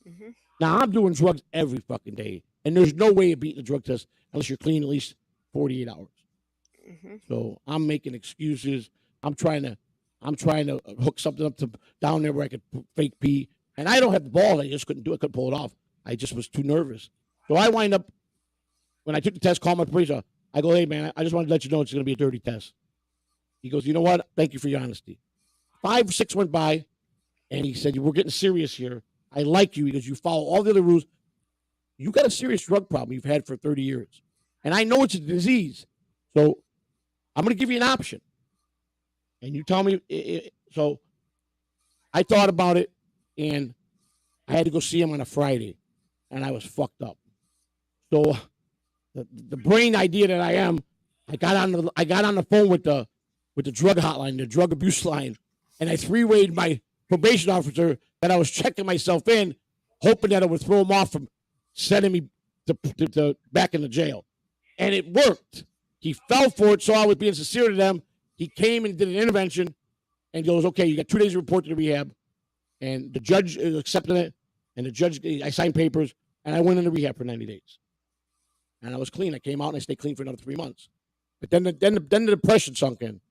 Speaker 2: Mhm.
Speaker 1: Now I'm doing drugs every fucking day. And there's no way of beating a drug test unless you're clean at least 48 hours.
Speaker 2: Mhm.
Speaker 1: So I'm making excuses. I'm trying to I'm trying to hook something up to down there where I could fake pee, and I don't have the balls. I just couldn't do it. Couldn't pull it off. I just was too nervous. So I wind up when I took the test, call my police. I go, hey man, I just wanted to let you know it's going to be a dirty test. He goes, you know what? Thank you for your honesty. 5, 6 went by, and he said, we're getting serious here. I like you because you follow all the other rules. You got a serious drug problem you've had for 30 years. And I know it's a disease. So I'm going to give you an option. And you tell me. So I thought about it, and I had to go see him on a Friday, and I was fucked up. So the brain idea that I am, I got on the phone with the drug hotline, the drug abuse line, and I three-wayed my probation officer that I was checking myself in, hoping that it would throw him off from sending me to back in the jail. And it worked. He fell for it, so I was being sincere to them. He came and did an intervention and goes, okay, you got 2 days to report to the rehab. And the judge accepted it, and the judge, I signed papers, and I went into rehab for 90 days. And I was clean. I came out, and I stayed clean for another 3 months. But then the depression sunk in,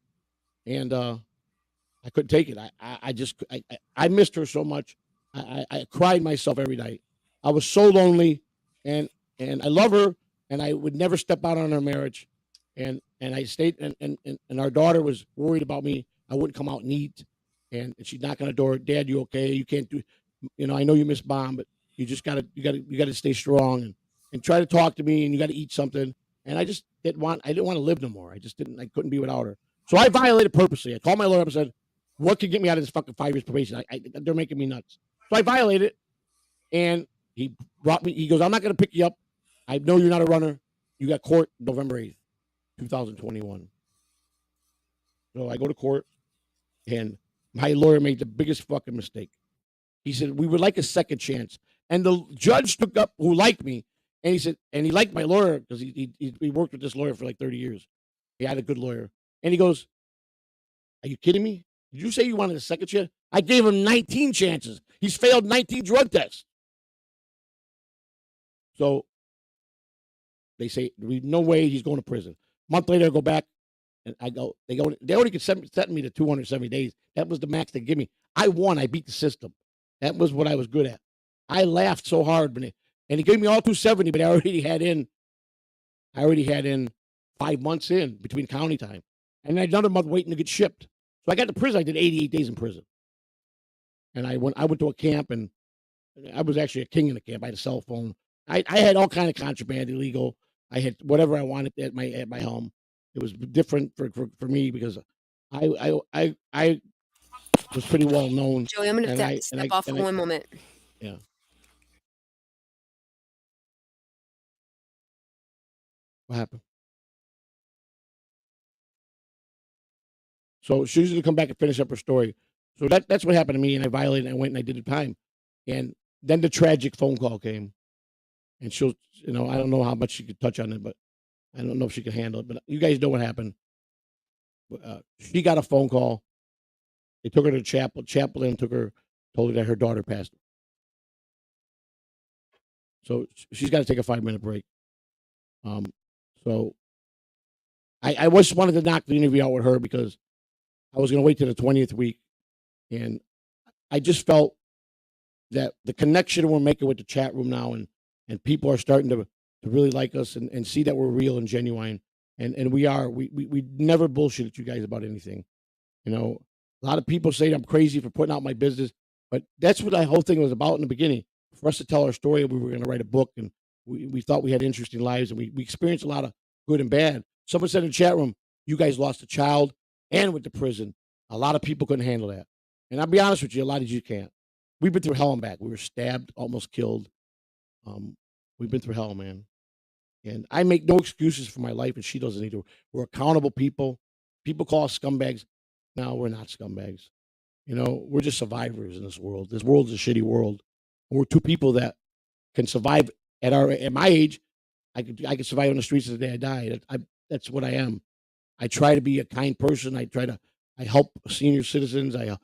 Speaker 1: and I couldn't take it. I missed her so much. I cried myself every night. I was so lonely, and I love her, and I would never step out on our marriage. And I stayed, and our daughter was worried about me. I wouldn't come out and eat, and she'd knock on the door. Dad, you okay? You can't do, I know you miss Mom, but you just gotta stay strong and try to talk to me, and you got to eat something. And I just I didn't want to live no more. I couldn't be without her. So I violated purposely. I called my lawyer up and said, what could get me out of this fucking 5 years probation? They're making me nuts. So I violated, and he brought me. He goes, I'm not going to pick you up. I know you're not a runner. You got court November 8th, 2021. So I go to court, and my lawyer made the biggest fucking mistake. He said, we would like a second chance. And the judge took up, who liked me, and he said, and he liked my lawyer because he worked with this lawyer for like 30 years. He had a good lawyer. And he goes, are you kidding me? Did you say you wanted a second chance? I gave him 19 chances. He's failed 19 drug tests. So they say, no way he's going to prison. A month later, I go back, and they only could set me to 270 days. That was the max they give me. I won. I beat the system. That was what I was good at. I laughed so hard, and he gave me all 270, but I already had in 5 months in between county time. And I had another month waiting to get shipped. So I got to prison. I did 88 days in prison. And I went to a camp, and I was actually a king in the camp. I had a cell phone. I had all kind of contraband, illegal. I had whatever I wanted at my home. It was different for me because I was pretty well known.
Speaker 2: Joey, I'm going to step off for 1 moment.
Speaker 1: Yeah. What happened? So she's going to come back and finish up her story. So that's what happened to me, and I violated, and I went and I did the time. And then the tragic phone call came, and she'll, I don't know how much she could touch on it, but I don't know if she could handle it. But you guys know what happened. She got a phone call. They took her to the chapel. Chaplain told her that her daughter passed. So she's got to take a 5-minute break. So I just wanted to knock the interview out with her because I was going to wait till the 20th week, and I just felt that the connection we're making with the chat room now, and people are starting to really like us and see that we're real and genuine, and we are. We never bullshit you guys about anything. A lot of people say I'm crazy for putting out my business, but that's what the whole thing was about in the beginning. For us to tell our story, we were going to write a book, and we thought we had interesting lives, and we experienced a lot of good and bad. Someone said in the chat room, you guys lost a child and went to prison. A lot of people couldn't handle that. And I'll be honest with you, a lot of you can't. We've been through hell and back. We were stabbed, almost killed. We've been through hell, man. And I make no excuses for my life, and she doesn't either. We're accountable people. People call us scumbags. No, we're not scumbags. We're just survivors in this world. This world's a shitty world. We're two people that can survive at my age. I could survive on the streets of the day I die. That's what I am. I try to be a kind person. I help senior citizens. I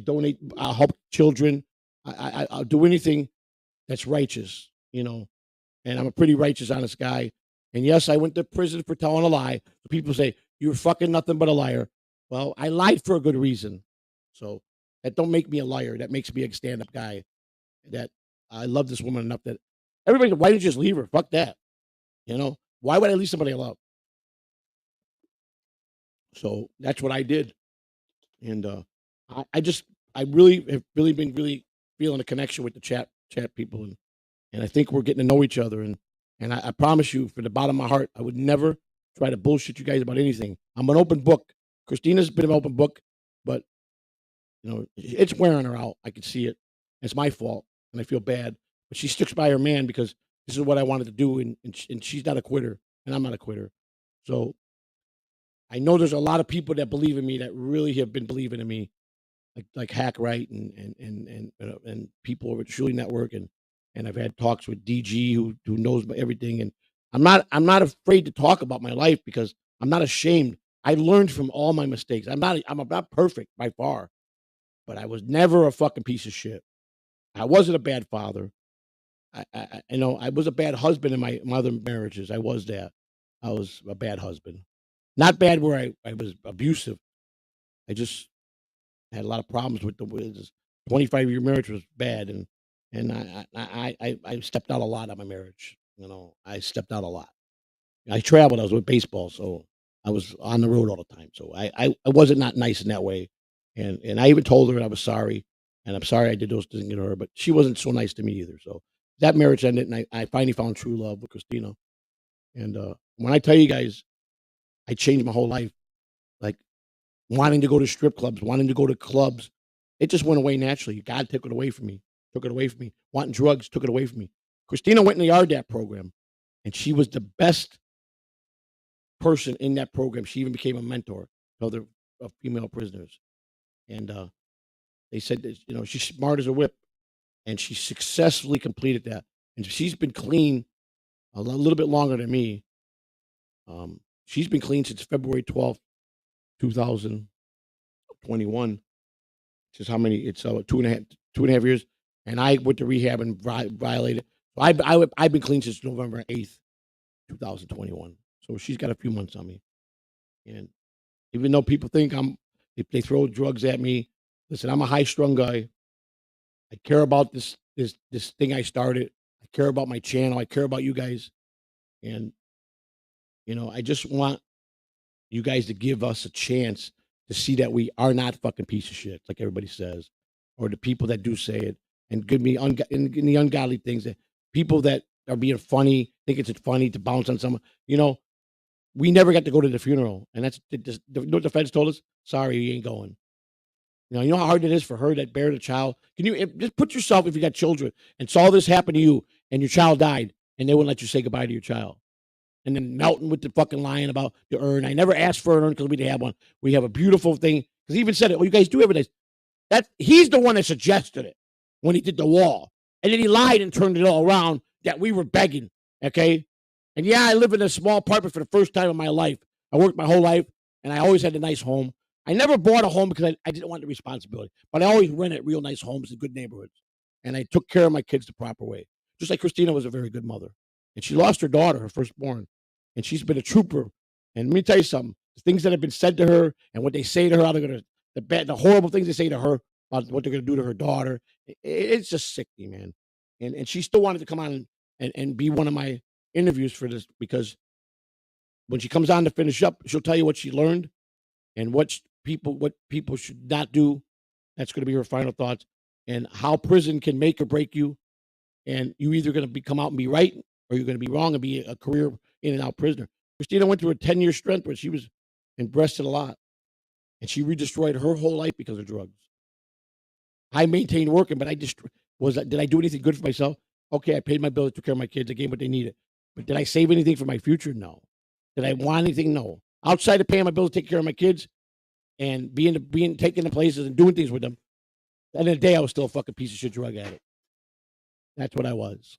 Speaker 1: donate. I'll help children. I'll do anything that's righteous, and I'm a pretty righteous, honest guy. And yes, I went to prison for telling a lie. People say, you're fucking nothing but a liar. Well, I lied for a good reason. So that don't make me a liar. That makes me a stand-up guy. That I love this woman enough that everybody, why did you just leave her? Fuck that. Why would I leave somebody I love? So that's what I did. And I really have really been really feeling a connection with the chat people, and I think we're getting to know each other. And I promise you, from the bottom of my heart, I would never try to bullshit you guys about anything. I'm an open book. Christina's been an open book, but it's wearing her out. I can see it. It's my fault, and I feel bad. But she sticks by her man because this is what I wanted to do, and she's not a quitter, and I'm not a quitter. So I know there's a lot of people that believe in me that really have been believing in me, like Hack Right and people over at Shuli Network, and I've had talks with DG who knows everything, and I'm not afraid to talk about my life because I'm not ashamed. I learned from all my mistakes. I'm not perfect by far, but I was never a fucking piece of shit. I wasn't a bad father. I was a bad husband in my other marriages. I was that. I was a bad husband. Not bad where I was abusive. I just had a lot of problems with this 25-year marriage was bad, and I stepped out a lot on my marriage. I stepped out a lot. I traveled. I was with baseball, so I was on the road all the time. So I wasn't not nice in that way, and I even told her I was sorry, and I'm sorry I did those things to her, but she wasn't so nice to me either. So that marriage ended, and I finally found true love with Christina. And when I tell you guys, I changed my whole life. Like wanting to go to strip clubs, wanting to go to clubs. It just went away naturally. God took it away from me. Took it away from me. Wanting drugs took it away from me. Christina went in the RDAP program, and she was the best person in that program. She even became a mentor to other female prisoners. And they said that she's smart as a whip, and she successfully completed that. And she's been clean a little bit longer than me. She's been clean since February 12th, 2021. Which is how many? It's 2.5 years. And I went to rehab and violated. So I've been clean since November 8th, 2021. So she's got a few months on me. And even though people think if they throw drugs at me, listen, I'm a high strung guy. I care about this thing I started. I care about my channel. I care about you guys. And I just want you guys to give us a chance to see that we are not fucking piece of shit, like everybody says, or the people that do say it, and give me in the ungodly things that people that are being funny think it's funny to bounce on someone. We never got to go to the funeral, and that's what the feds told us. Sorry, you ain't going. You know how hard it is for her that buried a child. Can you just put yourself if you got children and saw this happen to you, and your child died, and they wouldn't let you say goodbye to your child? And then Melton with the fucking lying about the urn. I never asked for an urn because we didn't have one. We have a beautiful thing. Because he even said it. Oh, you guys do have this. He's the one that suggested it when he did the wall. And then he lied and turned it all around that we were begging. Okay. And yeah, I live in a small apartment for the first time in my life. I worked my whole life and I always had a nice home. I never bought a home because I didn't want the responsibility, but I always rented real nice homes in good neighborhoods. And I took care of my kids the proper way. Just like Christina was a very good mother. And she lost her daughter, her firstborn. And she's been a trooper. And let me tell you something: the things that have been said to her and what they say to her, how they're gonna the horrible things they say to her about what they're gonna do to her daughter. It's just sickening, man. And she still wanted to come on and be one of my interviews for this because when she comes on to finish up, she'll tell you what she learned and what people should not do. That's going to be her final thoughts and how prison can make or break you. And you either going to come out and be right or you're going to be wrong and be a career in and out prisoner. Christina went through a 10-year stretch where she was and breasted a lot, and she redestroyed her whole life because of drugs. I maintained working, but did I do anything good for myself? Okay, I paid my bills, took care of my kids, I gave what they needed. But did I save anything for my future? No. Did I want anything? No. Outside of paying my bills, taking care of my kids, and being taken to places and doing things with them, at the end of the day, I was still a fucking piece of shit drug addict. That's what I was.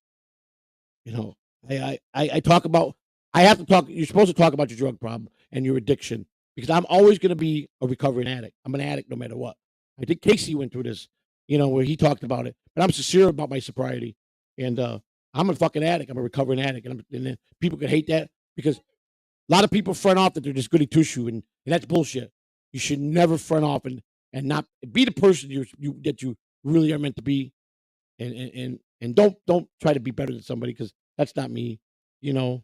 Speaker 1: You know, I talk about. I have to talk. You're supposed to talk about your drug problem and your addiction because I'm always going to be a recovering addict. I'm an addict no matter what. I think Casey went through this, where he talked about it. But I'm sincere about my sobriety, and I'm a fucking addict. I'm a recovering addict, and then people can hate that because a lot of people front off that they're just goody two shoe, and that's bullshit. You should never front off and not be the person that you really are meant to be, and don't try to be better than somebody because that's not me. You know,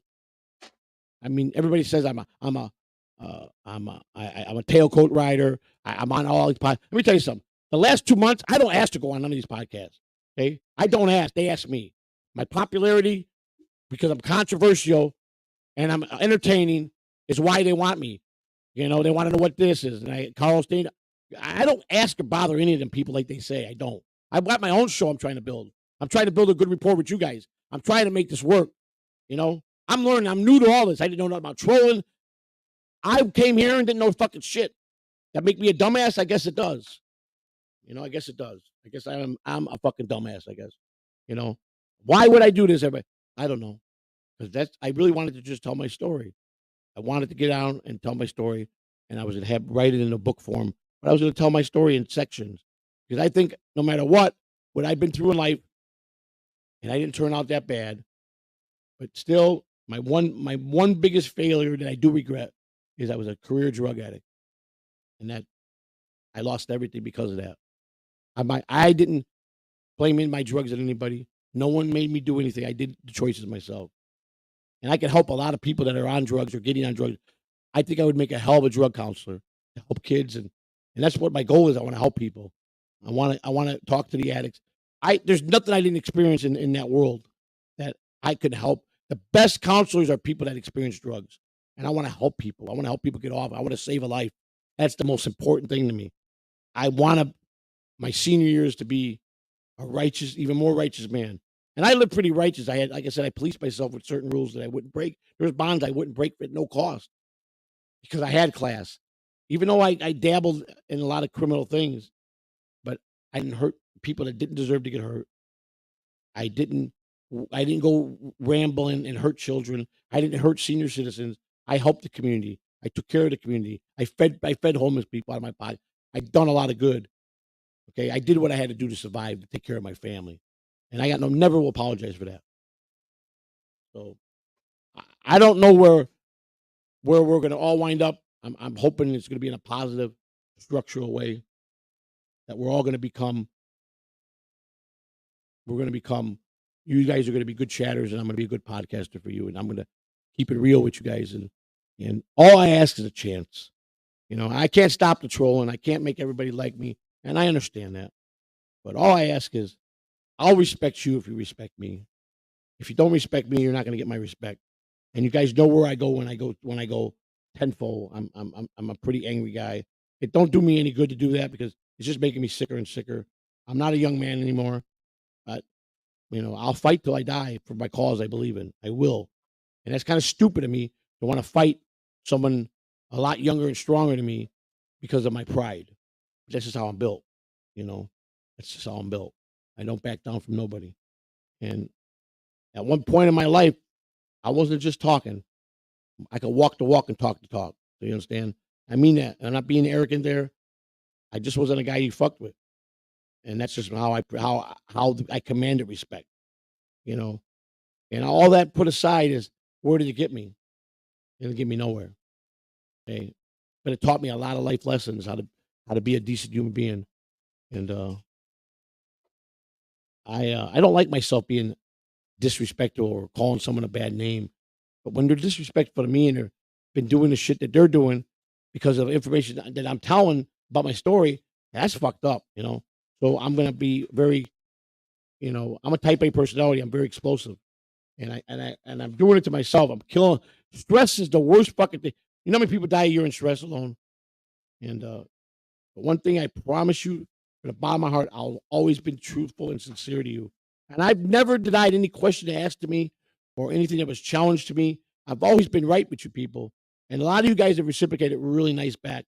Speaker 1: I mean, everybody says I'm a tailcoat rider. I'm on all these podcasts. Let me tell you something. The last 2 months, I don't ask to go on none of these podcasts. Okay, I don't ask. They ask me. My popularity because I'm controversial and I'm entertaining is why they want me. You know, they want to know what this is. And Carl Steen, I don't ask or bother any of them people like they say. I don't. I've got my own show I'm trying to build. I'm trying to build a good rapport with you guys. I'm trying to make this work. You know, I'm learning. I'm new to all this. I didn't know nothing about trolling. I came here and didn't know fucking shit. That make me a dumbass? I guess it does. You know, I guess it does. I guess I'm a fucking dumbass, I guess. You know. Why would I do this, everybody? I don't know. Because I really wanted to just tell my story. I wanted to get out and tell my story, and I was gonna write it in a book form, but I was gonna tell my story in sections. Because I think no matter what I've been through in life, and I didn't turn out that bad, but still my one biggest failure that I do regret is I was a career drug addict. And that I lost everything because of that. I didn't blame in my drugs at anybody. No one made me do anything. I did the choices myself. And I can help a lot of people that are on drugs or getting on drugs. I think I would make a hell of a drug counselor to help kids, and that's what my goal is. I want to help people. I want to talk to the addicts. There's nothing I didn't experience in that world that I could help. The best counselors are people that experience drugs, and I want to help people. I want to help people get off. I want to save a life. That's the most important thing to me. I want my senior years to be a righteous, even more righteous man. And I lived pretty righteous. I had, like I said, I policed myself with certain rules that I wouldn't break. There's bonds I wouldn't break at no cost because I had class. Even though I dabbled in a lot of criminal things, but I didn't hurt people that didn't deserve to get hurt. I didn't I didn't go rambling and hurt children. I didn't hurt senior citizens. I helped the community. I took care of the community. I fed homeless people out of my pocket. I've done a lot of good. Okay, I did what I had to do to survive to take care of my family, and I got never will apologize for that. So I don't know where we're going to all wind up. I'm hoping it's going to be in a positive, structural way that we're all going to become. We're going to become. You guys are going to be good chatters, and I'm going to be a good podcaster for you, and I'm going to keep it real with you guys. And all I ask is a chance. You know, I can't stop the trolling. I can't make everybody like me, and I understand that. But all I ask is, I'll respect you if you respect me. If you don't respect me, you're not going to get my respect. And you guys know where I go when I go tenfold. I'm a pretty angry guy. It don't do me any good to do that because it's just making me sicker and sicker. I'm not a young man anymore. But I'll fight till I die for my cause I believe in. I will. And that's kind of stupid of me to want to fight someone a lot younger and stronger than me because of my pride. That's just how I'm built. You know, that's just how I'm built. I don't back down from nobody. And at one point in my life, I wasn't just talking. I could walk the walk and talk the talk. Do you understand? I mean that. I'm not being arrogant there. I just wasn't a guy you fucked with, and that's just how I commanded respect. You know, and all that put aside is where did it get me? It didn't get me nowhere. Okay, but it taught me a lot of life lessons how to be a decent human being. And I don't like myself being disrespectful or calling someone a bad name. But when they're disrespectful to me and they're been doing the shit that they're doing because of information that I'm telling about my story, that's fucked up. So I'm gonna be very, I'm a type A personality. I'm very explosive, and I'm doing it to myself. I'm killing. Stress is the worst fucking thing. You know how many people die a year in stress alone? And but one thing I promise you, from the bottom of my heart, I'll always been truthful and sincere to you. And I've never denied any question asked to me or anything that was challenged to me. I've always been right with you people. And a lot of you guys have reciprocated really nice back.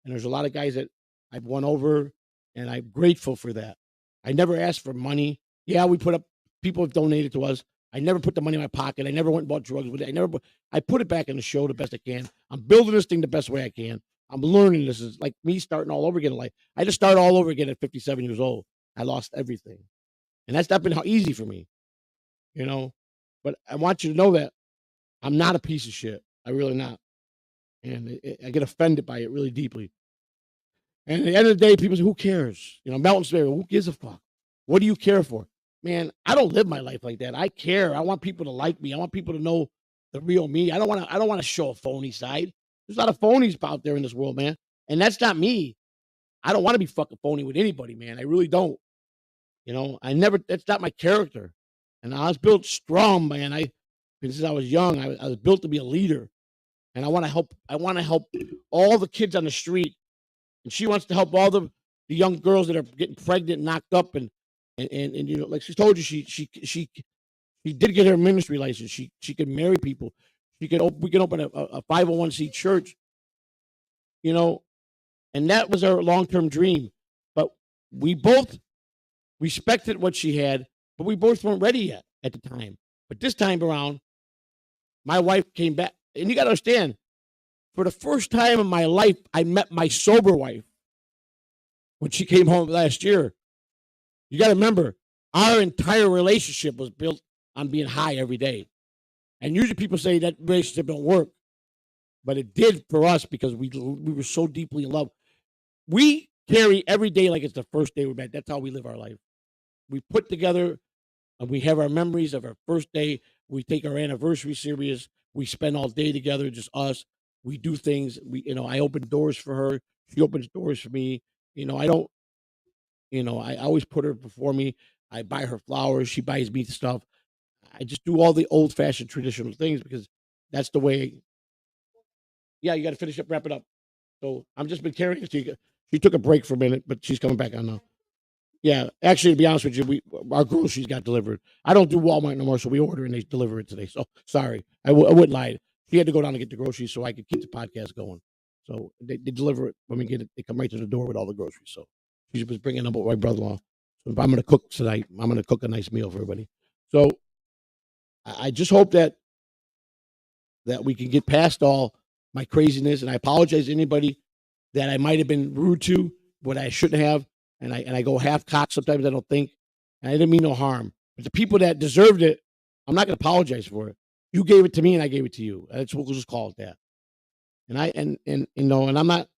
Speaker 1: And there's a lot of guys that I've won over, and I'm grateful for that. I never asked for money. Yeah, people have donated to us. I never put the money in my pocket. I never went and bought drugs with it. I put it back in the show the best I can. I'm building this thing the best way I can. I'm learning this is like me starting all over again in life. I just started all over again at 57 years old. I lost everything. And that's not been how easy for me, you know. But I want you to know that I'm not a piece of shit. I really not. And I get offended by it really deeply. And at the end of the day, people say, who cares? Melton Sperry, who gives a fuck? What do you care for? Man, I don't live my life like that. I care. I want people to like me. I want people to know the real me. I don't want to show a phony side. There's a lot of phonies out there in this world, man. And that's not me. I don't want to be fucking phony with anybody, man. I really don't. That's not my character. And I was built strong, man. Since I was young, I was built to be a leader. And I want to help all the kids on the street. And she wants to help all the young girls that are getting pregnant, knocked up, and like she told you, she did get her ministry license. She could marry people. We can open a 501c church, you know, and that was our long term dream. But we both respected what she had, but we both weren't ready yet at the time. But this time around, my wife came back, and you got to understand, for the first time in my life, I met my sober wife when she came home last year. You got to remember, our entire relationship was built on being high every day. And usually people say that relationship don't work, but it did for us because we were so deeply in love. We carry every day like it's the first day we met. That's how we live our life. We put together and we have our memories of our first day. We take our anniversary serious. We spend all day together, just us. We do things. I open doors for her. She opens doors for me. I don't. I always put her before me. I buy her flowers. She buys me stuff. I just do all the old fashioned traditional things because that's the way. Yeah, you got to finish up, wrap it up. So I'm just been carrying it. She took a break for a minute, but she's coming back on now. Yeah, actually, to be honest with you, our groceries got delivered. I don't do Walmart no more, so we order and they deliver it today. So sorry, I wouldn't lie. She had to go down and get the groceries so I could keep the podcast going. So they deliver it when we get it. They come right to the door with all the groceries. So she was bringing them up with my brother-in-law. So if I'm going to cook tonight, I'm going to cook a nice meal for everybody. So I just hope that we can get past all my craziness. And I apologize to anybody that I might have been rude to, what I shouldn't have. And I go half cocked sometimes. I don't think, and I didn't mean no harm. But the people that deserved it, I'm not going to apologize for it. You gave it to me, and I gave it to you. We'll just call it that. And I'm not.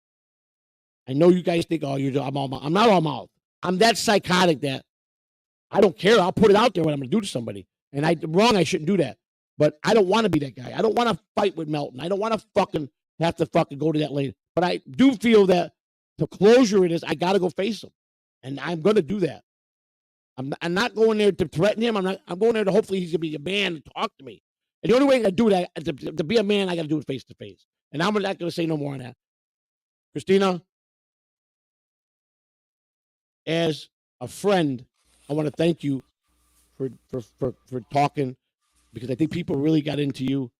Speaker 1: I know you guys think, oh, I'm all mouth. I'm not all mouth. I'm that psychotic that I don't care. I'll put it out there what I'm going to do to somebody. And I shouldn't do that. But I don't want to be that guy. I don't want to fight with Melton. I don't want to have to go to that lane. But I do feel that the closure it is, I got to go face him. And I'm going to do that. I'm not going there to threaten him. I'm going there to hopefully he's going to be a man and talk to me. And the only way I do that, to be a man, I got to do it face to face. And I'm not going to say no more on that. Christina, as a friend, I want to thank you for talking, because I think people really got into you,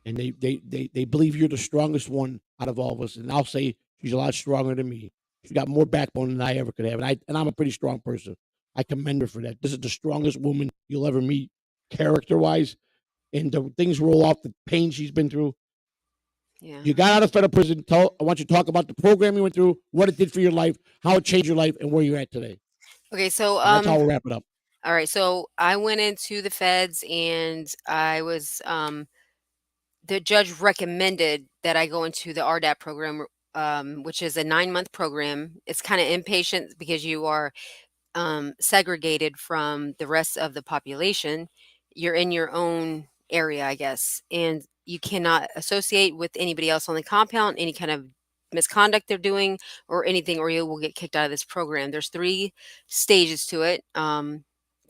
Speaker 1: and they believe you're the strongest one out of all of us. And I'll say she's a lot stronger than me. She's got more backbone than I ever could have. And I'm a pretty strong person. I commend her for that. This is the strongest woman you'll ever meet, character wise. And the things roll off the pain she's been through.
Speaker 2: Yeah.
Speaker 1: You got out of federal prison. I want you to talk about the program you went through, what it did for your life, how it changed your life, and where you're at today.
Speaker 2: Okay, so
Speaker 1: And that's how we'll wrap it up.
Speaker 2: all right, so I went into the feds and I was the judge recommended that I go into the RDAP program, which is a 9-month program. It's kind of inpatient because you are segregated from the rest of the population. You're in your own area, I guess, and you cannot associate with anybody else on the compound, any kind of misconduct they're doing or anything, or you will get kicked out of this program. There's 3 stages to it,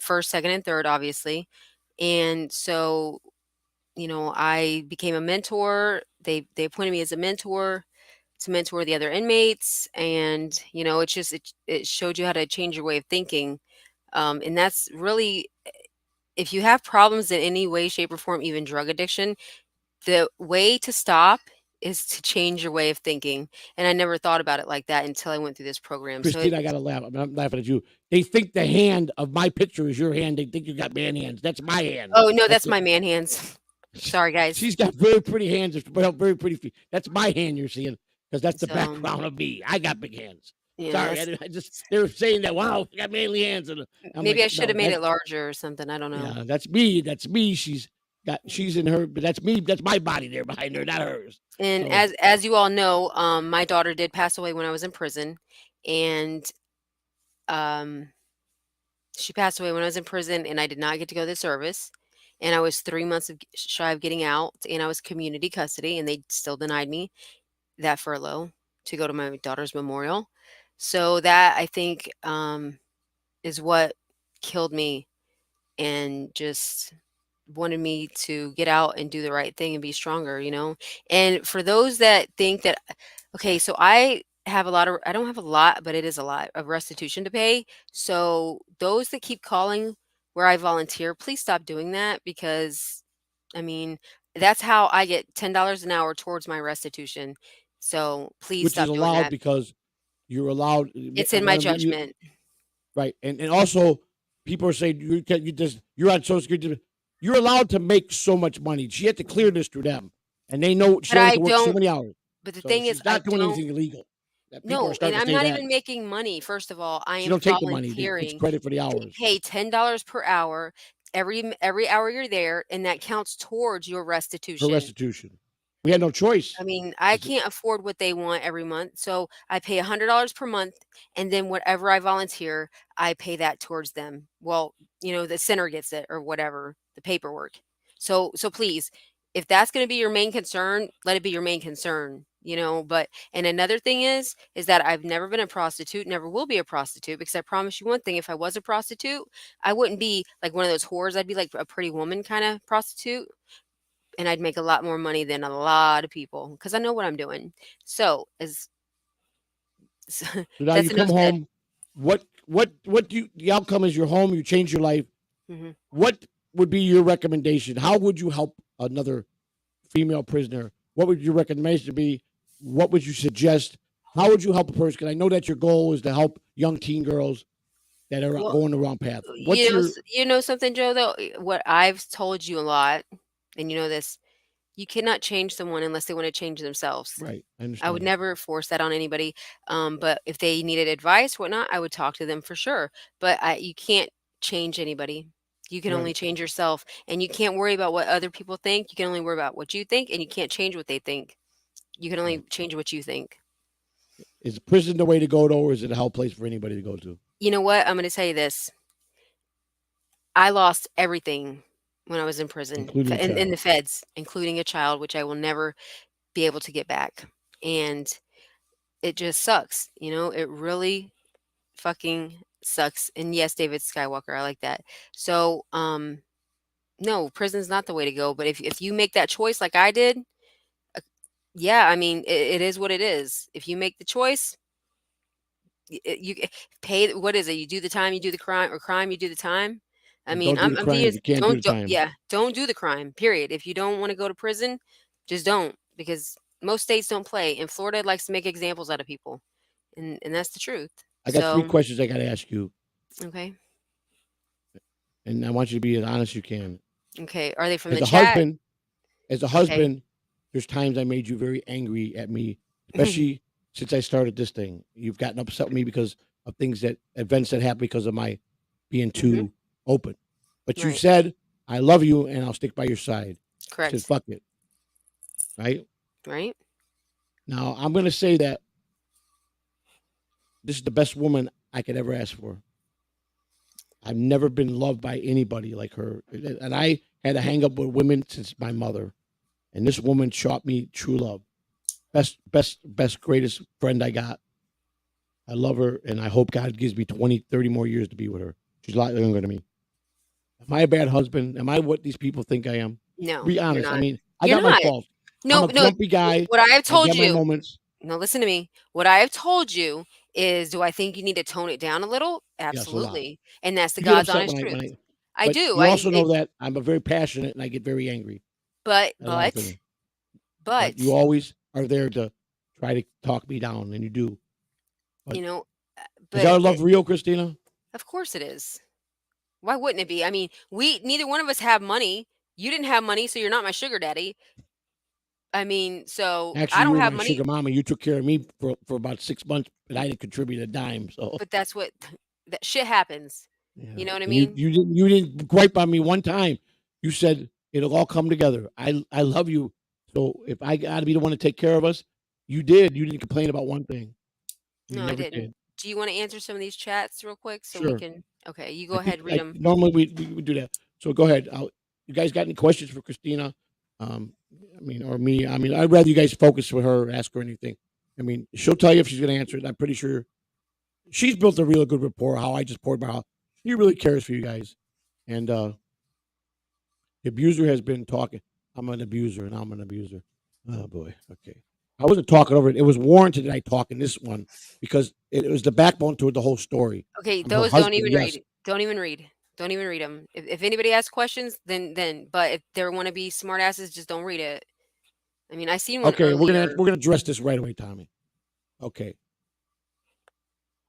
Speaker 2: first, second, and third, obviously. And so, I became a mentor. They appointed me as a mentor to mentor the other inmates, and it's just it showed you how to change your way of thinking, and that's really, if you have problems in any way, shape, or form, even drug addiction, the way to stop is to change your way of thinking. And I never thought about it like that until I went through this program. So
Speaker 1: Christine, I got to laugh. I'm laughing at you. They think the hand of my picture is your hand. They think you got man hands. That's my hand.
Speaker 2: Oh no, that's my man hands. Sorry, guys.
Speaker 1: She's got very pretty hands, very pretty feet. That's my hand you're seeing, because that's the
Speaker 2: So,
Speaker 1: background of me. I got big hands.
Speaker 2: yeah,
Speaker 1: Sorry, they were saying that. Wow, you got manly hands, and I'm
Speaker 2: maybe
Speaker 1: like,
Speaker 2: I should have
Speaker 1: no,
Speaker 2: made it larger or something. I don't know.
Speaker 1: yeah, that's me. That's me. she's in her, but that's me. That's my body there behind her, not hers.
Speaker 2: And
Speaker 1: So,
Speaker 2: as you all know, my daughter did pass away when I was in prison, and um, she passed away when I was in prison, and I did not get to go to the service. And I was 3 months shy of getting out, and I was community custody, and they still denied me that furlough to go to my daughter's memorial. So that I think is what killed me and just wanted me to get out and do the right thing and be stronger, you know? And for those that think that, okay, so I don't have a lot, but it is a lot of restitution to pay. So those that keep calling where I volunteer, please stop doing that because, I mean, that's how I get $10 an hour towards my restitution. So please
Speaker 1: which is
Speaker 2: stop doing
Speaker 1: allowed
Speaker 2: that.
Speaker 1: because you're allowed.
Speaker 2: It's in my judgment.
Speaker 1: Right, and also people are saying you're on Social Security. You're allowed to make so much money. She had to clear
Speaker 2: Mhm.
Speaker 1: this through them, and they know she
Speaker 2: But
Speaker 1: only has
Speaker 2: I
Speaker 1: to work so
Speaker 2: don't,
Speaker 1: many hours.
Speaker 2: but the
Speaker 1: So
Speaker 2: thing is,
Speaker 1: she's
Speaker 2: I
Speaker 1: not doing
Speaker 2: don't.
Speaker 1: anything illegal. That people are
Speaker 2: No, and
Speaker 1: starting to
Speaker 2: I'm
Speaker 1: say
Speaker 2: not
Speaker 1: that
Speaker 2: even making money. First of all, I
Speaker 1: she
Speaker 2: am
Speaker 1: don't take the money. It's
Speaker 2: volunteering.
Speaker 1: credit for the
Speaker 2: They
Speaker 1: hours.
Speaker 2: pay $10 per hour every hour you're there, and that counts towards your
Speaker 1: Her
Speaker 2: restitution.
Speaker 1: restitution. We had no choice.
Speaker 2: I mean, I
Speaker 1: Is it-
Speaker 2: can't afford what they want every month, so I pay $100 per month, and then whatever I volunteer, I pay that towards them. Well, the center gets it or whatever, the paperwork. So please, if that's going to be your main concern, let it be your main concern, but and another thing is that I've never been a prostitute, never will be a prostitute because I promise you one thing, if I was a prostitute, I wouldn't be like one of those whores. I'd be like a pretty woman kind of prostitute, and I'd make a lot more money than a lot of people because I know what I'm doing. So, as
Speaker 1: So now you
Speaker 2: that's
Speaker 1: come
Speaker 2: enough said.
Speaker 1: home. What do you? The outcome is you're home. You change your life.
Speaker 2: Mhm.
Speaker 1: What would be your recommendation? How would you help another female prisoner? What would your recommendation be? What would you suggest? How would you help a person? Because I know that your goal is to help young teen girls that are
Speaker 2: Well,
Speaker 1: going the wrong path. What's your
Speaker 2: you know something, Joe. Though what I've told you a lot, and you know this, you cannot change someone unless they want to change themselves.
Speaker 1: right? I
Speaker 2: I would
Speaker 1: understand that.
Speaker 2: never force that on anybody. But if they needed advice, whatnot, I would talk to them for sure. But you can't change anybody. You can only
Speaker 1: Right.
Speaker 2: change yourself, and you can't worry about what other people think. You can only worry about what you think, and you can't change what they think. You can only
Speaker 1: Right.
Speaker 2: change what you think.
Speaker 1: Is prison the way to go, though, or is it a hell place for anybody to go to,
Speaker 2: You know what? I'm going to tell you this. I lost everything when I was in prison,
Speaker 1: including a
Speaker 2: in
Speaker 1: child?
Speaker 2: the feds, including a child, which I will never be able to get back. And it just sucks. It really fucking sucks. And yes, David Skywalker, I like that. So, no, prison's not the way to go. But if you make that choice like I did, uh, yeah, I mean, it is what it is. If you make the choice, you pay. What is it? You do the time, you do the crime, or crime, you do the time. I
Speaker 1: And
Speaker 2: mean,
Speaker 1: don't do the
Speaker 2: I'm
Speaker 1: crime
Speaker 2: being
Speaker 1: if you can't do the
Speaker 2: don't
Speaker 1: time.
Speaker 2: yeah, don't do the crime. Period. If you don't want to go to prison, just don't because most states don't play, and Florida likes to make examples out of people, and that's the truth.
Speaker 1: I got three
Speaker 2: So,
Speaker 1: questions I got to ask you,
Speaker 2: okay,
Speaker 1: and I want you to be as honest as you can.
Speaker 2: okay, are they from
Speaker 1: As
Speaker 2: the
Speaker 1: a
Speaker 2: chat?
Speaker 1: husband, as a
Speaker 2: Okay.
Speaker 1: husband, there's times I made you very angry at me,
Speaker 2: Mhm.
Speaker 1: especially since I started this thing. You've gotten upset with me because of events that happened because of my being
Speaker 2: Mhm.
Speaker 1: too open. But you
Speaker 2: Right.
Speaker 1: said, I love you and I'll stick by your side. You said,
Speaker 2: Correct.
Speaker 1: fuck it. Right?
Speaker 2: Right.
Speaker 1: Now, I'm going to say that this is the best woman I could ever ask for. I've never been loved by anybody like her. And I had to hang up with women since my mother. And this woman taught me true love. Best, greatest friend I got. I love her, and I hope God gives me 20, 30 more years to be with her. She's a lot younger than me. Am I a bad husband? Am I what these people think I am?
Speaker 2: No,
Speaker 1: Be
Speaker 2: you're
Speaker 1: honest. I
Speaker 2: not.
Speaker 1: mean, I
Speaker 2: You're
Speaker 1: got my
Speaker 2: not.
Speaker 1: faults. I'm
Speaker 2: No,
Speaker 1: a
Speaker 2: no.
Speaker 1: grumpy guy.
Speaker 2: What I have
Speaker 1: I
Speaker 2: told
Speaker 1: get my
Speaker 2: you.
Speaker 1: moments.
Speaker 2: No, listen to me. What I have told you is, do I think you need to tone it down a little?
Speaker 1: Yes, a lot.
Speaker 2: Absolutely, and that's the
Speaker 1: You get
Speaker 2: God's
Speaker 1: upset
Speaker 2: honest truth. I
Speaker 1: but
Speaker 2: do.
Speaker 1: you also know that I'm a very passionate and I get very angry
Speaker 2: But
Speaker 1: at a lot of
Speaker 2: but
Speaker 1: things. But you
Speaker 2: but
Speaker 1: always are there to try to talk me down, and you do. But
Speaker 2: you know,
Speaker 1: is our
Speaker 2: but
Speaker 1: love real, Christina?
Speaker 2: of course it is. Why wouldn't it be? I mean, we neither one of us have money. You didn't have money, so you're not my sugar daddy. I mean, so I
Speaker 1: Actually, you
Speaker 2: don't
Speaker 1: were
Speaker 2: have
Speaker 1: my
Speaker 2: money,
Speaker 1: sugar mama. You took care of me for about 6 months, but I didn't contribute a dime. So
Speaker 2: but that's what that shit happens.
Speaker 1: yeah,
Speaker 2: You know what I
Speaker 1: and you
Speaker 2: mean?
Speaker 1: you didn't gripe on me one time. You said It'll all come together. I love you. So if I got to be the one to take care of us, you did. You didn't complain about one thing. You
Speaker 2: No, I
Speaker 1: never
Speaker 2: didn't.
Speaker 1: did.
Speaker 2: Do you wanna answer some of these chats real quick so we
Speaker 1: Sure.
Speaker 2: can okay, you
Speaker 1: I
Speaker 2: go
Speaker 1: think
Speaker 2: ahead, read
Speaker 1: I
Speaker 2: them.
Speaker 1: normally we would do that. So go ahead. You guys got any questions for Christina? Um, I mean, or me? I mean, I'd rather you guys focus with her, ask her anything. I mean, she'll tell you if she's going to answer it. I'm pretty sure she's built a real good rapport. How I just poured about how she really cares for you guys. And the abuser has been talking. I'm an abuser, and I'm an abuser. Oh boy. Okay. I wasn't talking over it. It was warranted that I talk in this one because it was the backbone to the whole story.
Speaker 2: Okay,
Speaker 1: I'm her
Speaker 2: those don't
Speaker 1: husband.
Speaker 2: even
Speaker 1: Yes.
Speaker 2: read. Don't even read. Don't even read them. If anybody asks questions, then but if they wanna be smart asses, just don't read it. I mean, I seen one
Speaker 1: Okay.
Speaker 2: earlier.
Speaker 1: We're gonna address this right away, Tommy. Okay.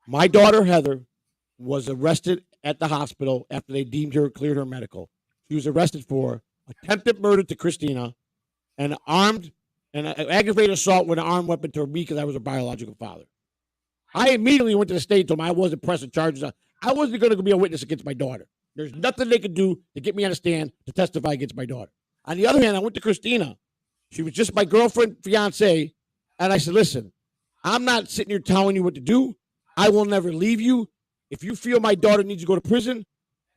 Speaker 1: My daughter Heather was arrested at the hospital after they deemed her cleared her medical. She was arrested for attempted murder to Christina and armed and aggravated assault with an armed weapon to me because I was her biological father. I immediately went to the state and told them I wasn't pressing charges. I wasn't going to be a witness against my daughter. There's nothing they could do to get me on the stand to testify against my daughter. On the other hand, I went to Christina. She was just my girlfriend, fiance, and I said, "Listen, I'm not sitting here telling you what to do. I will never leave you. If you feel my daughter needs to go to prison,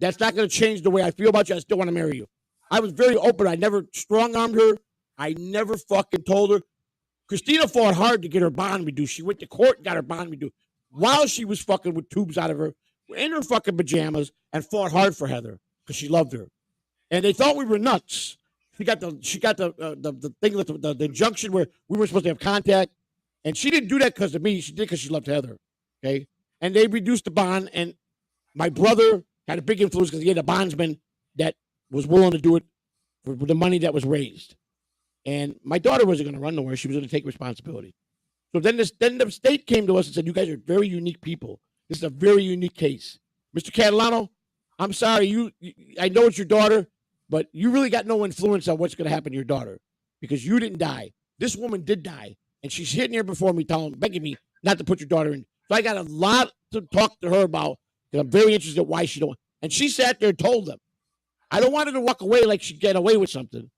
Speaker 1: that's not going to change the way I feel about you. I still want to marry you." I was very open. I never strong armed her. I never fucking told her. Christina fought hard to get her bond reduced. She went to court and got her bond reduced while she was fucking with tubes out of her in her fucking pajamas and fought hard for Heather because she loved her. And they thought we were nuts. She got the thing with the injunction where we were supposed to have contact, and she didn't do that because of me. She did because she loved Heather. Okay, and they reduced the bond, and my brother had a big influence because he had a bondsman that was willing to do it for the money that was raised. And my daughter wasn't going to run nowhere. She was going to take responsibility. So then the state came to us and said, "You guys are very unique people. This is a very unique case, Mr. Catalano. I'm sorry, I know it's your daughter, but you really got no influence on what's going to happen to your daughter because you didn't die. This woman did die, and she's sitting here before me, begging me not to put your daughter in. So I got a lot to talk to her about because I'm very interested in why she don't. And she sat there and told them, I don't want her to walk away like she'd get away with something,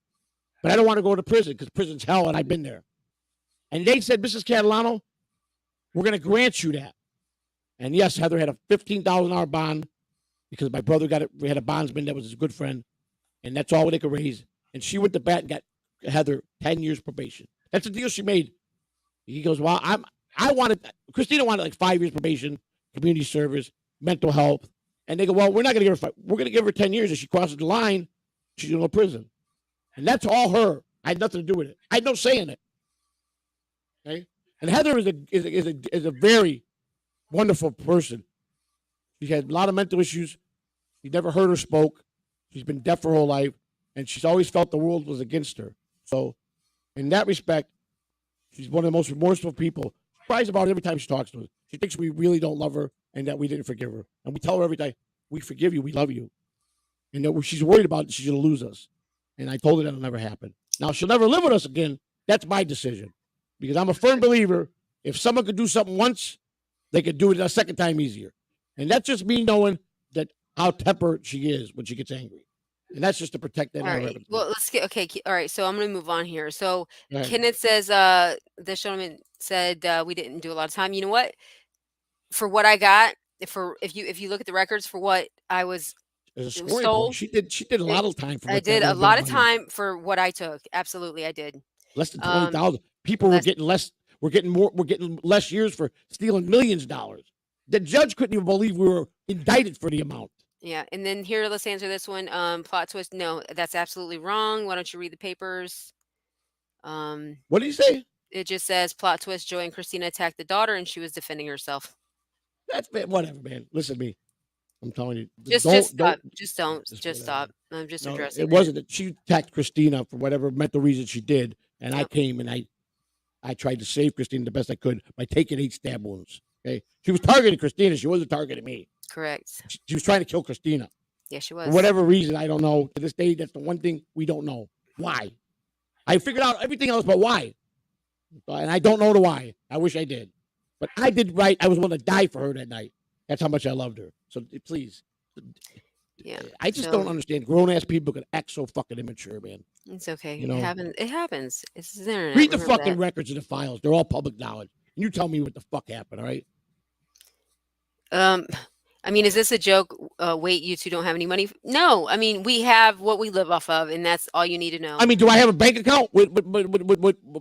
Speaker 1: but I don't want to go to prison because prison's hell, and I've been there. And they said, Mrs. Catalano, we're going to grant you that. And yes, Heather had a $15,000 bond because my brother got it. We had a bondsman that was his good friend, and that's all they could raise. And she went to bat and got Heather 10 years probation. That's the deal she made. He goes, well, Christina wanted like 5 years probation, community service, mental health. And they go, well, we're not going to give her we're going to give her 10 years. If she crosses the line, she's going to go to prison. And that's all her. I had nothing to do with it. I had no say in it. Okay? And Heather is a very wonderful person. She had a lot of mental issues. She never heard or spoke. She's been deaf her whole life, and she's always felt the world was against her. So, in that respect, she's one of the most remorseful people. She cries about it every time she talks to us. She thinks we really don't love her and that we didn't forgive her. And we tell her every time, we forgive you, we love you. And that she's worried about she's going to lose us. And I told her that'll never happen. Now, she'll never live with us again. That's my decision. Because I'm a firm believer, if someone could do something once, they could do it a second time easier. And that's just me knowing that how tempered she is when she gets angry. And that's just to protect that.
Speaker 2: All right. Well, let's get okay. All right. So I'm going to move on here. So Kenneth says, this gentleman said we didn't do a lot of time. You know what? For what I got, if you look at the records for what I was sold,
Speaker 1: she did a lot of time for.
Speaker 2: I did a lot of time for what I took. Absolutely, I did.
Speaker 1: Less than 20,000. People were getting less. We're getting more. We're getting less years for stealing millions of dollars. The judge couldn't even believe we were indicted for the amount.
Speaker 2: Yeah, and then here, let's answer this one. Plot twist. No, that's absolutely wrong. Why don't you read the papers?
Speaker 1: What did he say?
Speaker 2: It just says plot twist. Joy and Christina attacked the daughter, and she was defending herself.
Speaker 1: That's whatever, man. Listen to me. I'm telling you.
Speaker 2: Just stop. Just stop. I'm just addressing.
Speaker 1: It wasn't that she attacked Christina for whatever mental reason she did, and I came and I tried to save Christina the best I could by taking 8 stab wounds. Okay, she was targeting Christina. She wasn't targeting me.
Speaker 2: Correct.
Speaker 1: She was trying to kill Christina.
Speaker 2: Yeah, she was.
Speaker 1: For whatever reason, I don't know. To this day, that's the one thing we don't know. Why? I figured out everything else, but why? And I don't know the why. I wish I did. But I did right. I was willing to die for her that night. That's how much I loved her. So please.
Speaker 2: Yeah.
Speaker 1: I just don't
Speaker 2: So
Speaker 1: understand grown ass people can act so fucking immature, man.
Speaker 2: it's okay.
Speaker 1: You
Speaker 2: It
Speaker 1: know,
Speaker 2: happens. It happens. It's the internet.
Speaker 1: read the
Speaker 2: Remember
Speaker 1: fucking
Speaker 2: that.
Speaker 1: records and the files. They're all public knowledge. You tell me what the fuck happened, all right?
Speaker 2: Um, I mean, is this a joke? Wait, you two don't have any money? No, I mean, we have what we live off of, and that's all you need to know.
Speaker 1: I mean, do I have a bank account with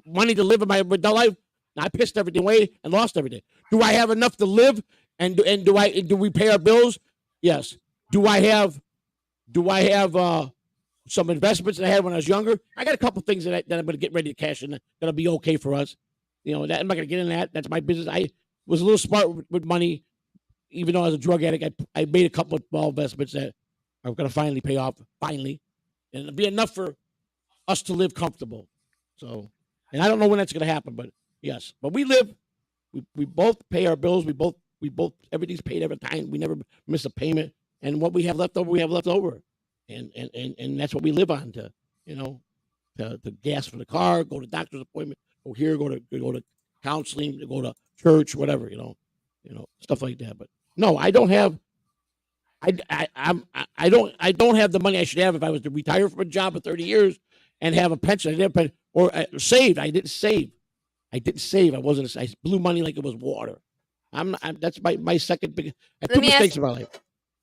Speaker 1: money to live in my adult life? I pissed everything away and lost everything. Do I have enough to live? And do we pay our bills? Yes. Do I have some investments that I had when I was younger? I got a couple things that I'm going to get ready to cash in that'll be okay for us. You know, that I'm not going to get in that. That's my business. I was a little smart with money, even though I was a drug addict. I made a couple of small investments that are going to finally pay off. Finally, and it'll be enough for us to live comfortable. So, and I don't know when that's going to happen, but yes, but we live. We both pay our bills. We both everything's paid every time. We never miss a payment, and what we have left over, we have left over, and that's what we live on to, you know, to gas for the car, go to doctor's appointment, go here, go to counseling, go to church, whatever, you know, stuff like that. But no, I don't have. I don't have the money I should have if I was to retire from a job for 30 years and have a pension. I didn't or saved. I didn't save. I didn't save. I wasn't. I blew money like it was water. That's my second big. I had
Speaker 2: Let
Speaker 1: two
Speaker 2: me ask.
Speaker 1: mistakes in my life.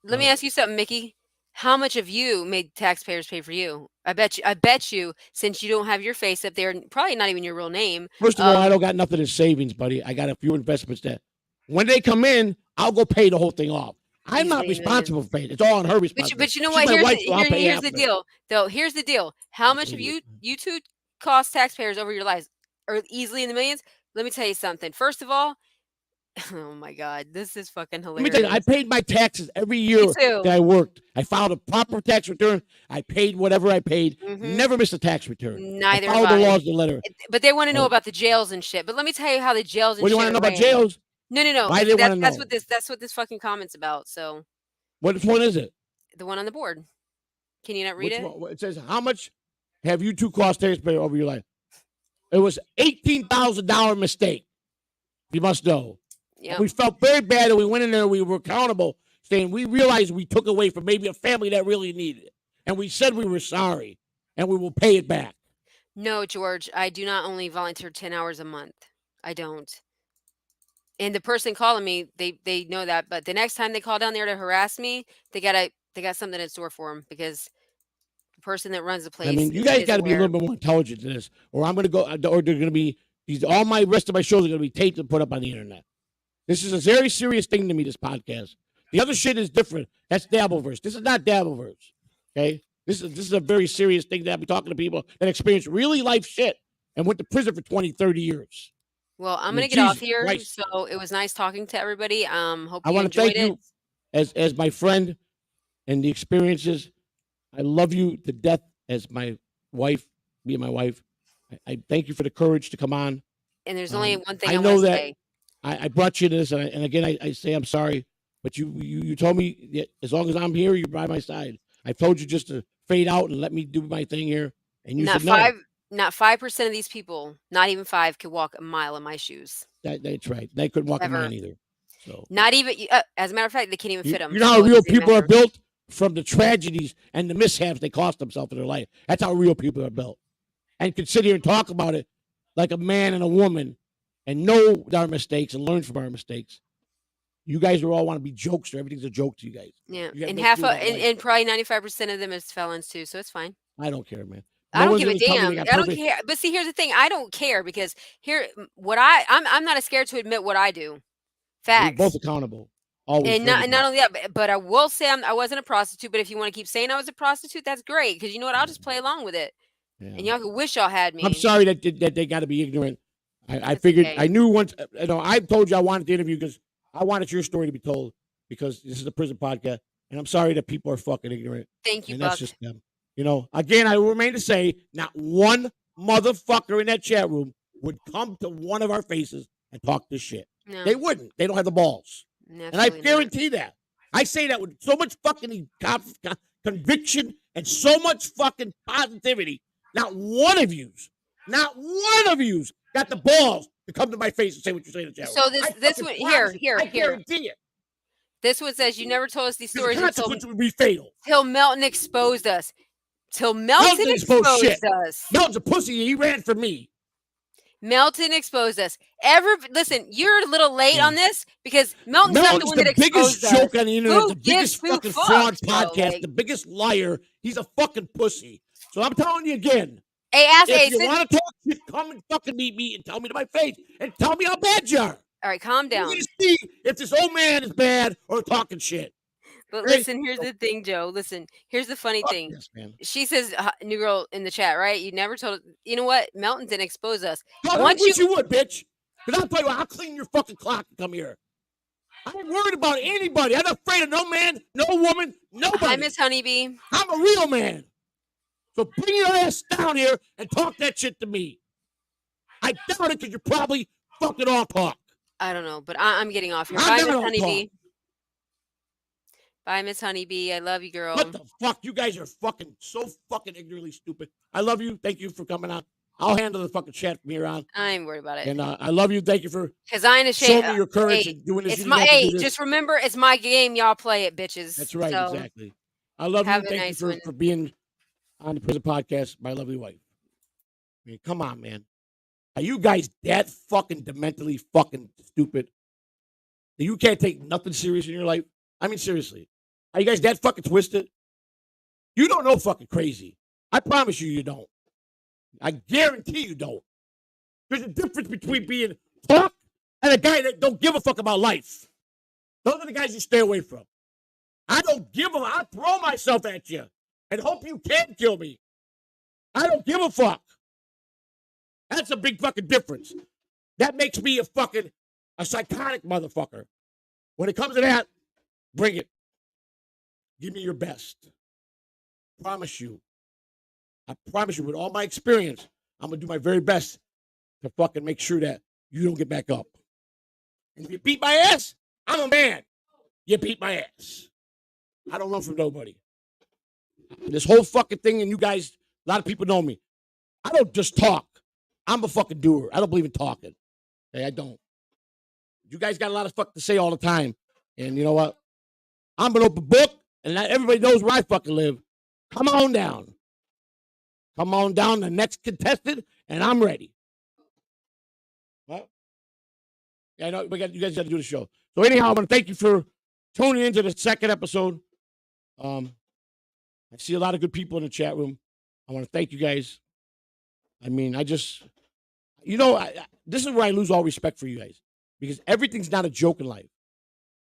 Speaker 2: Let me ask you something, Mickey. How much of you made taxpayers pay for you? I bet you. I bet you, since you don't have your face up there, probably not even your real name.
Speaker 1: First of all, I don't got nothing in savings, buddy. I got a few investments that, when they come in, I'll go pay the whole thing off. I'm not
Speaker 2: Easily
Speaker 1: responsible
Speaker 2: millions.
Speaker 1: for paying. It's all on her responsibility.
Speaker 2: But you know
Speaker 1: She's
Speaker 2: what?
Speaker 1: my wife, so I'll pay
Speaker 2: Here's
Speaker 1: half
Speaker 2: the
Speaker 1: of it.
Speaker 2: deal, though. Here's the deal. How much of
Speaker 1: Idiot.
Speaker 2: you two cost taxpayers over your lives, or easily in the millions? Let me tell you something. First of all, oh my God, this is fucking
Speaker 1: Let me tell you, I
Speaker 2: hilarious.
Speaker 1: paid my taxes every
Speaker 2: Me
Speaker 1: year
Speaker 2: too.
Speaker 1: that I worked. I filed a proper tax return. I paid whatever I paid.
Speaker 2: Hmm.
Speaker 1: Never missed a tax return. I
Speaker 2: Neither have
Speaker 1: followed the
Speaker 2: I.
Speaker 1: laws to the letter.
Speaker 2: But they want to know
Speaker 1: So,
Speaker 2: about the jails and shit. But let me tell you how the jails
Speaker 1: what
Speaker 2: and
Speaker 1: do you want
Speaker 2: shit
Speaker 1: to
Speaker 2: are
Speaker 1: know about
Speaker 2: ran.
Speaker 1: jails?
Speaker 2: No.
Speaker 1: Why do they want to
Speaker 2: That's
Speaker 1: know?
Speaker 2: what this fucking comment's about. So
Speaker 1: Which one is it?
Speaker 2: the one on the board. Can you not read
Speaker 1: Which
Speaker 2: it?
Speaker 1: one? It says, how much have you two cost taxpayer over your life? It was $18,000 mistake. You must know.
Speaker 2: Yeah.
Speaker 1: We felt very bad and we went in there. We were accountable, saying we realized we took away from maybe a family that really needed it. And we said we were sorry and we will pay it back.
Speaker 2: No, George, I do not only volunteer 10 hours a month. I don't. And the person calling me, they know that, but the next time they call down there to harass me, they got something in store for them because the person that runs the
Speaker 1: I
Speaker 2: place
Speaker 1: mean, you guys
Speaker 2: is
Speaker 1: got to be a
Speaker 2: aware.
Speaker 1: little bit more intelligent than this, or I'm going to go, or they're going to be, all my rest of my shows are going to be taped and put up on the internet. This is a very serious thing to me, this podcast. The other shit is different. That's Dabbleverse. This is not Dabbleverse. Okay? This is a very serious thing that I'll be talking to people that experience really life shit and went to prison for 20, 30 years.
Speaker 2: Well,
Speaker 1: I
Speaker 2: I'm
Speaker 1: mean,
Speaker 2: gonna get off
Speaker 1: Jesus
Speaker 2: here.
Speaker 1: Christ.
Speaker 2: So it was nice talking to everybody. Hope
Speaker 1: I
Speaker 2: you
Speaker 1: want to
Speaker 2: enjoyed
Speaker 1: thank
Speaker 2: it.
Speaker 1: you as my friend and the experiences. I love you to death as my wife, me and my wife. I thank you for the courage to come on.
Speaker 2: And there's only one thing
Speaker 1: I
Speaker 2: I want
Speaker 1: know
Speaker 2: to
Speaker 1: that
Speaker 2: say.
Speaker 1: I brought you to this, and again, I say I'm sorry, but you told me that as long as I'm here, you're by my side. I told you just to fade out and let me do my thing here, and you
Speaker 2: Not
Speaker 1: said no.
Speaker 2: not 5% of these people, not even 5, could walk a mile in my shoes.
Speaker 1: That's right. They couldn't walk in
Speaker 2: Ever.
Speaker 1: mine either. So
Speaker 2: Not even as a matter of fact, they can't even fit them.
Speaker 1: you know how
Speaker 2: So it
Speaker 1: real
Speaker 2: doesn't even
Speaker 1: people are
Speaker 2: matter.
Speaker 1: built from the tragedies and the mishaps they cost themselves in their life. That's how real people are built, and can sit here and talk about it like a man and a woman, and know our mistakes and learn from our mistakes. You guys are all want to be jokester. Everything's a joke to you guys.
Speaker 2: Yeah,
Speaker 1: You got to
Speaker 2: and
Speaker 1: make do with that life.
Speaker 2: and probably 95% of them is felons too, so it's fine.
Speaker 1: I don't care, man.
Speaker 2: I
Speaker 1: No
Speaker 2: don't
Speaker 1: one's
Speaker 2: give a
Speaker 1: going to tell me they
Speaker 2: damn.
Speaker 1: got
Speaker 2: I don't
Speaker 1: perfect.
Speaker 2: care. But see, here's the thing. I don't care because I'm not scared to admit what I do.
Speaker 1: We're both
Speaker 2: Facts.
Speaker 1: accountable, always
Speaker 2: And
Speaker 1: for everything.
Speaker 2: not only that, but I will say I wasn't a prostitute. But if you want to keep saying I was a prostitute, that's great because you know what? I'll just play along with it, and
Speaker 1: Yeah.
Speaker 2: y'all could wish y'all had
Speaker 1: I'm
Speaker 2: me.
Speaker 1: sorry that they got to be ignorant. I
Speaker 2: It's
Speaker 1: figured
Speaker 2: okay.
Speaker 1: I knew once. I told you I wanted the interview because I wanted your story to be told because this is a prison podcast, and I'm sorry that people are fucking ignorant,
Speaker 2: Thank you,
Speaker 1: and that's
Speaker 2: Buck.
Speaker 1: just them. Again, I will remain to say, not one motherfucker in that chat room would come to one of our faces and talk this shit.
Speaker 2: No,
Speaker 1: They wouldn't. They don't have the balls. And I
Speaker 2: absolutely not.
Speaker 1: guarantee that. I say that with so much fucking conviction and so much fucking positivity. Not one of yous got the balls to come to my face and say what you're saying in the chat room.
Speaker 2: So
Speaker 1: I
Speaker 2: this
Speaker 1: fucking
Speaker 2: one
Speaker 1: promise you.
Speaker 2: here.
Speaker 1: I guarantee it.
Speaker 2: This one says, "You never told us these
Speaker 1: Because the
Speaker 2: stories until
Speaker 1: consequence would be fatal.
Speaker 2: Melton exposed us. Till
Speaker 1: Melton
Speaker 2: Melton
Speaker 1: didn't expose shit.
Speaker 2: exposed us.
Speaker 1: Melton's a pussy. He ran from me.
Speaker 2: Melton exposed us. Listen, you're a little late
Speaker 1: Yeah.
Speaker 2: on this because Melton's not the
Speaker 1: Melton's
Speaker 2: one that
Speaker 1: the biggest
Speaker 2: exposed us.
Speaker 1: joke on the internet,
Speaker 2: Who
Speaker 1: the
Speaker 2: gives
Speaker 1: biggest
Speaker 2: two
Speaker 1: fucking fraud
Speaker 2: fucks, bro?
Speaker 1: podcast,
Speaker 2: Like,
Speaker 1: the biggest liar. He's a fucking pussy. So I'm telling you again,
Speaker 2: hey,
Speaker 1: if you want to talk shit, come and fucking meet me and tell me to my face and tell me how bad you are.
Speaker 2: all right, calm
Speaker 1: We're
Speaker 2: down.
Speaker 1: gonna see if this old man is bad or talking shit.
Speaker 2: But
Speaker 1: Hey,
Speaker 2: listen, here's the thing, Joe. Listen, here's the funny
Speaker 1: fuck
Speaker 2: thing.
Speaker 1: this, man.
Speaker 2: She says, "New girl in the chat, right? You never told. You know what? Melton didn't expose us.
Speaker 1: God, I
Speaker 2: Once
Speaker 1: wish you would, bitch. Because I'll tell you what, I'll clean your fucking clock and come here. I ain't worried about anybody. I'm not afraid of no man, no woman,
Speaker 2: Hi,
Speaker 1: nobody.
Speaker 2: Miss Honeybee.
Speaker 1: I'm a real man. So bring your ass down here and talk that shit to me. I doubt it because you're probably fucking all talk.
Speaker 2: I don't know, but I'm getting off here.
Speaker 1: I'm
Speaker 2: Bye,
Speaker 1: not
Speaker 2: Miss
Speaker 1: all
Speaker 2: Honeybee.
Speaker 1: talk.
Speaker 2: Bye, Miss Honeybee. I love you, girl.
Speaker 1: What the fuck? You guys are fucking so fucking ignorantly stupid. I love you. Thank you for coming on. I'll handle the fucking chat from here on.
Speaker 2: I ain't worried about it.
Speaker 1: And I love you. Thank you for
Speaker 2: Because I ain't ashamed.
Speaker 1: showing me your courage
Speaker 2: Hey,
Speaker 1: and doing this.
Speaker 2: it's
Speaker 1: You
Speaker 2: my
Speaker 1: didn't have to
Speaker 2: hey.
Speaker 1: do this.
Speaker 2: Just remember, it's my game. Y'all play it, bitches.
Speaker 1: That's right.
Speaker 2: So,
Speaker 1: Exactly. I love you.
Speaker 2: have a
Speaker 1: Thank
Speaker 2: nice
Speaker 1: you
Speaker 2: one.
Speaker 1: for being on the Prison Podcast, my lovely wife. I mean, come on, man. Are you guys that fucking dementally fucking stupid that you can't take nothing serious in your life? I mean, seriously. Are you guys that fucking twisted? You don't know fucking crazy. I promise you, you don't. I guarantee you don't. There's a difference between being talk and a guy that don't give a fuck about life. Those are the guys you stay away from. I don't give a fuck. I throw myself at you and hope you can kill me. I don't give a fuck. That's a big fucking difference. That makes me a psychotic motherfucker. When it comes to that, bring it. Give me your best. Promise you. I promise you, with all my experience, I'm going to do my very best to fucking make sure that you don't get back up. And if you beat my ass, I'm a man. You beat my ass. I don't run from nobody. This whole fucking thing, and you guys, a lot of people know me. I don't just talk. I'm a fucking doer. I don't believe in talking. Okay, I don't. You guys got a lot of fuck to say all the time. And you know what? I'm an open book, and not everybody knows where I fucking live. Come on down. Come on down, the next contestant, and I'm ready. Well, yeah, I know you guys got to do the show. So anyhow, I want to thank you for tuning into the second episode. I see a lot of good people in the chat room. I want to thank you guys. I mean, this is where I lose all respect for you guys, because everything's not a joke in life.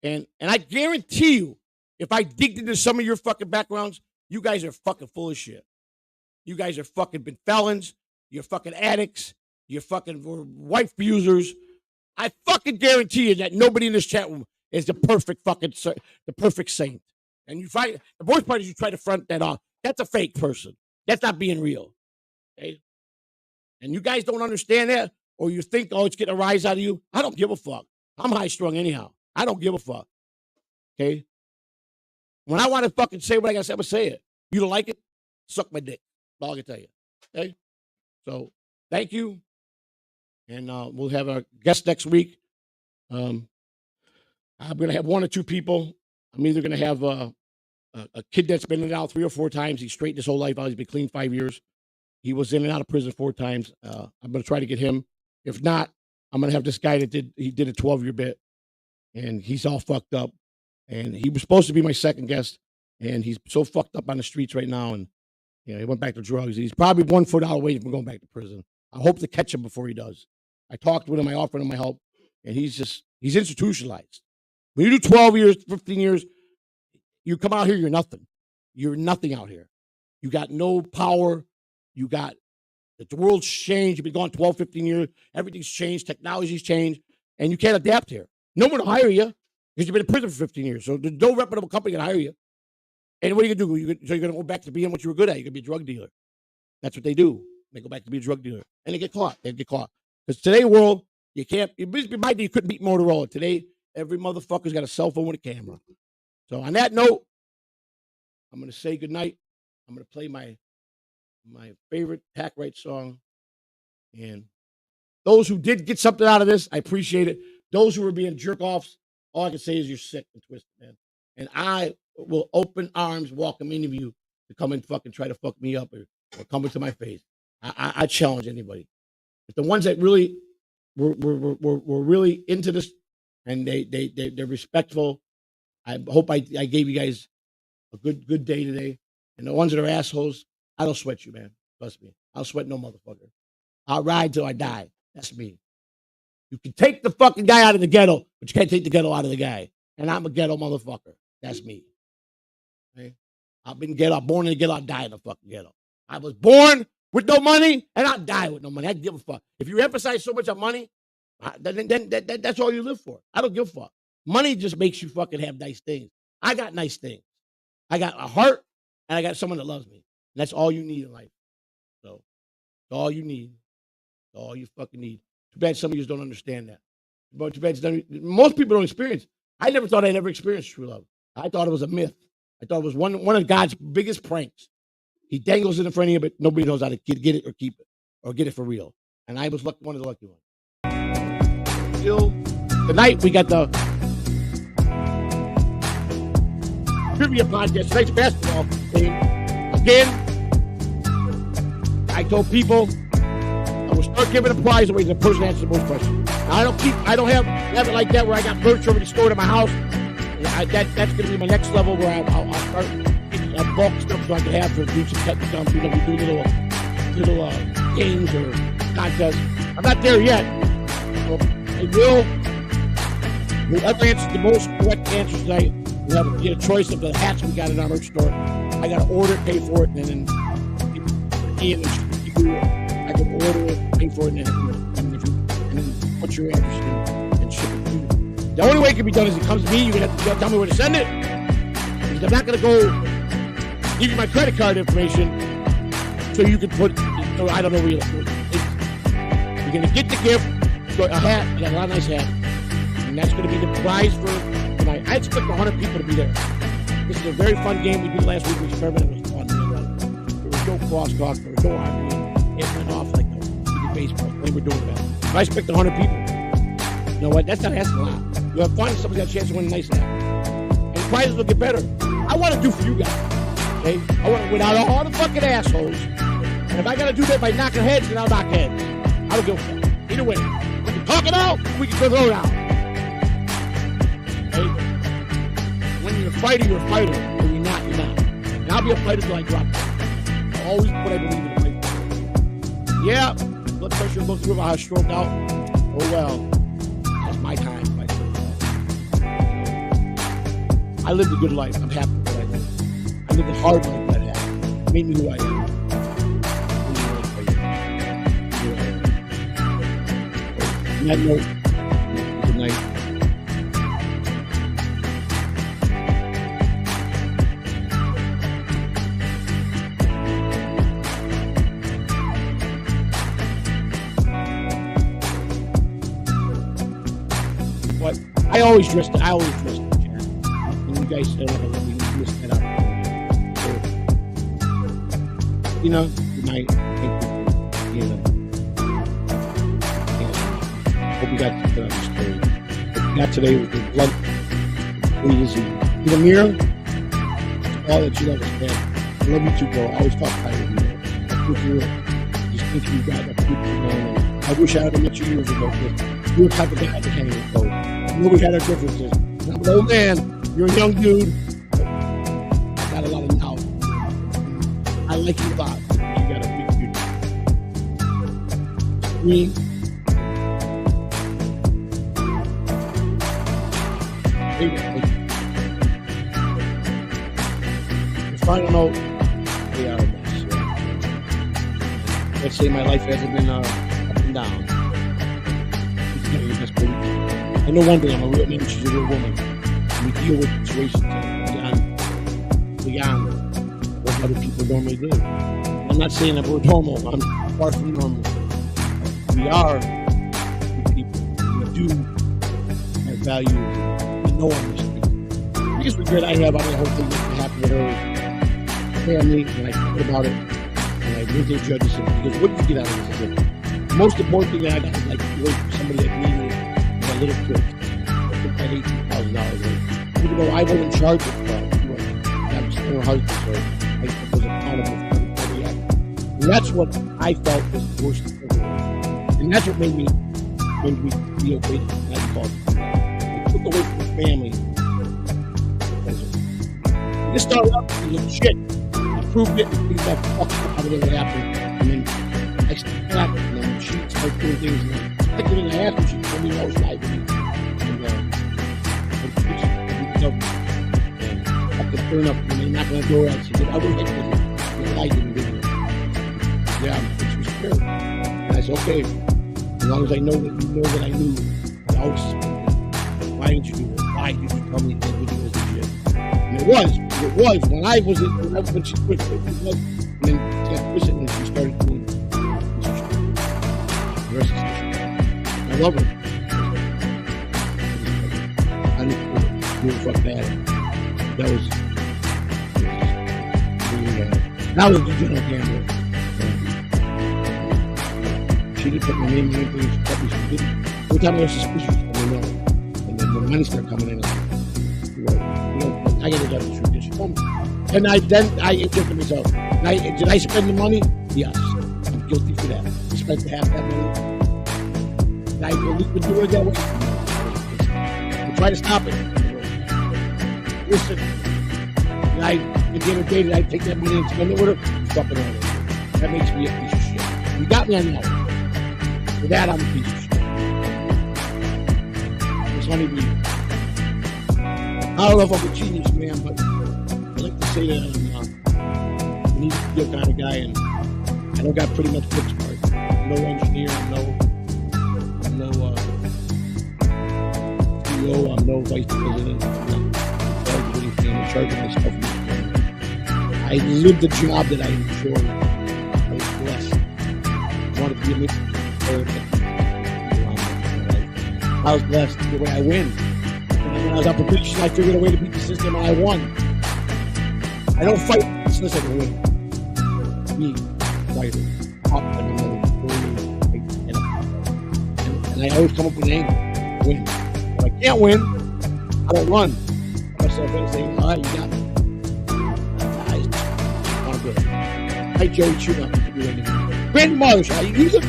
Speaker 1: And I guarantee you, if I digged into some of your fucking backgrounds, you guys are fucking full of shit. You guys are fucking been felons. You're fucking addicts. You're fucking wife abusers. I fucking guarantee you that nobody in this chat room is the perfect saint. And the worst part is you try to front that off. That's a fake person. That's not being real. Okay? And you guys don't understand that, or you think, oh, it's getting a rise out of you. I don't give a fuck. I'm high strung anyhow. I don't give a fuck. Okay? When I want to fucking say what I got to say, I'm going to say it. You don't like it? Suck my dick. That's all I can tell you. Okay? So, thank you. And we'll have our guest next week. I'm going to have one or two people. I'm either going to have a kid that's been in and out 3 or 4 times. He's straightened his whole life out. He's been clean 5 years. He was in and out of prison 4 times. I'm going to try to get him. If not, I'm going to have this guy that did a 12-year bit, and he's all fucked up. And he was supposed to be my second guest, and he's so fucked up on the streets right now. And he went back to drugs. He's probably 1 foot out away from going back to prison. I hope to catch him before he does. I talked with him. I offered him my help, and he's institutionalized. When you do 12 years, 15 years, you come out here, you're nothing. You're nothing out here. You got no power. The world's changed. You've been gone 12, 15 years. Everything's changed. Technology's changed. And you can't adapt here. No one will hire you because you've been in prison for 15 years. So there's no reputable company can hire you. And what are you going to do? So you're going to go back to being what you were good at. You're going to be a drug dealer. That's what they do. They go back to be a drug dealer. And they get caught. Because today's world, you can't. It used to be my day you couldn't beat Motorola. Today, every motherfucker's got a cell phone with a camera. So on that note, I'm going to say goodnight. I'm going to play my favorite Pack Right song. And those who did get something out of this, I appreciate it. Those who were being jerk offs, All I can say is you're sick and twisted, man. And I will open arms welcome any of you to come and fucking try to fuck me up or come into my face. I challenge anybody. But the ones that really were really into this and they're respectful. I hope I gave you guys a good day today. And the ones that are assholes, I don't sweat you, man. Trust me. I'll sweat no motherfucker. I'll ride till I die. That's me. You can take the fucking guy out of the ghetto, but you can't take the ghetto out of the guy. And I'm a ghetto motherfucker. That's me. Okay? I've been ghetto. I'm born in the ghetto. I'll die in the fucking ghetto. I was born with no money, and I'll die with no money. I give a fuck. If you emphasize so much on money, then that's all you live for. I don't give a fuck. Money just makes you fucking have nice things. I got nice things. I got a heart, and I got someone that loves me. And that's all you need in life. So, that's all you need. That's all you fucking need. Too bad some of you don't understand that. But too bad most people don't experience. I never thought I'd ever experience true love. I thought it was a myth. I thought it was one of God's biggest pranks. He dangles it in front of you, but nobody knows how to get it or keep it or get it for real. And I was one of the lucky ones. Still, tonight we got the trivia podcast. Tonight's basketball game. Again, I told people I will start giving a prize away to the person that answers the most questions. Now, I don't have it like that where I got merch already stored in my house. That's going to be my next level where I'll start getting bulk stuff so I can have for do some technical, do little games or contests. I'm not there yet. So I will. Whoever answers the most correct answers tonight will have get a choice of the hats we got in our merch store. I got to order it, pay for it, and then I can order it, pay for it, and then put your address in and ship it to you. The only way it can be done is it comes to me. You're going to have to tell me where to send it. Because I'm not going to go give you my credit card information so you can put, I don't know where you're going to get the gift, a hat. I got a lot of nice hat. And that's going to be the prize for tonight. I expect 100 people to be there. This is a very fun game. We did last week. We experimented. It was fun. There was no crosstalk. There was no arguing. It went off like we did baseball. They were doing that. But I expect 100 people. You know what? That's not asking a lot. You have fun. Somebody's got a chance to win a nice hat. And the prizes will get better. I want to do for you guys. Okay? I want to win out all the fucking assholes. And if I got to do that by knocking heads, then I'll knock heads. I don't give a fuck. Either way. We can talk it out. We can throw it out. Okay? When you're a fighter, you're a fighter. When you're not, you're not. And I'll be a fighter till I drop it. I'll always put what I believe in a fight. Yeah. Blood pressure low through. I stroked out. Oh well. That's my time. I lived a good life. I'm happy with what I lived. I lived a hard life that I had. It made me who I am. On that note, good night. But I always dressed. You guys said let me miss that up. So, good night. Thank you. Hope you got the story. What you got today was the blunt, easy. In the mirror, all that you love is bad. I love you too, bro. I always talk about it. I think you just think you got a people, I wish I had met you years ago. You're the type of guy that can't even go. I know we had our differences. I'm an old man. You're a young dude. I got a lot of knowledge. I like you a lot. You got a big future. Me. The final note. We are a mess. Let's say my life hasn't been up and down. I know one thing. I'm a real man. She's a real woman. We deal with situations beyond what other people normally do. I'm not saying that we're normal. I'm far from normal. We are good people. We do have values. We know our mistakes. The biggest regret I have about the whole thing that happened with her is family, and I thought about it, and I went to the judge and said, because what did you get out of this? The most important thing that I got is like to wait for somebody that needed me, a little kid. I took that $18,000. Like, even though I wasn't in charge of that was her husband, so I was accountable for everybody else. And that's what I felt was the worst thing. And that's what made me be away from that called. I took away from the family. And this started up as a shit. I proved it, and things got fucked up out of what happened. And then I stepped back, and then she started doing things, and I didn't ask her, she told me I was lying to me. And I could turn up when they knocked on the door. I said, I was like, you lied to me, didn't you? Yeah, she was scared. And I said, okay, as long as I know that you know that I knew, I always suspected. Why didn't you do it? Why did you tell me that video was legit? And it was when I was when she quit, it was, and then she got twisted and she started doing the rest is history. I love her. I didn't fuck that. That was the general gambler. She didn't put my name in anything. She kept me. She didn't. Every time I was suspicious, I didn't know. And then when money started coming in, I got to tell the truth. She told me. And I think to myself, did I spend the money? Yes. I'm guilty for that. I spent half that money. Did I believe do it that way? I try to stop it. Listen, and at the end of the day, did I take that money and spend it with her? Fucking all over. That makes me a piece of shit. You got me on that one. For that, I'm a piece of shit. It's honeybee. I don't know if I'm a genius, man, but I like to say that I'm an easy deal kind of guy, and I don't got pretty much book smart. I'm no engineer, I'm no CEO, I'm no vice president, I'm in charge of myself. I lived a job that I enjoyed. I was blessed. I wanted to be a mission. I was blessed the way I win. When I was on probation, I figured a way to beat the system, and I won. I don't fight unless I can win. Me, fighter, up and I always come up with an angle. Win. If I can't win, I don't run. Myself and saying, all right, you got me. I Joey Chew not to do anything. Grandmother, shall you use it?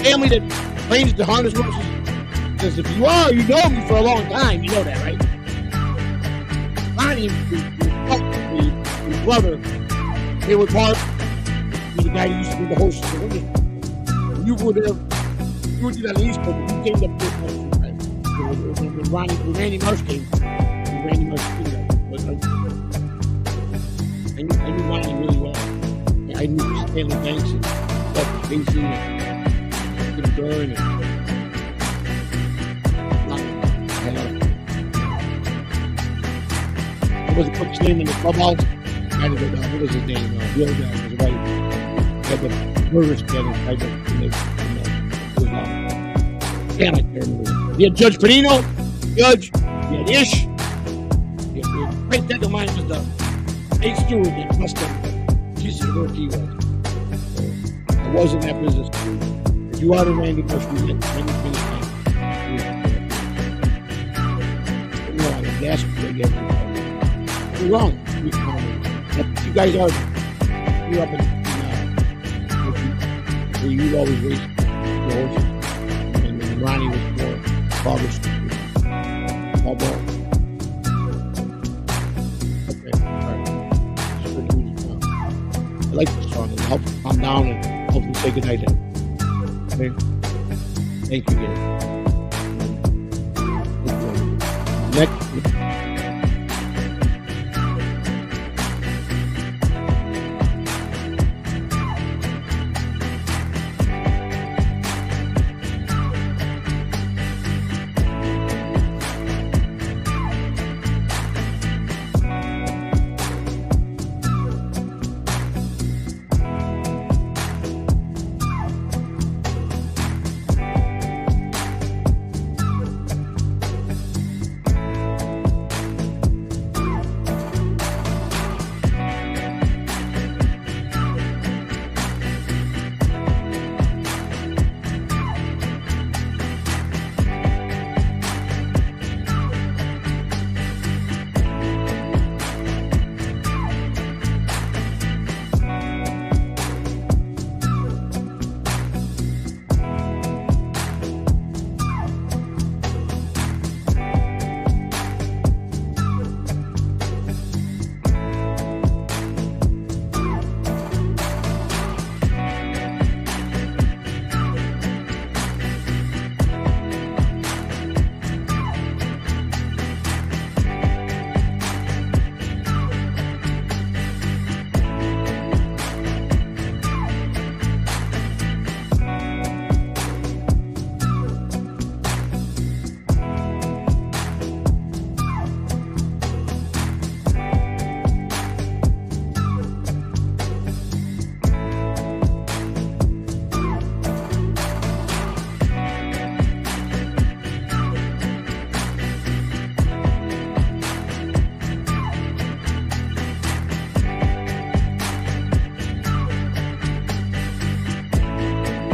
Speaker 1: Family that trains the harness horses. Because if you are, you know me for a long time. You know that, right? Ronnie, your brother, they were part of the guy who used to be the host of the women. You were there, you were on the East Coast, but you came up there. When Randy Marsh came. Randy Marsh I knew Ronnie really well. I knew Stanley Banks and Buck Casey and Tim Byrne and what was the cook's name in the clubhouse? I had to go down. What was his name? The other guy was right. Had the burger together. Damn, I can't remember. You had Judge Panino, Judge, you had Ish. Great friend of mine was the eighth steward that must have Jesus work he was. So I was in that business too. If you are the Randy Bush, we met many times. But no, I was asked to get it. You're wrong. You guys are. Grew up in where you always raised the horses. And then Ronnie was more father's all ball. I like this song. It helps calm down and helps me say goodnight. Okay? Thank you again. Next.